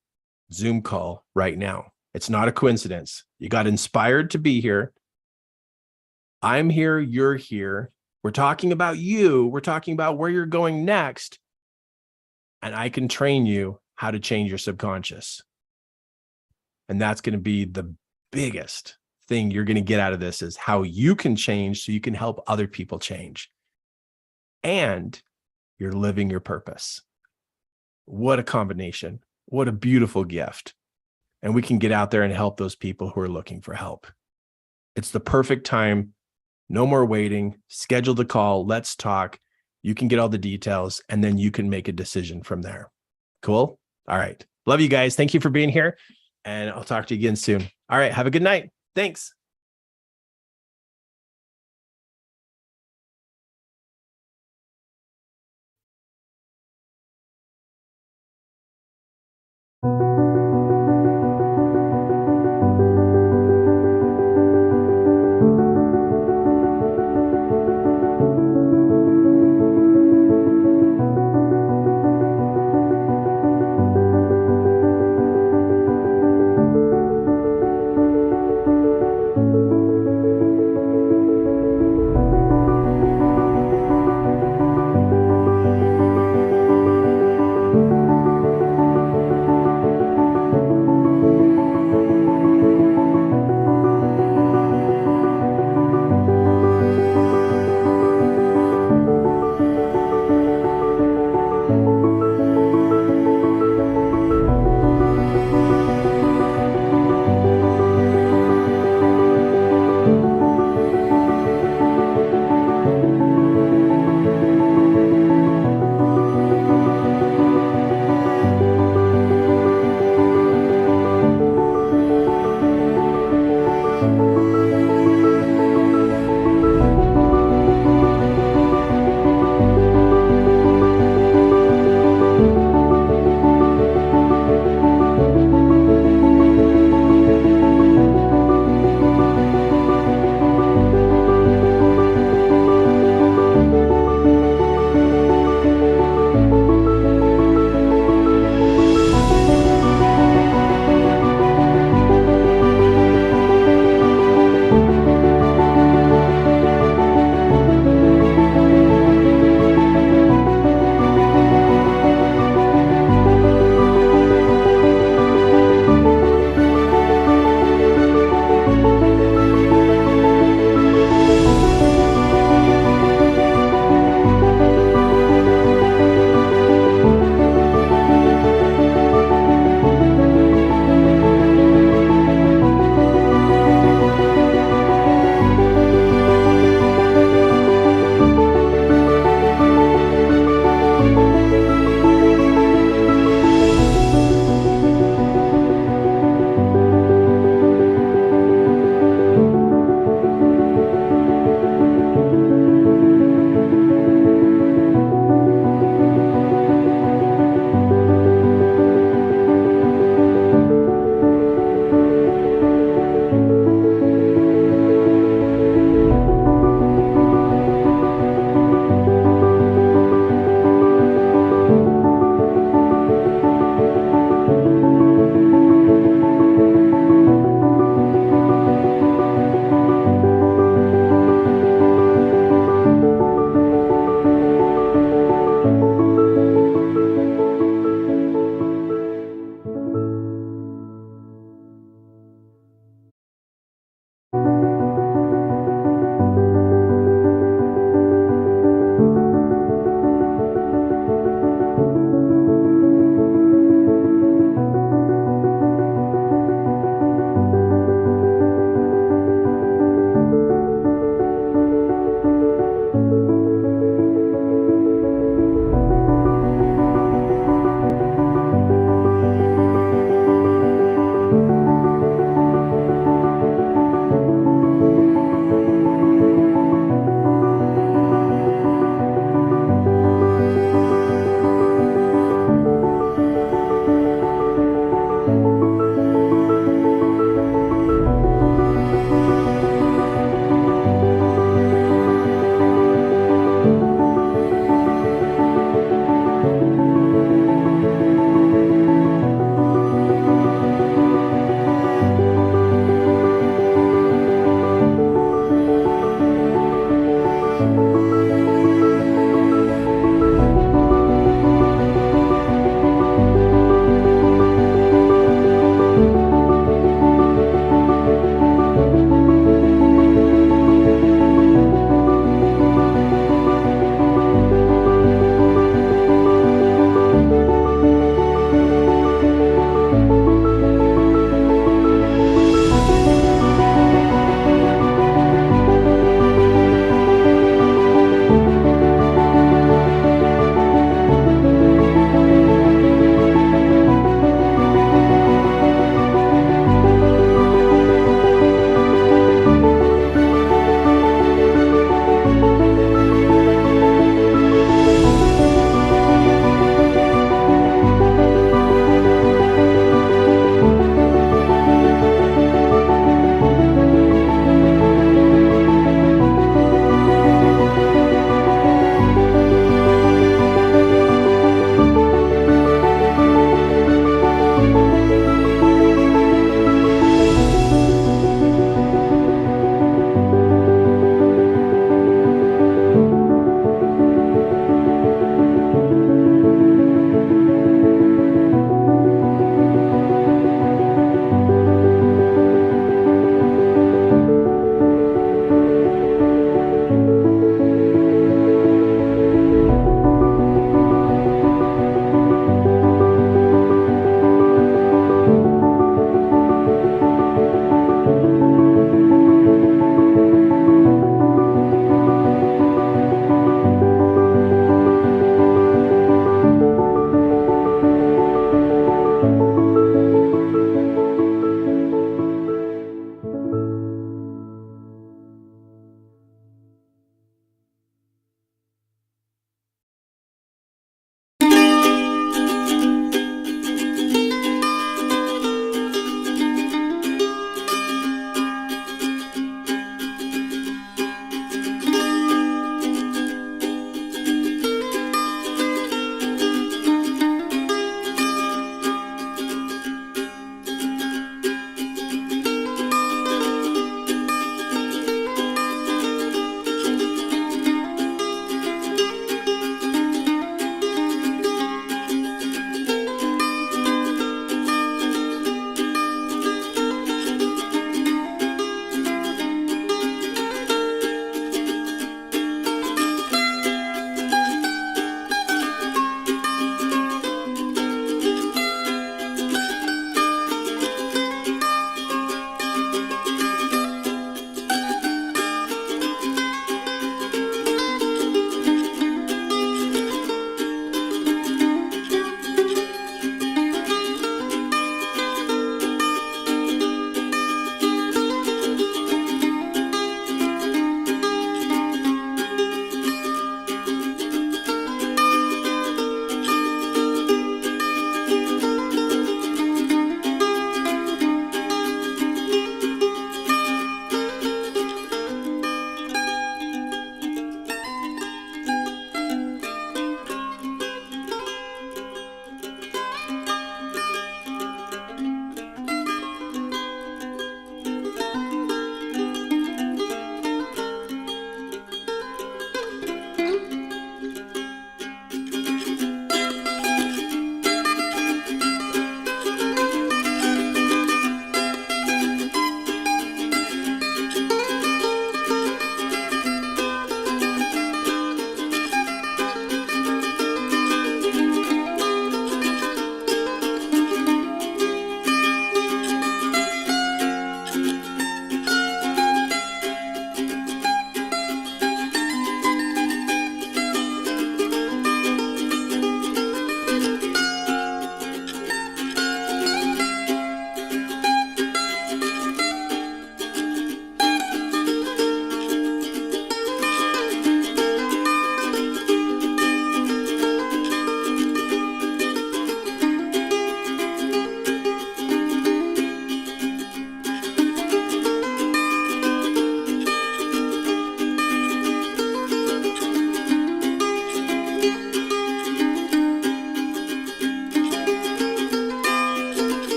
Zoom call right now. It's not a coincidence. You got inspired to be here. I'm here. You're here. We're talking about you. We're talking about where you're going next. And I can train you how to change your subconscious. And that's going to be the biggest thing you're going to get out of this, is how you can change so you can help other people change. And you're living your purpose. What a combination. What a beautiful gift. And we can get out there and help those people who are looking for help. It's the perfect time. No more waiting. Schedule the call. Let's talk. You can get all the details, and then you can make a decision from there. Cool? All right. Love you guys. Thank you for being here. And I'll talk to you again soon. All right. Have a good night. Thanks.